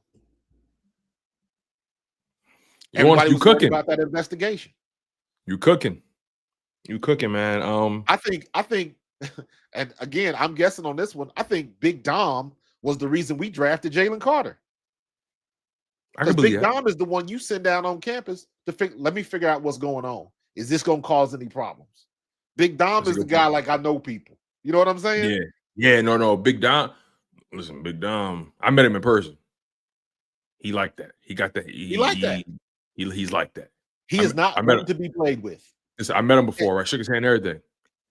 Everybody You was worried cooking. about that investigation. You cooking. You cooking, man. I think, and again, I'm guessing on this one. I think Big Dom was the reason we drafted Jalen Carter. I can Because believe Big that. Dom is the one you send down on campus to let me figure out what's going on. Is this going to cause any problems? Big Dom That's a is the good guy point. like I know people. You know what I'm saying? Yeah. Yeah, no. Big Dom. Listen, Big Dom. I met him in person. He liked that. He got that. He like that. He's like that. He is not I met one him. to be played with. Listen, I met him before. I shook his hand and everything.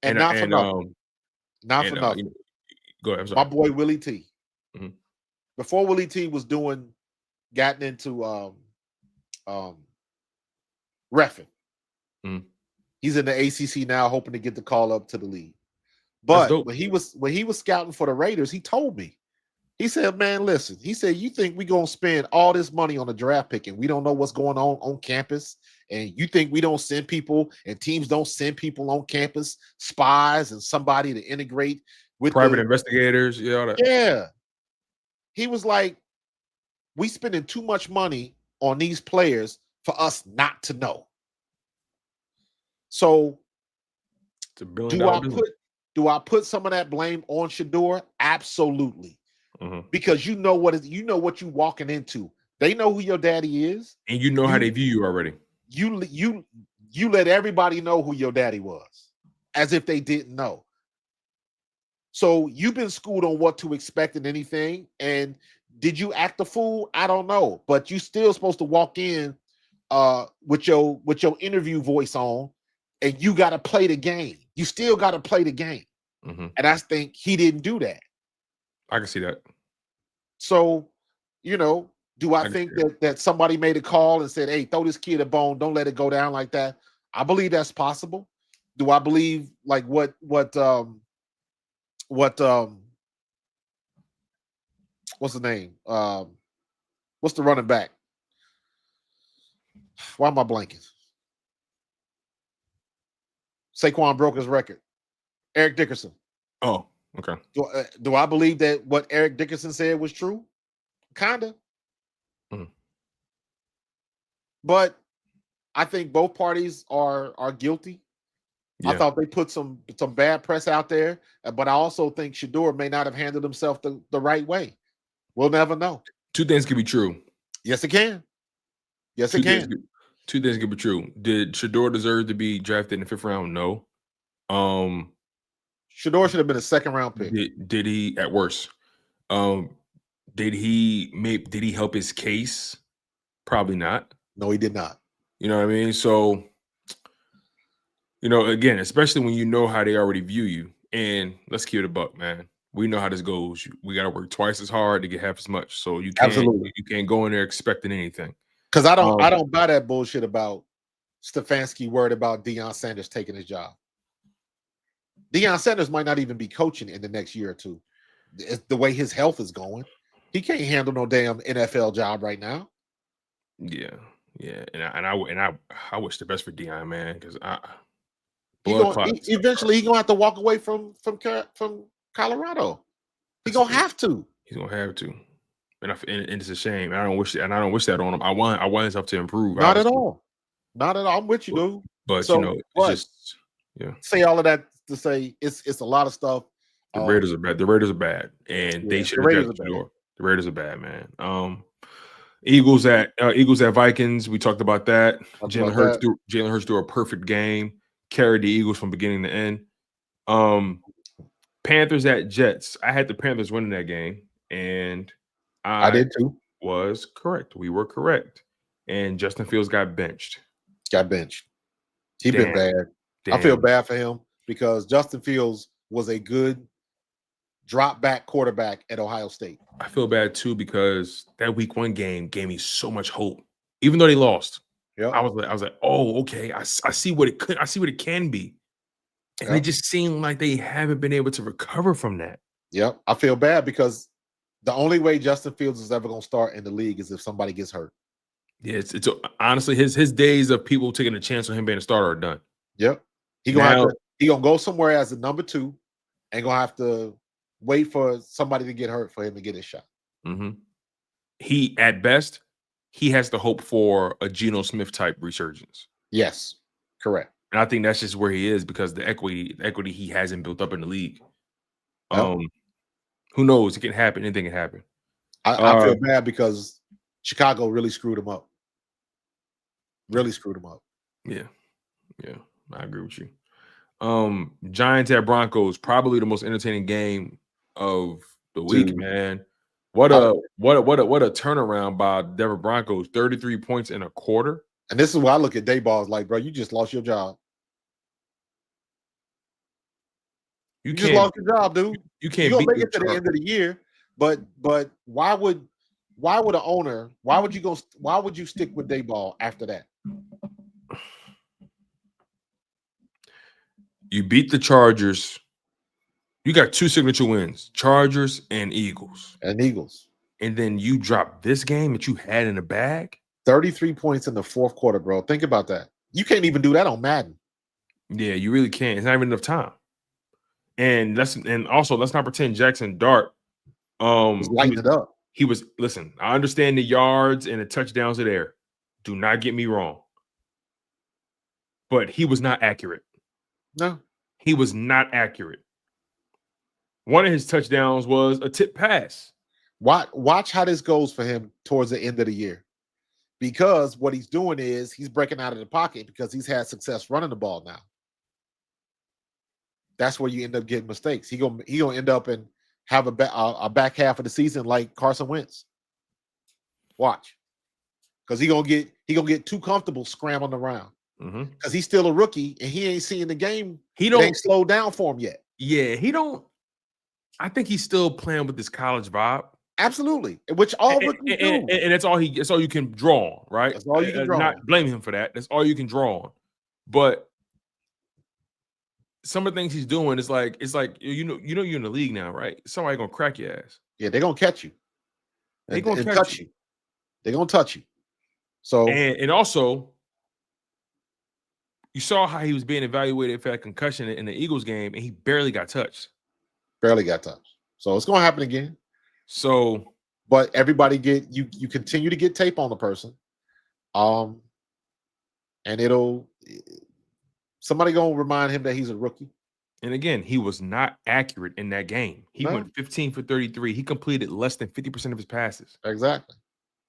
And not for nothing. Not for you nothing. know, go ahead. I'm My sorry. boy Willie T. Mhm. Before Willie T was gotten into reffing. Mhm. He's in the ACC now, hoping to get the call up to the league. That's But dope. when he was scouting for the Raiders, he told me, he said, "Man, listen," he said, "You think we gonna spend all this money on a draft pick and we don't know what's going on campus? And you think we don't send people and teams don't send people on campus, spies and somebody to integrate with Private investigators, all that. yeah." He was like, "We spending too much money on these players for us not to know." So It's $1 billion business. do I put some of that blame on Shador? Absolutely. Mhm. Because you know what you walking into. They know who your daddy is. And you know how they view you already. You let everybody know who your daddy was, as if they didn't know. So you've been schooled on what to expect in anything. And did you act a fool? I don't know, but you still supposed to walk in with your interview voice on, and you got to play the game. You still got to play the game. Mhm. And I think he didn't do that. I can see that. So, do I I can think see that. that somebody made a call and said, "Hey, throw this kid a bone, don't let it go down like that"? I believe that's possible. Do I believe like what what's the name? What's the running back? Why am I blanking? Saquon broke his record. Eric Dickerson. Oh, okay. Do I believe that what Eric Dickerson said was true? Kinda. Mhm. But I think both parties are guilty. I Yeah. thought they put some bad press out there, but I also think Shador may not have handled himself the right way. We'll never know. Two things can be true. Yes, it can. Yes, it can. Two things can be true. Did Shador deserve to be drafted in the 5th round? No. Shador should have been a second round pick. Did he at worst? Did he help his case? Probably not. No, he did not. You know what I mean? So You know, again, especially when you know how they already view you. And let's keep it a buck, man. We know how this goes. We got to work twice as hard to get half as much. So Absolutely. you can't go in there expecting anything. Because I Um, don't buy that bullshit about Stefanski worried about Deion Sanders taking his job. Deion Sanders might not even be coaching in the next year or two. It's the way his health is going, he can't handle no damn NFL job right now. yeah, yeah, I wish the best for Dion, man, because He blood going clots. eventually he gonna have to walk away from Colorado. He gonna have to. He's gonna have to, and it's a shame. I don't wish that on him. I want himself to improve, Not at obviously, all. Not at all. I'm with you, dude. but you So, know, it's but just yeah. say all of that to say it's a lot of stuff. The Raiders are bad. The Raiders are bad, and they Yeah, should the have Raiders jacked are the bad. door. The Raiders are bad, man. Eagles at Vikings. We talked about that. Jalen Hurts threw a perfect game, carried the Eagles from beginning to end. Panthers at Jets. I had the Panthers winning that game, and I did too. was correct. We were correct, and Justin Fields got benched. Got benched. He been bad. I feel bad for him because Justin Fields was a good drop back quarterback at Ohio State. I feel bad too because that week 1 game gave me so much hope, even though they lost. Yeah, I was like, oh, okay. I see what it could. I see what it can be, and it just seemed like they haven't been able to recover from that. Yep, I feel bad because the only way Justin Fields is ever going to start in the league is if somebody gets hurt. Yeah, it's honestly his days of people taking a chance on him being a starter are done. Yep, he gonna go somewhere as a number 2, and gonna have to wait for somebody to get hurt for him to get his shot. Mm-hmm. He at best he has to hope for a Geno Smith type resurgence. Yes, correct. And I think that's just where he is because the equity he hasn't built up in the league. Yep. Who knows? It can happen. Anything can happen. I feel bad because Chicago really screwed him up. Really screwed him up. Yeah, I agree with you. Giants at Broncos, probably the most entertaining game of the week, man. What a turnaround by Denver Broncos, 33 points in a quarter. And this is why I look at Dayball as like, bro, you just lost your job. You just lost your job, dude. You can't make it to the end of the year, but why would an owner? Why would you stick with Dayball after that? You beat the Chargers. You got 2 signature wins, Chargers and Eagles. And then you drop this game that you had in the bag. 33 points in the 4th quarter, bro. Think about that. You can't even do that on Madden. Yeah, you really can't. It's not even enough time. And also let's not pretend Jackson Dart was lighting it up. He was, listen, I understand the yards and the touchdowns are there. Do not get me wrong. But he was not accurate. No. He was not accurate. One of his touchdowns was a tip pass. Watch how this goes for him towards the end of the year. Because what he's doing is he's breaking out of the pocket because he's had success running the ball now. That's where you end up getting mistakes. He gonna end up and have a back half of the season like Carson Wentz. Watch, because he gonna get too comfortable scrambling around. Because he's still a rookie and he ain't seeing the game. He ain't slowed down for him yet. Yeah, he don't. I think he's still playing with this college vibe. Absolutely, which all rookies do. And that's all you can draw on, right? That's all you can draw. Not blame him for that. That's all you can draw on. But some of the things he's doing is like you know you're in the league now, right? Somebody gonna crack your ass. Yeah, they're gonna catch you. They're gonna touch you. They're gonna touch you. So and also, you saw how he was being evaluated for that concussion in the Eagles game, and he barely got touched. So it's gonna happen again. So, but everybody you continue to get tape on the person, and somebody gonna remind him that he's a rookie. And again, he was not accurate in that game. He went 15 for 33. He completed less than 50% of his passes. Exactly.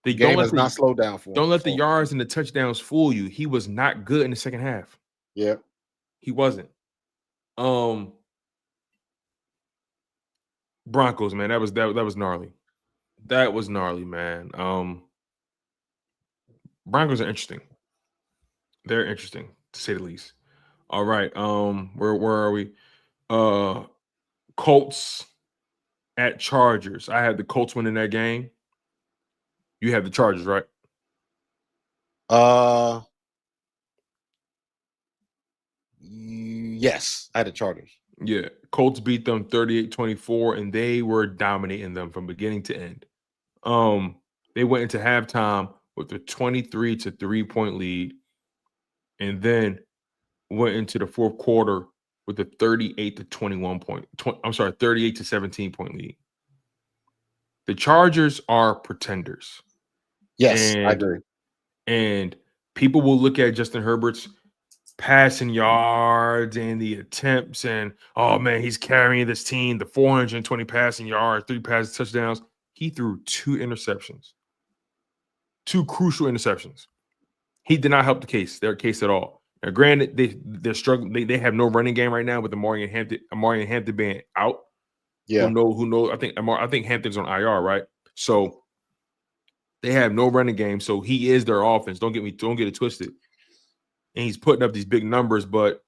The game has not slowed down for him. Don't let the yards and the touchdowns fool you. He was not good in the second half. Yeah, he wasn't. Broncos, man, that was gnarly. That was gnarly, man. Broncos are interesting. They're interesting, to say the least. All right. Where are we? Colts at Chargers. I had the Colts winning that game. You have the Chargers, right? Yes, I had the Chargers. Yeah. Colts beat them 38-24, and they were dominating them from beginning to end. They went into halftime with a 23-3 point lead, and then went into the fourth quarter with a 38-17 point lead. The Chargers are pretenders. Yes, I agree. And people will look at Justin Herbert's passing yards and the attempts and, oh man, he's carrying this team, the 420 passing yards, 3 passing touchdowns. He threw 2 interceptions, 2 crucial interceptions. He did not help their case at all. Now, granted, they're struggling. They have no running game right now with Amari and Hampton being out. Yeah. Who knows? I think Hampton's on IR, right? So they have no running game. So he is their offense. Don't get it twisted. And he's putting up these big numbers, but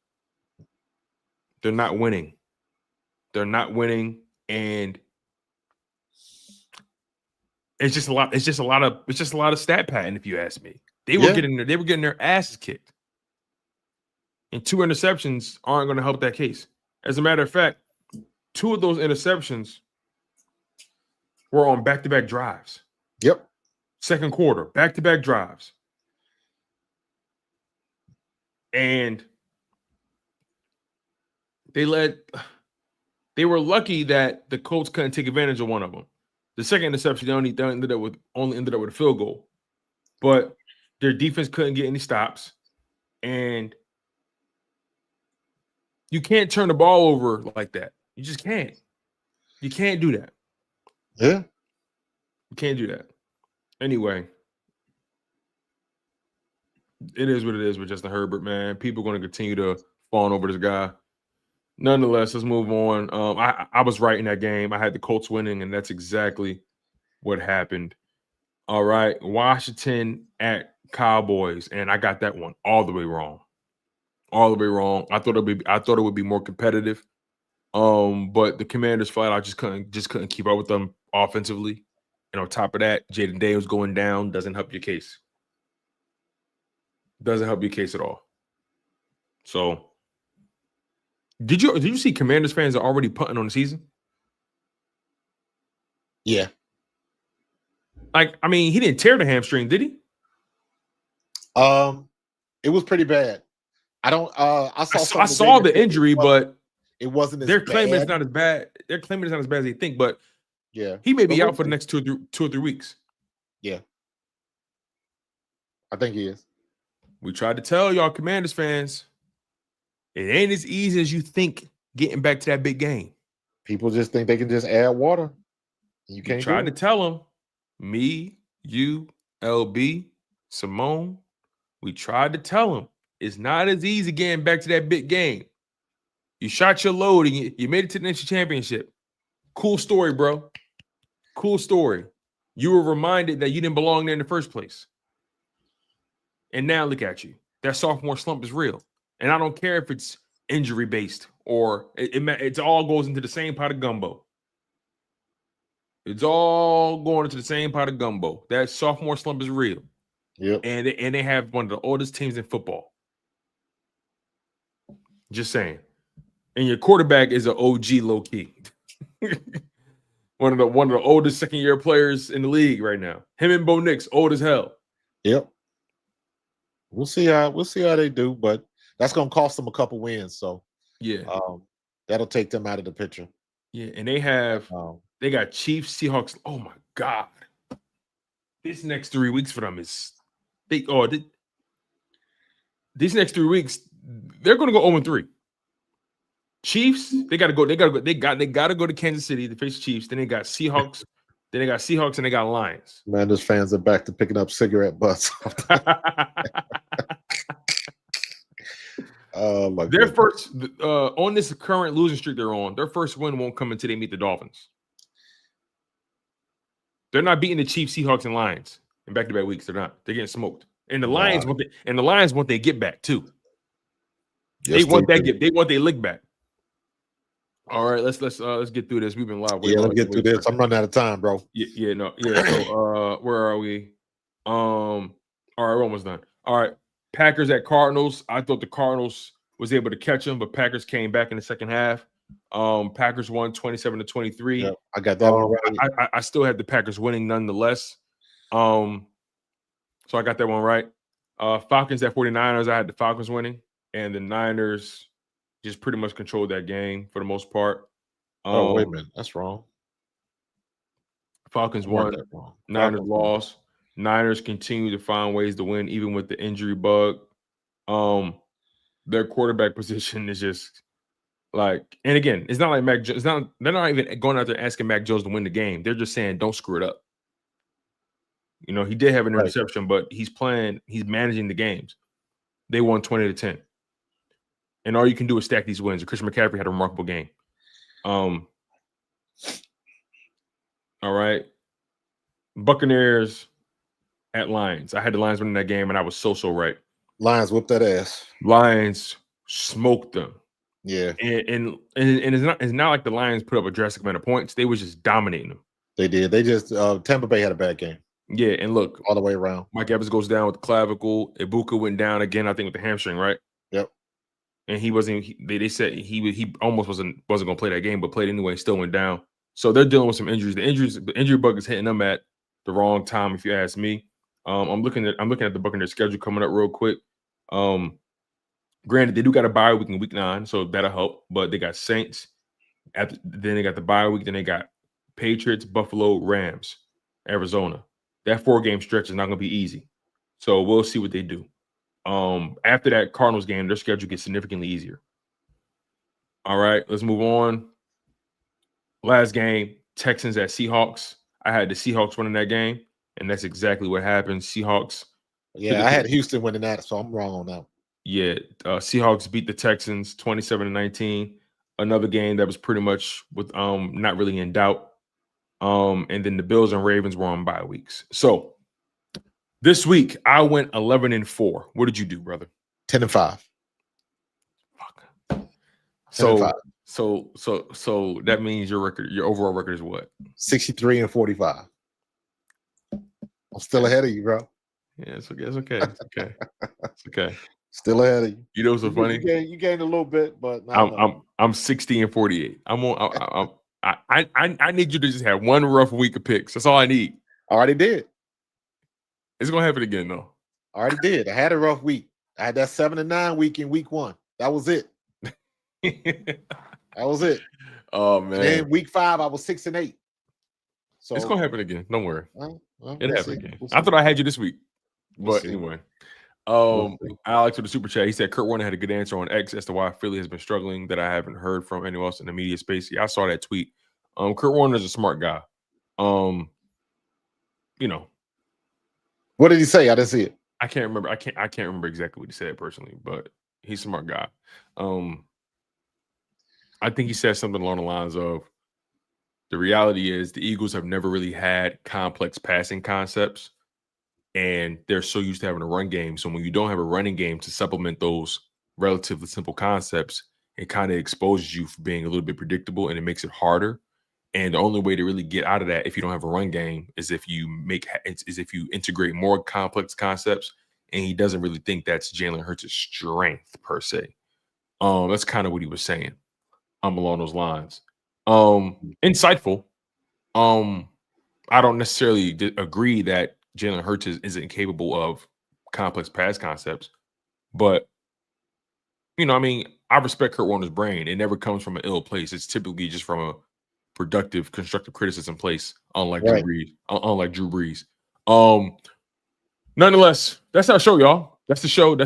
they're not winning. They're not winning, and it's just a lot. It's just a lot of stat padding, if you ask me. They were getting their asses kicked. And 2 interceptions aren't going to help that case. As a matter of fact, 2 of those interceptions were on back-to-back drives. Yep. Second quarter, back-to-back drives. And they were lucky that the Colts couldn't take advantage of one of them. The second interception, they only ended up with a field goal. But their defense couldn't get any stops. And you can't turn the ball over like that. You just can't. You can't do that. Yeah. You can't do that. Anyway, it is what it is with Justin Herbert, man. People are going to continue to fawn over this guy. Nonetheless, let's move on. I was right in that game. I had the Colts winning, and that's exactly what happened. All right, Washington at Cowboys, and I got that one all the way wrong. All the way wrong. I thought it would be more competitive. But the Commanders flat out just couldn't keep up with them offensively. And on top of that, Jaden Daniels going down doesn't help your case. Doesn't help your case at all. So, did you see Commanders fans are already punting on the season? Yeah. Like, I mean, he didn't tear the hamstring, did he? It was pretty bad. I saw the injury, but it wasn't as they're bad. claiming it's not as bad. They're claiming it's not as bad as they think, but yeah, he may be out for the next 2 or 3 weeks. Yeah. I think he is. We tried to tell y'all Commanders fans, it ain't as easy as you think getting back to that big game. People just think they can just add water. You can't. Tried to tell them, me, you, LB, Simone, we tried to tell them it's not as easy getting back to that big game. You shot your load and you made it to the national championship. Cool story, bro. Cool story. You were reminded that you didn't belong there in the first place. And now look at you. That sophomore slump is real. And I don't care if it's injury-based or it all goes into the same pot of gumbo. It's all going into the same pot of gumbo. That sophomore slump is real. Yep. And they have one of the oldest teams in football. Just saying. And your quarterback is an OG low-key. one of the oldest second-year players in the league right now. Him and Bo Nix, old as hell. Yep. We'll see how they do, but that's gonna cost them a couple wins. So yeah, that'll take them out of the picture. Yeah, and they got Chiefs, Seahawks. Oh my God, this next 3 weeks for them is these next 3 weeks they're gonna go 0-3. Chiefs, they gotta go to Kansas City to face Chiefs. Then they got Seahawks. Then they got Seahawks and they got Lions. Man, those fans are back to picking up cigarette butts. Oh my God. Their first on this current losing streak they're on, their first win won't come until they meet the Dolphins. They're not beating the Chiefs, Seahawks, and Lions in back-to-back weeks. They're not. They're getting smoked. And the Lions want they get back too. They Yes, want that do. gift. They want their lick back. All right, let's get through this. We've been live. Yeah, let's get through this. I'm running out of time, bro. Yeah. So where are we? All right, we're almost done. All right, Packers at Cardinals. I thought the Cardinals was able to catch them, but Packers came back in the second half. Packers won 27-23. Yep, I got that one right. I still had the Packers winning nonetheless. So I got that one right. Falcons at 49ers. I had the Falcons winning, and the Niners just pretty much controlled that game for the most part. Oh, wait a minute. That's wrong. Falcons won. Niners lost. Niners continue to find ways to win, even with the injury bug. Their quarterback position is just like, and again, it's not like Mac Jones. They're not even going out there asking Mac Jones to win the game. They're just saying, don't screw it up. You know, he did have an interception, but he's managing the games. They won 20-10. And all you can do is stack these wins. Christian McCaffrey had a remarkable game. All right. Buccaneers at Lions. I had the Lions winning that game, and I was so right. Lions whooped that ass. Lions smoked them. Yeah. And it's not like the Lions put up a drastic amount of points. They was just dominating them. They did. They just Tampa Bay had a bad game. Yeah, and look, all the way around. Mike Evans goes down with the clavicle. Ibuka went down again, I think, with the hamstring, right? Yep. And he wasn't. They said he almost wasn't going to play that game, but played anyway. Still went down. So they're dealing with some injuries. The injury bug is hitting them at the wrong time, if you ask me. I'm looking at the Buccaneers schedule coming up real quick. Granted, they do got a bye week in week 9, so that'll help. But they got Saints. Then they got the bye week. Then they got Patriots, Buffalo, Rams, Arizona. That 4-game stretch is not going to be easy. So we'll see what they do. After that Cardinals game, their schedule gets significantly easier. All right, let's move on. Last game, Texans at Seahawks. I had the Seahawks winning that game, and that's exactly what happened. Seahawks. Yeah, I had Houston winning that, so I'm wrong on that. Yeah, Seahawks beat the Texans 27-19. Another game that was pretty much with not really in doubt. And then the Bills and Ravens were on bye weeks. So this week I went 11-4. What did you do, brother? 10-5. Fuck. So that means your overall record is what? 63-45. I'm still ahead of you, bro. Yeah, it's okay. It's okay. It's okay. Still ahead of you. You know what's so funny? You gained a little bit, but I'm 60-48. I need you to just have one rough week of picks. That's all I need. I already did. It's gonna happen again, though. I already did. I had a rough week. I had that 7-9 week in week 1. That was it. That was it. Oh man. And then week 5, I was 6-8. So it's gonna happen again. Don't worry. It happened again. I see. thought I had you this week, but see. Anyway. Alex with the super chat. He said Kurt Warner had a good answer on X as to why Philly has been struggling that I haven't heard from anyone else in the media space. Yeah, I saw that tweet. Kurt Warner's a smart guy. You know. What did he say? I didn't see it. I can't remember. I can't remember exactly what he said personally, but he's a smart guy. I think he said something along the lines of the reality is the Eagles have never really had complex passing concepts. And they're so used to having a run game. So when you don't have a running game to supplement those relatively simple concepts, it kind of exposes you for being a little bit predictable and it makes it harder. And the only way to really get out of that if you don't have a run game is if you integrate more complex concepts. And he doesn't really think that's Jalen Hurts' strength per se. That's kind of what he was saying. Along those lines. Insightful. I don't necessarily agree that Jalen Hurts isn't capable of complex pass concepts, but I mean, I respect Kurt Warner's brain. It never comes from an ill place. It's typically just from a productive, constructive criticism place, unlike Drew Brees. Nonetheless, that's our show, y'all. That's the show.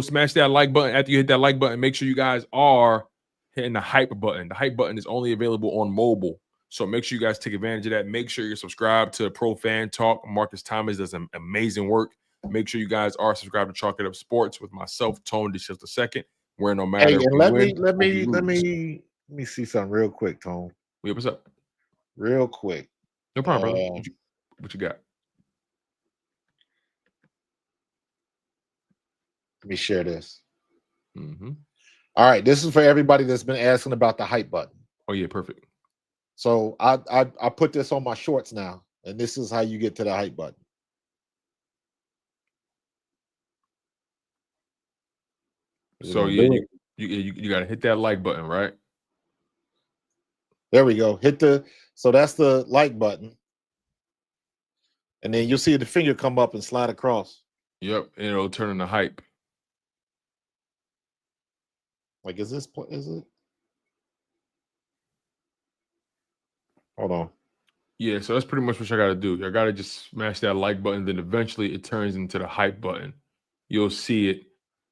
Smash that like button. After you hit that like button, make sure you guys are hitting the hype button. The hype button is only available on mobile. So make sure you guys take advantage of that. Make sure you're subscribed to Pro Fan Talk. Marcus Thomas does some amazing work. Make sure you guys are subscribed to Chalk It Up Sports with myself, Tone DeShields II, where no matter. Hey, and let me see something real quick, Tone. Yeah, what's up? Real quick. No problem, brother. What you got? Let me share this. Mm-hmm. All right, this is for everybody that's been asking about the hype button. Oh yeah, perfect. So I put this on my shorts now, and this is how you get to the hype button. So yeah, you got to hit that like button, right? There we go. So that's the like button, and then you'll see the finger come up and slide across. Yep, and it'll turn into hype. Like, is it? Hold on. Yeah, so that's pretty much what I got to do. I got to just smash that like button. Then eventually it turns into the hype button. You'll see it.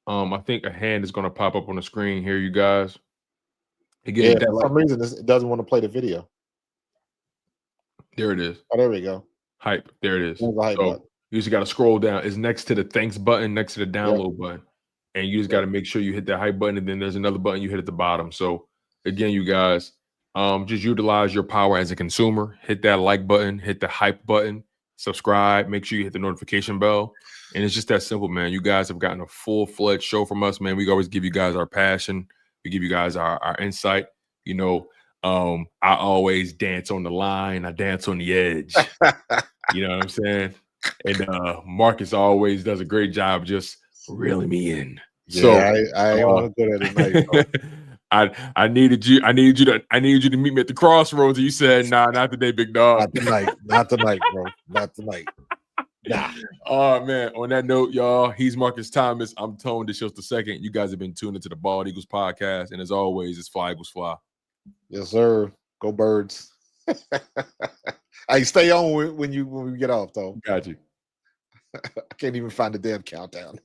I think a hand is going to pop up on the screen here, you guys. Again, Yeah, for some reason it doesn't want to play the video. There it is. Oh, there we go. Hype. There it is. The hype button. You just got to scroll down. It's next to the thanks button, next to the download button. And you just got to make sure you hit that hype button. And then there's another button you hit at the bottom. So again, you guys, just utilize your power as a consumer. Hit that like button, hit the hype button, subscribe, make sure you hit the notification bell. And it's just that simple, man. You guys have gotten a full-fledged show from us, man. We always give you guys our passion. We give you guys our insight. You know, I always dance on the line. I dance on the edge. You know what I'm saying? And Marcus always does a great job just reeling me in. Yeah, so I ain't want to go there tonight. I needed you to meet me at the crossroads. And you said, nah, not today, big dog. Not tonight, bro. Not tonight. Nah. Oh man. On that note, y'all, he's Marcus Thomas. I'm Tone DeShields II. You guys have been tuned into the Bald Eagles podcast. And as always, it's Fly Eagles Fly. Yes, sir. Go Birds. Hey, stay on when we get off, though. Got you. I can't even find the damn countdown.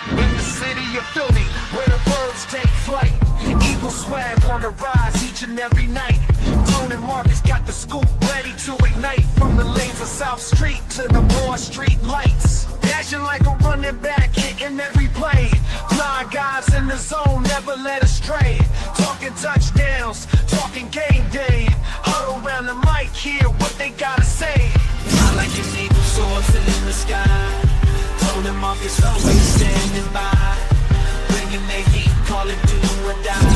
In the city of Philly, where the birds take flight, Eagle swag on the rise each and every night. Tone and Marcus got the scoop ready to ignite. From the lanes of South Street to the Broad Street lights, dashing like a running back, hitting every play. Flying guys in the zone, never led astray. Talking touchdowns, talking game day. Huddle around the mic, hear what they gotta say. I like an eagle soaring in the sky. Tone and Marcus always standing by, bringing their heat, call it do or die.